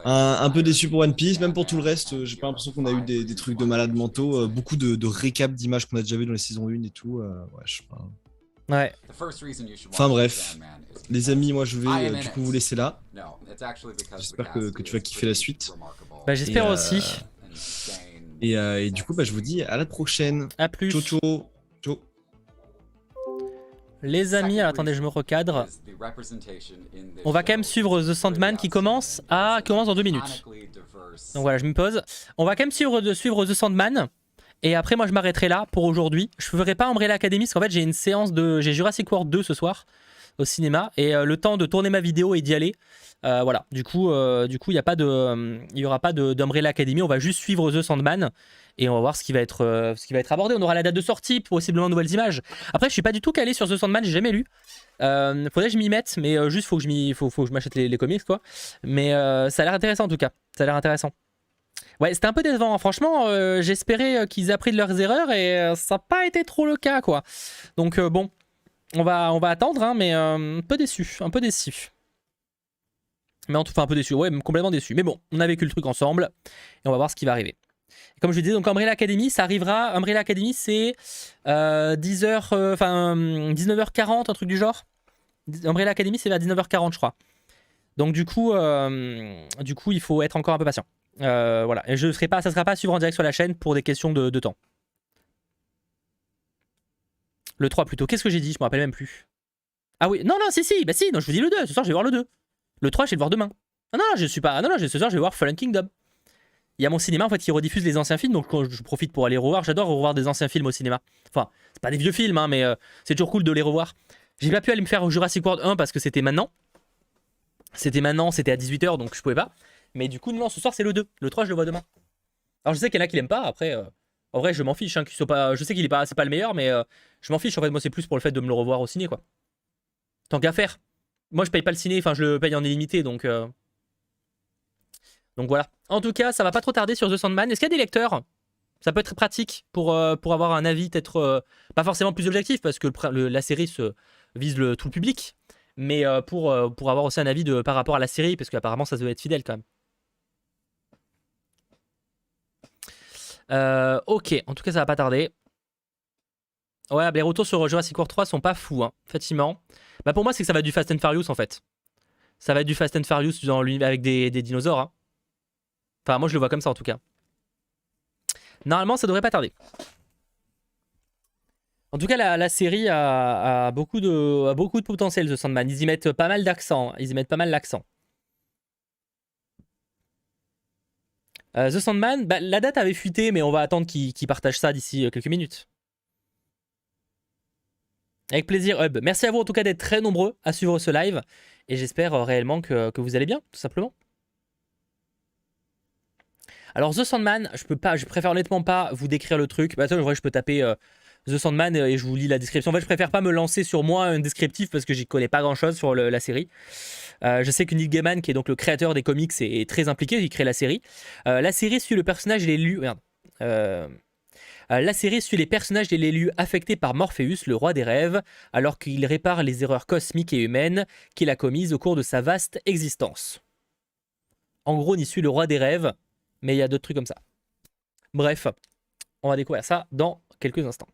Un peu déçu pour One Piece, même pour tout le reste, j'ai pas l'impression qu'on a eu des trucs de malades mentaux, beaucoup de récaps d'images qu'on a déjà vu dans les saisons 1 et tout, ouais, je sais pas. Ouais. Enfin bref, les amis, moi je vais du coup vous laisser là. J'espère que tu vas kiffer la suite. Bah j'espère aussi. Et du coup, bah, je vous dis à la prochaine. À plus. Ciao, ciao. Ciao. Les amis, alors, attendez, je me recadre. On va quand même suivre The Sandman qui commence dans 2 minutes. Donc voilà, je me pose. On va quand même suivre The Sandman. Et après, moi, je m'arrêterai là pour aujourd'hui. Je ne ferai pas Umbrella Academy parce qu'en fait, j'ai une séance j'ai Jurassic World 2 ce soir au cinéma. Et le temps de tourner ma vidéo et d'y aller. Voilà, du coup, il y aura pas d'Umbrella Academy. On va juste suivre The Sandman. Et on va voir ce qui va être abordé. On aura la date de sortie, possiblement de nouvelles images. Après, je suis pas du tout calé sur The Sandman, j'ai jamais lu. Faudrait que je m'y mette, mais juste faut que je m'achète les comics, quoi. Mais ça a l'air intéressant en tout cas. Ça a l'air intéressant. Ouais, c'était un peu décevant. Hein. Franchement, j'espérais qu'ils aient appris de leurs erreurs et ça n'a pas été trop le cas, quoi. Donc bon, on va attendre, hein, mais un peu déçu, Mais enfin un peu déçu, ouais, complètement déçu. Mais bon, on a vécu le truc ensemble et on va voir ce qui va arriver. Comme je disais, donc Umbrella Academy, ça arrivera. Umbrella Academy, c'est 19h40, un truc du genre. Umbrella Academy, c'est vers 19h40, je crois. Donc du coup, il faut être encore un peu patient. Voilà. Et ça ne sera pas à suivre en direct sur la chaîne pour des questions de temps. Le 3 plutôt. Qu'est-ce que j'ai dit? Je me rappelle même plus. Ah oui, non, si, bah si, non, je vous dis le 2. Ce soir, je vais voir le 2. Le 3, je vais le voir demain. Ah non, ce soir, je vais voir Fallen Kingdom. Il y a mon cinéma en fait qui rediffuse les anciens films, donc je profite pour aller revoir. J'adore revoir des anciens films au cinéma. Enfin, c'est pas des vieux films, hein, mais c'est toujours cool de les revoir. J'ai pas pu aller me faire Jurassic World 1 parce que c'était maintenant. C'était à 18h, donc je pouvais pas. Mais du coup, non, ce soir c'est le 2. Le 3, je le vois demain. Alors je sais qu'il y en a qui l'aiment pas, après, en vrai, je m'en fiche. Hein, je sais qu'il est pas, c'est pas le meilleur, mais je m'en fiche. En fait, moi, c'est plus pour le fait de me le revoir au ciné, quoi. Tant qu'à faire. Moi, je paye pas le ciné, enfin, je le paye en illimité, donc voilà. En tout cas, ça va pas trop tarder sur The Sandman. Est-ce qu'il y a des lecteurs? Ça peut être très pratique pour avoir un avis peut-être pas forcément plus objectif parce que la série vise tout le public, mais pour avoir aussi un avis par rapport à la série parce qu'apparemment ça doit être fidèle quand même. Ok, en tout cas ça va pas tarder. Ouais, les retours sur Jurassic World 3 sont pas fous, hein, effectivement. Bah pour moi c'est que ça va être du Fast and Furious en fait. Ça va être du Fast and Furious avec des dinosaures. Hein. Enfin, moi je le vois comme ça en tout cas. Normalement, ça devrait pas tarder. En tout cas, la série a beaucoup de potentiel, The Sandman. Ils y mettent pas mal d'accent. The Sandman, bah, la date avait fuité, mais on va attendre qu'ils partagent ça d'ici quelques minutes. Avec plaisir, Hub. Merci à vous en tout cas d'être très nombreux à suivre ce live. Et j'espère réellement que vous allez bien, tout simplement. Alors The Sandman, je préfère honnêtement pas vous décrire le truc. Bah, en vrai, je peux taper The Sandman et je vous lis la description. En fait, je préfère pas me lancer sur moi un descriptif parce que j'y connais pas grand-chose sur la série. Je sais que Neil Gaiman, qui est donc le créateur des comics, est très impliqué, il crée la série. La série suit le personnage et l'élu... La série suit les personnages et l'élu affectés par Morpheus, le roi des rêves, alors qu'il répare les erreurs cosmiques et humaines qu'il a commises au cours de sa vaste existence. En gros, on y suit le roi des rêves, mais il y a d'autres trucs comme ça. Bref, on va découvrir ça dans quelques instants.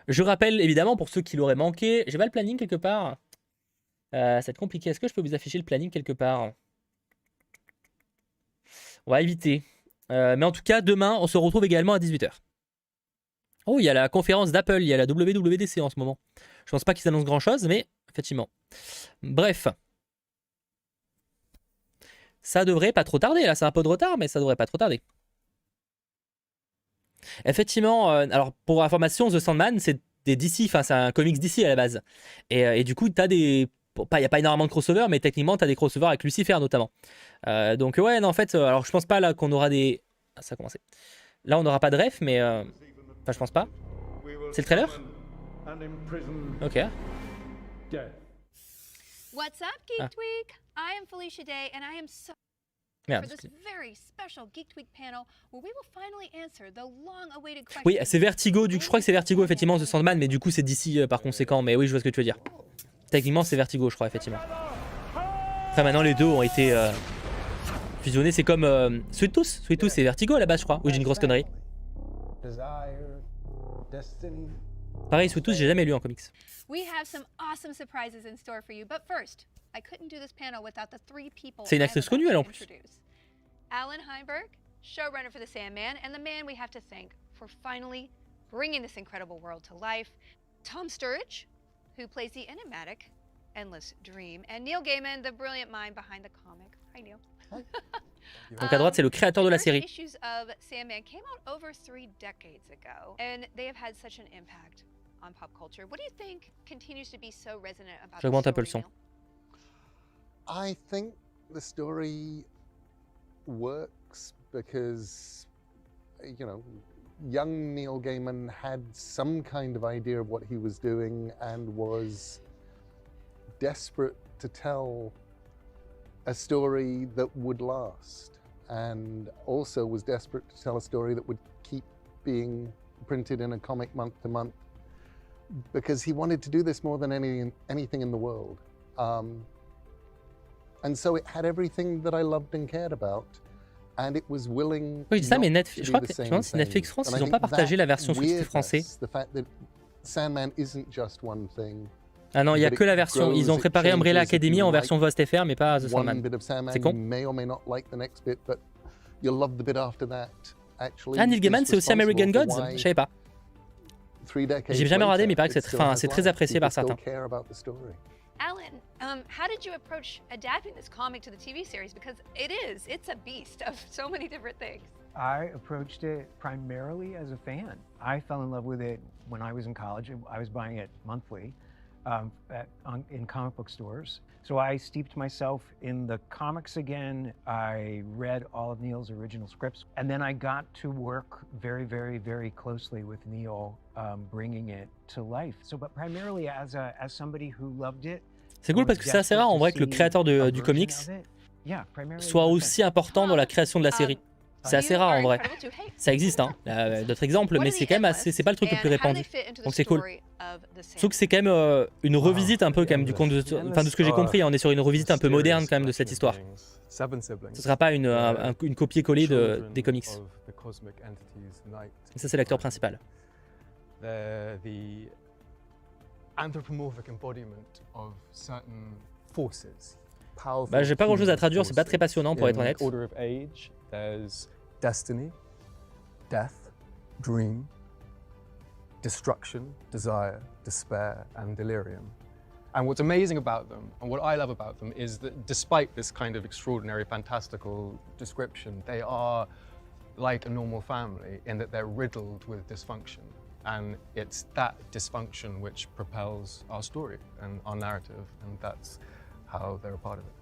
Je rappelle évidemment pour ceux qui l'auraient manqué, j'ai pas le planning quelque part. Ça va être compliqué. Est-ce que je peux vous afficher le planning quelque part? On va éviter. Mais en tout cas, demain, on se retrouve également à 18h. Oh, il y a la conférence d'Apple, il y a la WWDC en ce moment. Je pense pas qu'ils annoncent grand chose, mais effectivement. Bref. Ça devrait pas trop tarder, là. C'est un peu de retard, mais ça devrait pas trop tarder. Effectivement, alors pour information, The Sandman, c'est des DC, enfin c'est un comics DC à la base. Et du coup, t'as des... Il n'y a pas énormément de crossovers, mais techniquement, tu as des crossovers avec Lucifer notamment. Donc ouais, non, en fait, alors je pense pas là qu'on aura des... Ah, ça a commencé. Là, on n'aura pas de ref, mais... Enfin, je pense pas. C'est le trailer? Ok. What's up, Geeked Week? I am Felicia Day, and I am so... Merde. For this very special Geeked Week panel where we will finally answer the long-awaited question. Oui, c'est Vertigo, je crois que c'est Vertigo, effectivement, The Sandman, mais du coup, c'est DC par conséquent. Mais oui, je vois ce que tu veux dire. Techniquement, c'est Vertigo, je crois, effectivement. Après, maintenant, les deux ont été fusionnés. C'est comme Suivons. Suivons, c'est Vertigo à la base, je crois. Oui, j'ai une grosse connerie. Pareil, Suivons, j'ai jamais lu en comics. C'est une actrice connue, elle, en plus. Alan Heinberg, showrunner for the Sandman, and the man we have to thank for finally bringing this incredible world to life, Tom Sturridge, who plays the enigmatic Endless Dream, and Neil Gaiman, the brilliant mind behind the comic. Hi, Neil. Donc à droite, c'est le créateur de la série. Issues of Sandman came out over 3 decades ago, and they have had such an impact on pop culture. What do you think continues to be so resonant about J'augmente un peu le son. I think the story works because, you know, young Neil Gaiman had some kind of idea of what he was doing and was desperate to tell a story that would last, and also was desperate to tell a story that would keep being printed in a comic month to month, because he wanted to do this more than anything in the world. And so it had everything that I loved and cared about. And it was willing. Oui, je dis ça, mais Netflix, je crois que c'est Netflix France, ils n'ont pas partagé la version sous-titrée français. Ah non, il n'y a que la version. Ils ont préparé Umbrella Academy en version Voici, faire, mais pas The Sandman. C'est con. Ah, Neil Gaiman, c'est aussi American Gods? Je savais pas. J'ai jamais regardé, mais il paraît que c'est très apprécié par certains. Alan, how did you approach adapting this comic to the TV series? Because it's a beast of so many different things. I approached it primarily as a fan. I fell in love with it when I was in college. I was buying it monthly in comic book stores. So I steeped myself in the comics again. I read all of Neil's original scripts. And then I got to work very, very, very closely with Neil, bringing it to life. So, but primarily as somebody who loved it. C'est cool parce que c'est assez rare en vrai que le créateur du comics soit aussi important dans la création de la série. C'est assez rare en vrai. Ça existe, hein. D'autres exemples, mais c'est quand même assez. C'est pas le truc le plus répandu. Donc c'est cool. Sauf que c'est quand même une revisite un peu quand même du conte de ce que j'ai compris. On est sur une revisite un peu moderne quand même de cette histoire. Ce sera pas une copier-coller des comics. Et ça c'est l'acteur principal. Bah, j'ai pas grand chose à traduire, c'est pas très passionnant pour être honnête. There's destiny, death, dream, destruction, desire, despair, and delirium. And what's amazing about them, and what I love about them, is that despite this kind of extraordinary, fantastical description, they are like a normal family in that they're riddled with dysfunction. And it's that dysfunction which propels our story and our narrative, and that's how they're a part of it.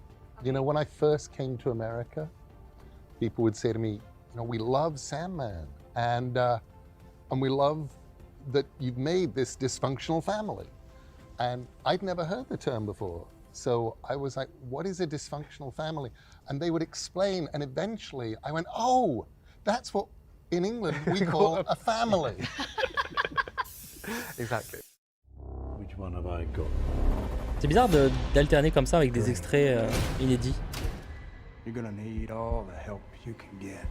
You know, when I first came to America, people would say to me, you know, we love Sandman, and we love that you've made this dysfunctional family. And I'd never heard the term before. So I was like, what is a dysfunctional family? And they would explain, and eventually I went, oh, that's what in England we call a family. Exactly. Which one have I got? C'est bizarre d'alterner comme ça avec des extraits inédits. You're gonna need all the help you can get.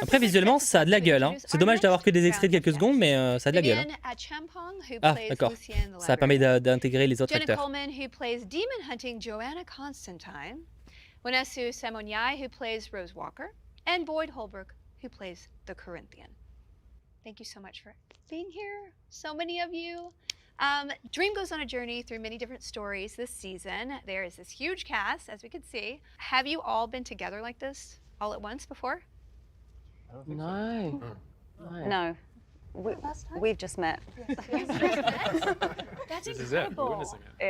Après, visuellement, ça a de la gueule. Hein. C'est dommage d'avoir que des extraits de quelques secondes, mais ça a de la gueule. Hein. Ah, d'accord. Ça permet d'intégrer les autres acteurs. Coleman, who plays demon hunting Joanna Constantine, Vanessa Samoniai, who plays Rose Walker, and Boyd Holbrook, who plays the Corinthian. Thank you so much for being here, so many of you. Dream goes on a journey through many different stories this season. There is this huge cast, as we can see. Have you all been together like this all at once before? No. No. We've just met. That's incredible.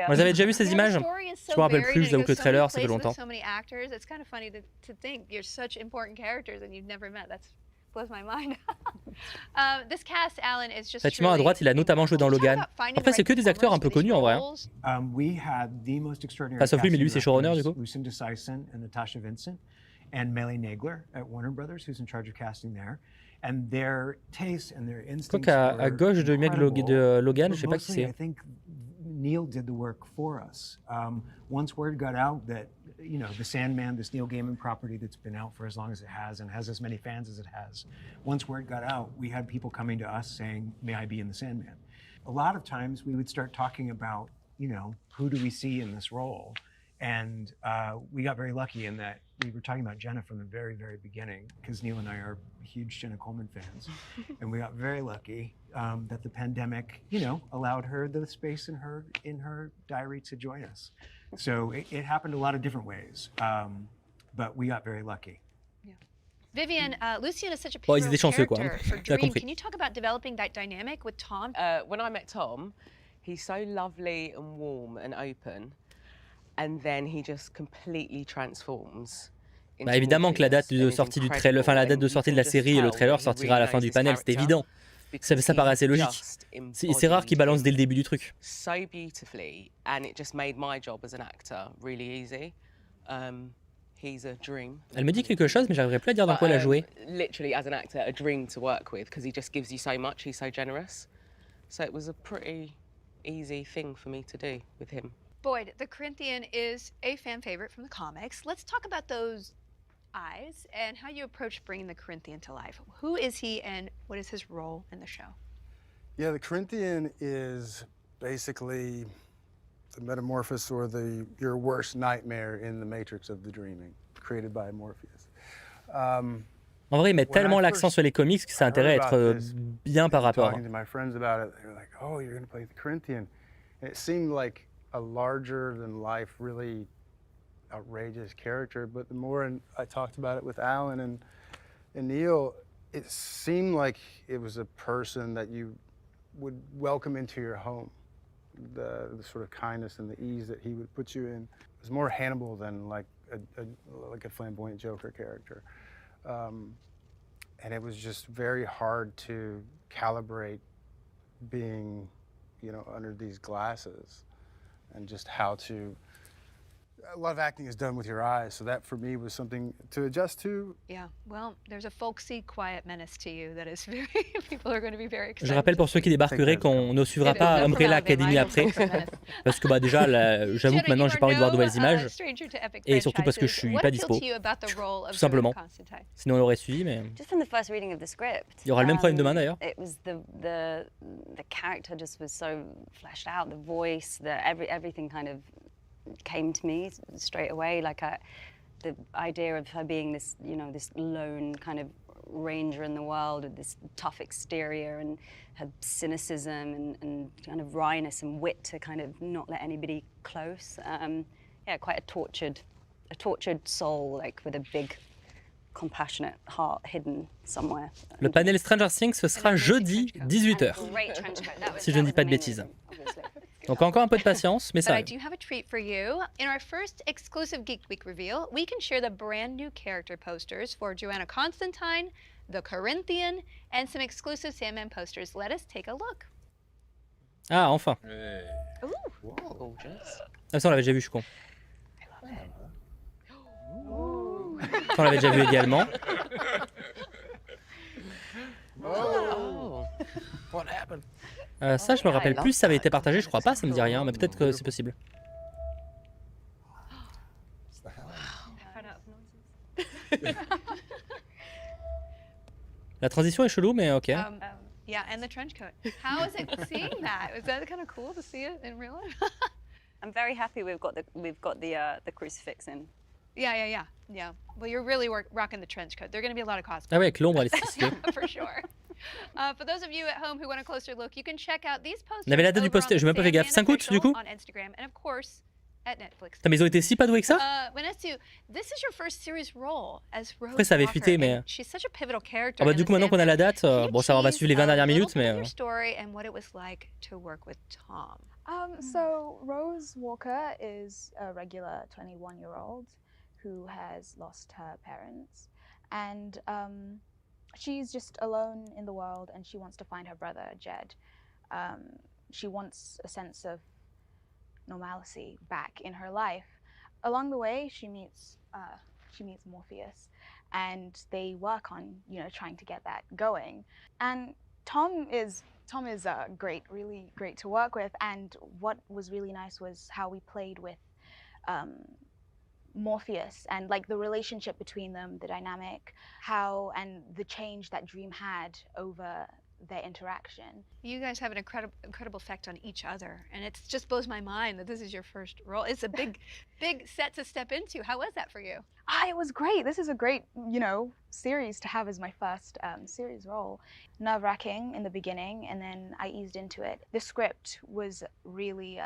Vous avez déjà vu ces images? Je me rappelle plus, je vous avoue que le trailer, ça fait longtemps. So many actors, it's kind of funny to think you're such important characters and you've never met. That blows my mind. This cast, Alan, is just Effectivement, à droite, il a notamment joué dans Logan. Après, c'est que des acteurs un peu connus en vrai. We had the most extraordinary Pas sauf lui, mais lui, c'est showrunner du coup. Lucinda Sison and Natasha Vincent and Melly Nagler at Warner Brothers, who's in charge of casting there. And their taste and their instincts. Je crois qu'à gauche de mec de Logan, je sais pas qui c'est. I think Neil did the work for us. Once word got out that, you know, the Sandman, this Neil Gaiman property that's been out for as long as it has and has as many fans as it has, once word got out, we had people coming to us saying, may I be in the Sandman? A lot of times we would start talking about, you know, who do we see in this role? And we got very lucky in that we were talking about Jenna from the very, very beginning, because Neil and I are huge Jenna Coleman fans. And we got very lucky that the pandemic, you know, allowed her the space in her diary to join us. So it happened a lot of different ways, but we got very lucky. Vivian, Lucian is such a pivotal character for Dream. Can you talk about developing that dynamic with Tom? When I met Tom, he's so lovely and warm and open. And then he just completely transforms. Bah évidemment que la date de sortie du trailer, enfin la date de sortie de la série et le trailer sortira à la fin du panel, c'est évident. Ça paraît assez logique. C'est rare qu'il balance dès le début du truc. So beautifully, and it just made my job as an actor really easy. He's a dream. Elle me dit quelque chose, mais j'arriverai plus à dire dans quoi elle a joué. Literally, as an actor, a dream to work with because he just gives you so much. He's so generous. So it was a pretty easy thing for me to do with him. Boyd, the Corinthian is a fan favorite from the comics. Let's talk about those eyes and how you approach bringing the Corinthian to life. Who is he and what is his role in the show? Yeah, the Corinthian is basically the metamorphosis or your worst nightmare in the matrix of the dreaming, created by Morpheus. En vrai, ils mettent tellement l'accent sur les comics que ça a intérêt à être bien par rapport. Talking to my friends about it, they were like, "Oh, you're going to play the Corinthian." And it seemed like a larger than life, really outrageous character. But the more I talked about it with Alan and Neil, it seemed like it was a person that you would welcome into your home. The sort of kindness and the ease that he would put you in. It was more Hannibal than like a flamboyant Joker character. And it was just very hard to calibrate being, you know, under these glasses. And just how to, a lot of acting is done with your eyes, so that for me was something to adjust to. Yeah, well, there's a folksy, quiet menace to you that is very, people are going to be very excited. Je rappelle pour ceux qui débarqueraient qu'on ne suivra pas Umbrella Academy après, parce que bah déjà, j'avoue que maintenant j'ai pas envie de voir de nouvelles images, et surtout parce que je suis pas dispo, tout simplement. Sinon on l'aurait suivi, mais Just from the first reading of the script, il y aura le même problème demain d'ailleurs. It was the character just was so fleshed out, the voice, everything kind of came to me straight away, like the idea of her being this, you know, this lone kind of ranger in the world with this tough exterior and her cynicism and kind of wryness and wit to kind of not let anybody close. Yeah, quite a tortured soul, like with a big compassionate heart hidden somewhere. Le panel Stranger Things, ce sera jeudi 18h, si je ne dis pas de bêtises. Donc encore un peu de patience, mais But ça I arrive. do have a treat for you. In our first exclusive Geek Week reveal, we can share the brand new character posters for Joanna Constantine, the Corinthian, and some exclusive Sandman posters. Let us take a look. Ah, enfin. Ooh. Gorgeous. Ah, ça, on l'avait déjà vu, je suis con. Ça, on l'avait déjà vu également. Oh. What happened? Ça, je me rappelle plus si ça avait été partagé, je crois pas, ça me dit rien, mais peut-être que c'est possible. La transition est chelou, mais ok. Yeah, and the trench coat. How is it seeing that? Was that kind of cool to see it in real life? I'm very happy we've got the crucifix in. Yeah. Well, you're really rocking the trench coat. There are going to be a lot of cosplays. Ah ouais, avec l'ombre, elle est stylée. For sure. For those of you at home who want a closer look, you can check out these posters. On avait la date du postage, je n'ai même pas fait gaffe. 5 août, du coup. On Instagram and of course at Netflix. Putain, mais ils ont été si pas doués que ça. Vanessa, this is your first series role as Rose Après, ça avait Walker, fuité, mais. and she's such a pivotal character. Ah bah, in du the coup, maintenant qu'on a la date, bon, ça, on va suivre les 20 dernières minutes, mais. Your story and what it was like to work with Tom. So Rose Walker is a regular 21-year-old who has lost her parents, and she's just alone in the world, and she wants to find her brother Jed. She wants a sense of normalcy back in her life. Along the way, she meets Morpheus, and they work on trying to get that going. And Tom is great, really great to work with. And what was really nice was how we played with Morpheus and like the relationship between them, the dynamic, and the change that Dream had over their interaction. You guys have an incredible effect on each other, and it just blows my mind that this is your first role. It's a big set to step into. How was that for you? It was great. This is a great, series to have as my first series role. Nerve-wracking in the beginning, and then I eased into it. The script was really,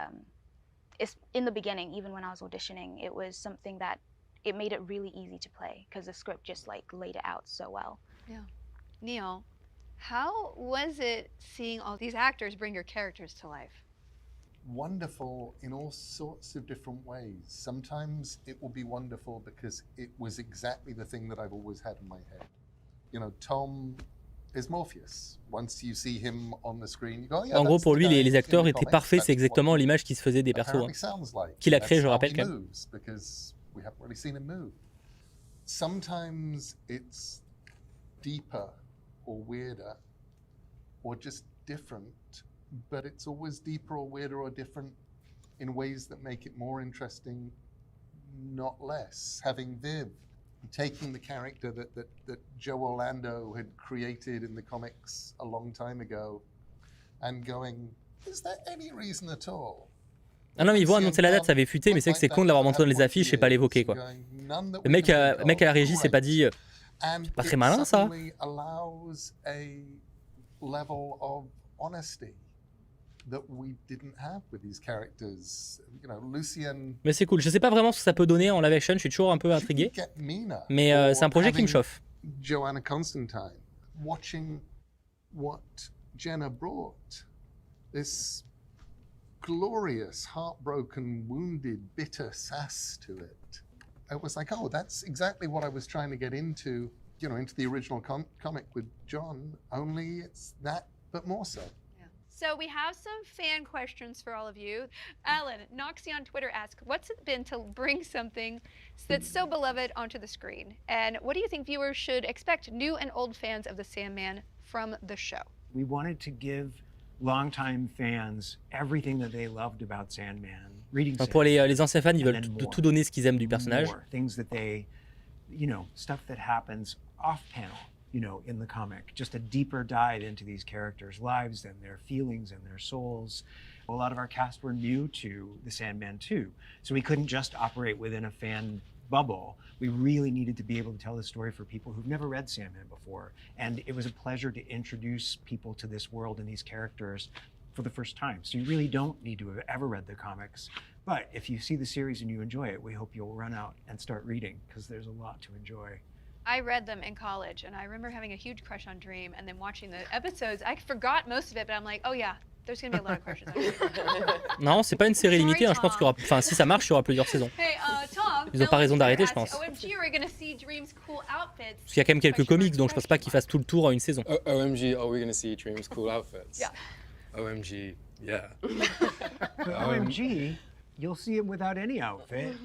in the beginning, even when I was auditioning, it was something that it made it really easy to play because the script just like laid it out so well. Yeah. Neil, how was it seeing all these actors bring your characters to life? Wonderful in all sorts of different ways. Sometimes it will be wonderful because it was exactly the thing that I've always had in my head. Tom is Morpheus. Once you see him on the screen, you go, yeah, En gros, pour lui, les acteurs étaient parfaits, c'est exactement l'image qui se faisait des persos. Qu'il a créé, je rappelle quand même. Because we haven't really seen him move. Sometimes it's deeper or weirder or just different, but it's always deeper or weirder or different in ways that make it more interesting, not less. Having Viv, taking the character that Joe Orlando had created in the comics a long time ago and going, is there any reason at all? Ah non, mais ils vont annoncer la date, ça avait fuité, mais c'est que c'est con de l'avoir montré dans les affiches et pas l'évoquer, quoi. Le mec à la régie s'est pas dit, pas très malin ça. Level of honesty that we didn't have with these characters. Lucien. Mais c'est cool. Je sais pas vraiment ce que ça peut donner en live action. Je suis toujours un peu intrigué. Mais c'est un projet qui me chauffe. Joanna Constantine, watching what Jenna brought, this glorious, heartbroken, wounded, bitter sass to it. It was like, oh, that's exactly what I was trying to get into. Into the original comic with John, only it's that, but more so. Yeah. So we have some fan questions for all of you. Alan, Noxie on Twitter asks, what's it been to bring something that's so beloved onto the screen? And what do you think viewers should expect, new and old fans of the Sandman, from the show? We wanted to give longtime fans everything that they loved about Sandman. Reading Pour les anciens fans, ils veulent tout donner ce qu'ils aiment du personnage. Things that they, stuff that happens off panel, in the comic, just a deeper dive into these characters' lives and their feelings and their souls. A lot of our cast were new to the Sandman too, so we couldn't just operate within a fan bubble. We really needed to be able to tell the story for people who've never read Sandman before, and it was a pleasure to introduce people to this world and these characters for the first time. So you really don't need to have ever read the comics, but if you see the series and you enjoy it, we hope you'll run out and start reading, because there's a lot to enjoy. I read them in college, and I remember having a huge crush on Dream, and then watching the episodes. I forgot most of it, but I'm like, oh yeah, There's gonna be a lot of questions. Non, c'est pas une série limitée, hein, je pense qu'il y aura... Enfin, si ça marche, il y aura plusieurs saisons. Hey, Tom, Ils ont pas raison d'arrêter, je pense. OMG, are we gonna see Dream's cool outfits? Parce qu'il y a quand même quelques comics, donc je pense pas qu'ils fassent tout le tour en une saison. OMG, are we going to see Dream's cool outfits? Yeah. OMG, yeah. OMG, you'll see him without any outfit.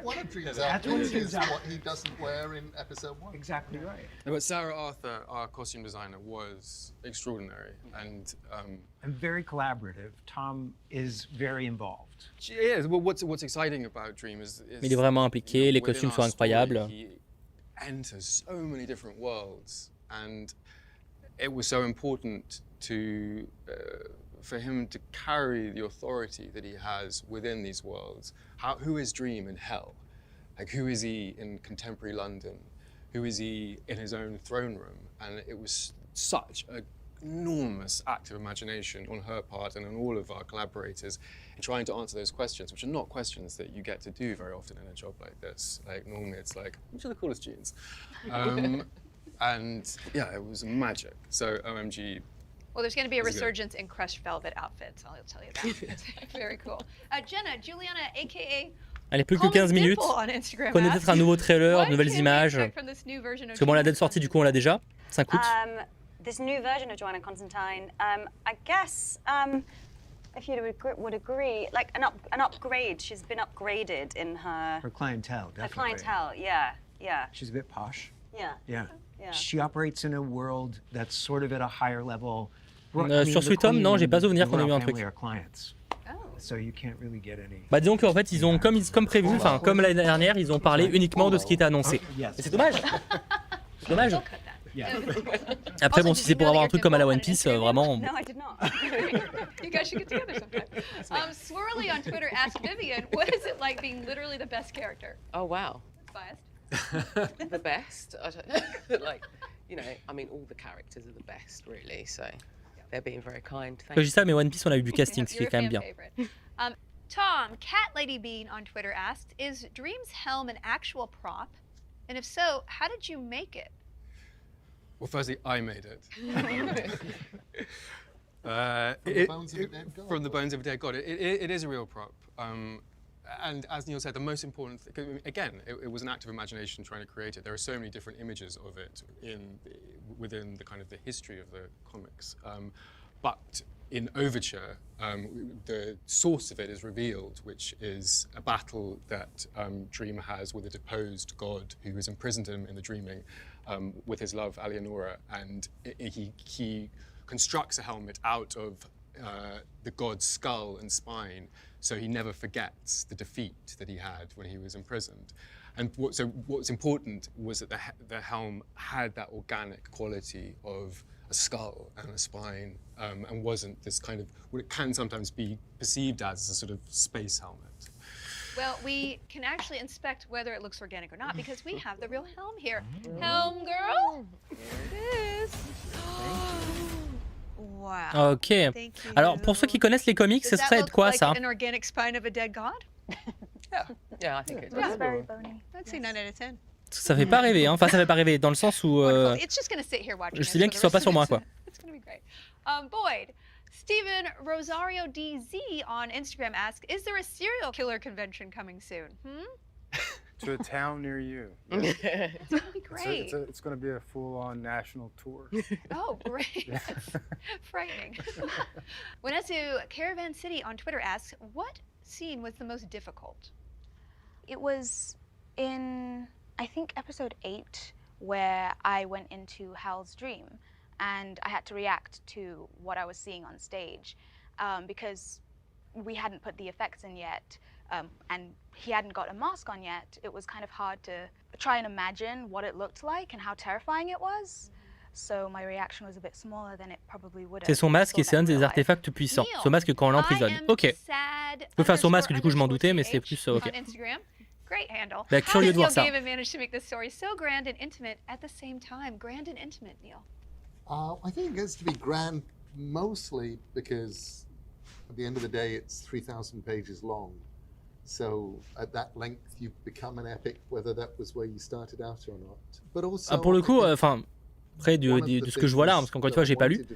One of Dream's That's what outfits it is is. what he doesn't wear in episode 1. Exactly right. No, but Sarah Arthur, our costume designer, was extraordinary and very collaborative. Tom is very involved. she is. Well, what's exciting about Dream is Il est vraiment impliqué, les costumes sont incroyables. He enters so many different worlds, and it was so important to for him to carry the authority that he has within these worlds. Who is Dream in hell? Like, who is he in contemporary London? Who is he in his own throne room? And it was such an enormous act of imagination on her part and on all of our collaborators in trying to answer those questions, which are not questions that you get to do very often in a job like this. Like, normally it's like, which are the coolest jeans? And yeah, it was magic. So OMG. Well, there's going to be a resurgence in crushed velvet outfits. I'll tell you that. It's very cool. Jenna, Juliana, aka Allez, plus que 15 minutes. Prenez peut-être un nouveau trailer, de nouvelles images. Parce que bon, la date de sortie, du coup, on l'a déjà. 5 août. This new version of Joanna Constantine, I guess, if you would agree, like an upgrade. She's been upgraded in her clientele, definitely. Her clientele, yeah. She's a bit posh. Yeah. Yeah. She operates in a world that's sort of at a higher level. Sur Suivons, non, j'ai pas souvenir qu'on ait eu un truc. So you can't really get any. Bah disons qu'en fait ils ont comme prévu, enfin comme l'année dernière, ils ont parlé uniquement de ce qui était annoncé. Et c'est dommage. C'est dommage. Après bon, si c'est pour avoir un truc comme à la One Piece, vraiment. No, I did not. You guys should get together sometime. Swirly on Twitter asked Vivian, what is it like being literally the best character? Oh wow. Biased. The best? I don't know. Like, you know, I mean, all the characters are the best, really. So they're being very kind. Quand je dis ça, mais One Piece, on a eu du casting, ce qui est quand même bien. Tom, Cat Lady Bean on Twitter asked, is Dream's helm an actual prop? And if so, how did you make it? Well, firstly, I made it. From the bones of a dead god. It is a real prop. And as Neil said, the most important thing, again, it was an act of imagination trying to create it. There are so many different images of it within the kind of the history of the comics. But in Overture, the source of it is revealed, which is a battle that Dream has with a deposed god who has imprisoned him in the dreaming with his love, Alienora, and he constructs a helmet out of the god's skull and spine, so he never forgets the defeat that he had when he was imprisoned. And what's important was that the helm had that organic quality of a skull and a spine, and wasn't this kind of what it can sometimes be perceived as a sort of space helmet. Well, we can actually inspect whether it looks organic or not because we have the real helm here. Helm girl, here it is. Wow. Ok. Alors pour ceux qui connaissent les comics, ça serait de quoi ça? An organic spine of a dead god? Yeah, I think it does. Yeah, very bony. I'd say 9 out of 10. Ça fait pas rêver, hein. Enfin ça fait pas rêver dans le sens où. It's just gonna sit here watching. Je sais bien qu'il soit pas sur moi quoi. It's gonna be great. Boyd, Stephen Rosario DZ on Instagram asks, is there a serial killer convention coming soon? To a town near you. It's gonna be great. It's going to be a full-on national tour. Oh, great. That's frightening. Wenesu Caravan City on Twitter asks, what scene was the most difficult? It was in, I think, episode 8, where I went into Hal's dream, and I had to react to what I was seeing on stage, because we hadn't put the effects in yet, and he hadn't got a mask on yet. It was kind of hard to try and imagine what it looked like and how terrifying it was. So my reaction was a bit smaller than it probably would have. C'est son masque et c'est un des artefacts puissants. Ce masque quand on l'emprisonne. Ok. Enfin son masque du coup je m'en doutais mais c'est plus ok. Great handle. Bah, curieux de voir ça. How did Neil Gaiman manage to make this story so grand and intimate at the same time? Grand and intimate, Neil. I think it gets to be grand mostly because at the end of the day it's 3,000 pages long. So at that length you become an epic, whether that was where you started out or not. But also pour le coup, enfin Après, de ce que je vois là, hein, parce qu'encore une fois, j'ai pas lu,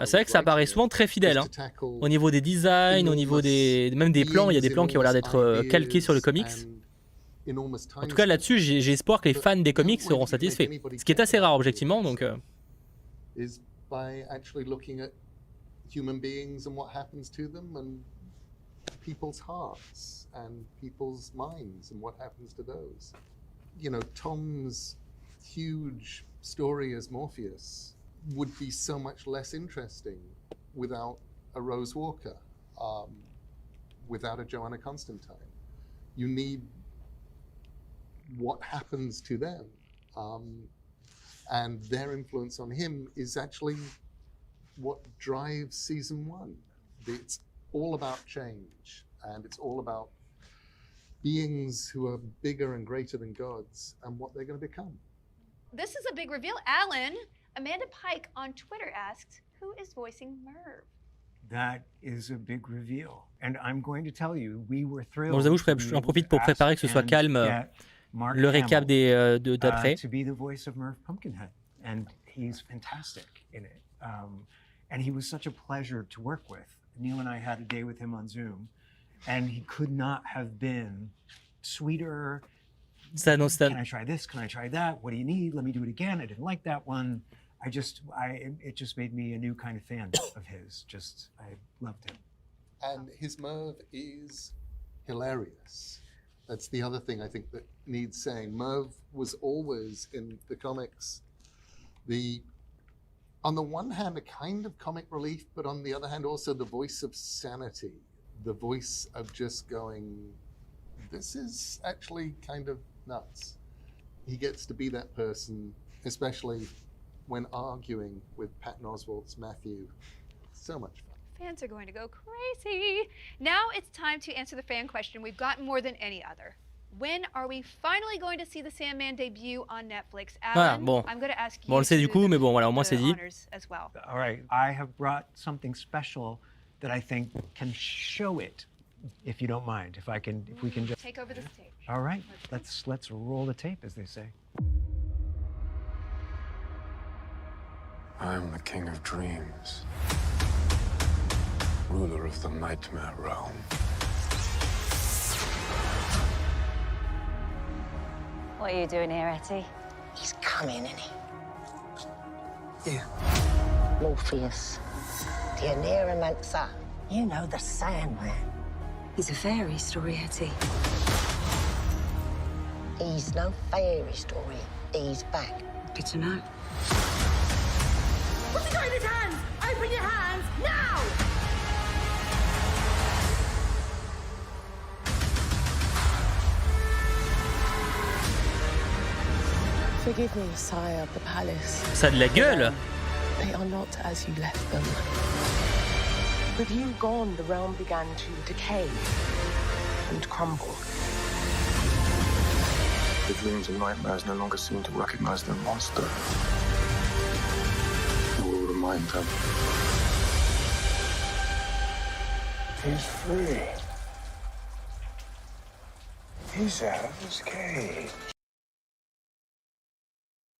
c'est vrai que ça paraît souvent très fidèle. Hein. Au niveau des designs, au niveau même des plans, il y a des plans qui ont l'air d'être calqués sur le comics. En tout cas, là-dessus, j'ai espoir que les fans des comics seront satisfaits. Ce qui est assez rare, objectivement, donc... Is by actually looking at human beings and what happens to them and people's hearts and people's minds and what happens to those. You know, Tom's huge story as Morpheus would be so much less interesting without a Rose Walker, without a Joanna Constantine. You need what happens to them. And their influence on him is actually what drives season 1. It's all about change, and it's all about beings who are bigger and greater than gods and what they're going to become. This is a big reveal. Alan, Amanda Pike on Twitter asks, who is voicing Merv? That is a big reveal. And I'm going to tell you, we were thrilled. Bon, je vous avoue, j'en profite pour préparer que ce soit calme. Le récap d'après. To be the voice of Merv Pumpkinhead, and he's fantastic in it. And he was such a pleasure to work with. Neil and I had a day with him on Zoom, and he could not have been sweeter. Can I try this? Can I try that? What do you need? Let me do it again. I didn't like that one. It just made me a new kind of fan of his. I loved him. And his Merv is hilarious. That's the other thing I think that needs saying. Merv was always in the comics on the one hand, a kind of comic relief, but on the other hand, also the voice of sanity, the voice of just going, this is actually kind of nuts. He gets to be that person, especially when arguing with Patton Oswalt's Matthew. So much fun. Fans are going to go crazy. Now it's time to answer the fan question we've gotten more than any other. When are we finally going to see the Sandman debut on Netflix? Alan, bon. I'm going to ask you. Bon, on le sait du coup, mais bon, voilà, au moins c'est dit. As well. All right, I have brought something special that I think can show it, if you don't mind. If we can just take over the stage. All right, let's roll the tape, as they say. I am the king of dreams, ruler of the nightmare realm. What are you doing here, Etty? He's coming, isn't he? You. Morpheus. The Neuromancer. You know the Sandman. He's a fairy story, Etty. He's no fairy story. He's back. Good to know. What's he got in his hands? Open your hands, now! Forgive me, sire of the palace. Ça a de la gueule. They are not as you left them. With you gone, the realm began to decay and crumble. The dreams and nightmares no longer seem to recognize their monster. I will remind them. He's free. He's out of his cage.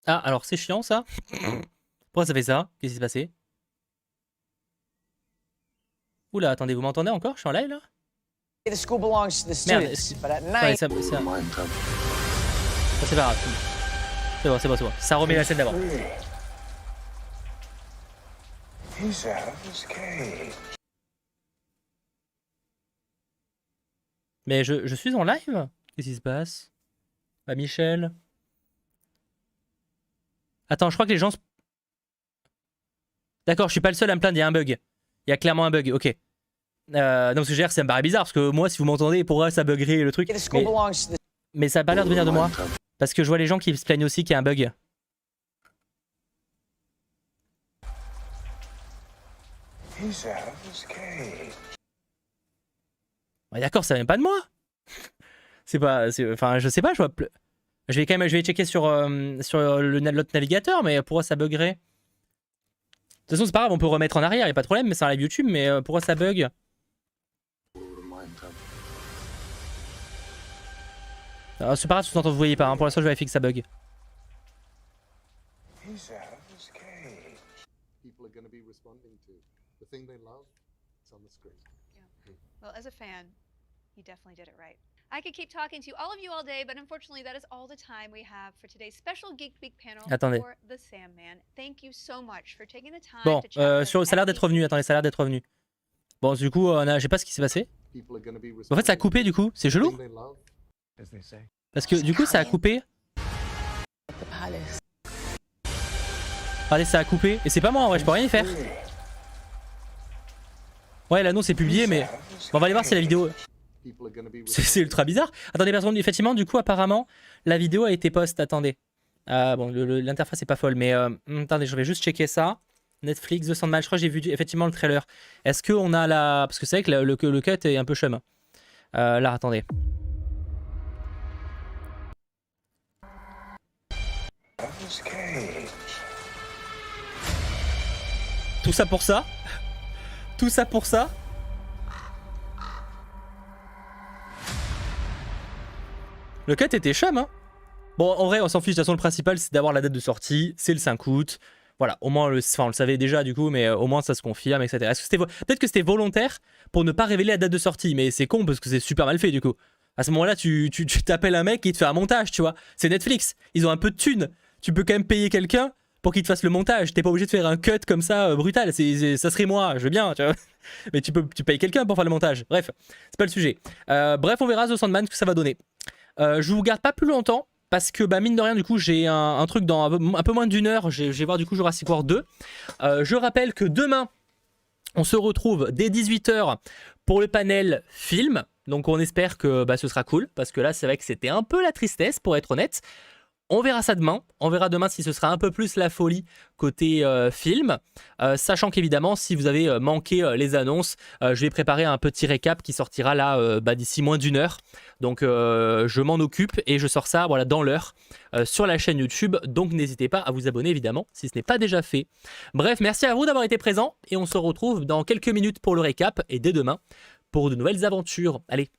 Ah, alors c'est chiant ça. Pourquoi ça fait ça? Qu'est-ce qui s'est passé? Oula, attendez, vous m'entendez encore? Je suis en live là? The school belongs to the Merde, students, but at ouais, night... c'est pas grave. C'est bon. Ça remet la scène d'avant. He's out of his cage. Mais je suis en live? Qu'est-ce qui se passe? Ah, Michel. Attends, je crois que les gens... D'accord, je suis pas le seul à me plaindre, il y a un bug. Il y a clairement un bug, ok. Non, ce que je veux dire, ça me paraît bizarre, parce que moi, si vous m'entendez, pourquoi ça buggerait le truc? Mais ça a pas l'air de venir de moi. Parce que je vois les gens qui se plaignent aussi qu'il y a un bug. Ouais, d'accord, ça vient pas de moi. Enfin, je sais pas, je vois... Je vais checker sur l'autre navigateur, mais pourquoi ça buggerait? De toute façon, c'est pas grave, on peut remettre en arrière, y a pas de problème, mais c'est un live YouTube, mais pourquoi ça bug? C'est pas grave, vous voyez pas, hein. Pour l'instant je vérifie que ça bug. are going to be responding to. The thing they love, it's on the screen. Well, as a fan, he definitely did it right. I could keep talking to all of you all day, but unfortunately, that is all the time we have for today's special Geek Week panel for the Sandman. Thank you so much for taking the time Bon, to chat with us. ça a l'air d'être revenu. Attendez, ça a l'air d'être revenu. Bon, du coup, je sais pas ce qui s'est passé. En fait, ça a coupé du coup. C'est chelou. Parce que du coup, ça a coupé. Regardez, ça a coupé. Et c'est pas moi, en vrai, je peux rien y faire. Ouais, l'annonce est publiée, mais bon, on va aller voir si la vidéo. C'est ultra bizarre. Attendez, par contre, effectivement, du coup, apparemment, la vidéo a été post. Attendez. Bon, l'interface est pas folle, mais attendez, je vais juste checker ça. Netflix, The Sandman, je crois que j'ai vu effectivement le trailer. Est-ce qu'on a la. Parce que c'est vrai que le cut est un peu chum. Là, attendez. Tout ça pour ça. Tout ça pour ça. Le cut était chum, hein. Bon, en vrai, on s'en fiche. De toute façon, le principal, c'est d'avoir la date de sortie. C'est le 5 août. Voilà, au moins, on le savait déjà du coup, mais au moins ça se confirme, etc. Peut-être que c'était volontaire pour ne pas révéler la date de sortie, mais c'est con parce que c'est super mal fait du coup. À ce moment-là, tu t'appelles un mec qui te fait un montage, tu vois. C'est Netflix, ils ont un peu de thunes. Tu peux quand même payer quelqu'un pour qu'il te fasse le montage. T'es pas obligé de faire un cut comme ça brutal. Ça serait moi, je veux bien, tu vois. Mais tu payes quelqu'un pour faire le montage. Bref, c'est pas le sujet. Bref, on verra The Sandman ce que ça va donner. Je vous garde pas plus longtemps. Parce que mine de rien, du coup, j'ai un truc dans un peu moins d'une heure. Je vais voir du coup Jurassic World 2. Je rappelle que demain, on se retrouve dès 18 h pour le panel film. Donc on espère que ce sera cool. Parce que là, c'est vrai que c'était un peu la tristesse, pour être honnête. On verra ça demain. On verra demain si ce sera un peu plus la folie côté film. Sachant qu'évidemment, si vous avez manqué les annonces, je vais préparer un petit récap qui sortira là d'ici moins d'une heure. Donc je m'en occupe et je sors ça voilà, dans l'heure sur la chaîne YouTube. Donc n'hésitez pas à vous abonner évidemment si ce n'est pas déjà fait. Bref, merci à vous d'avoir été présents et on se retrouve dans quelques minutes pour le récap et dès demain pour de nouvelles aventures. Allez,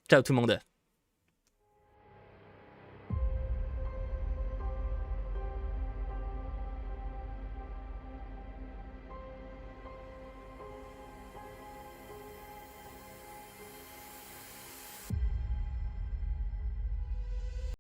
ciao tout le monde.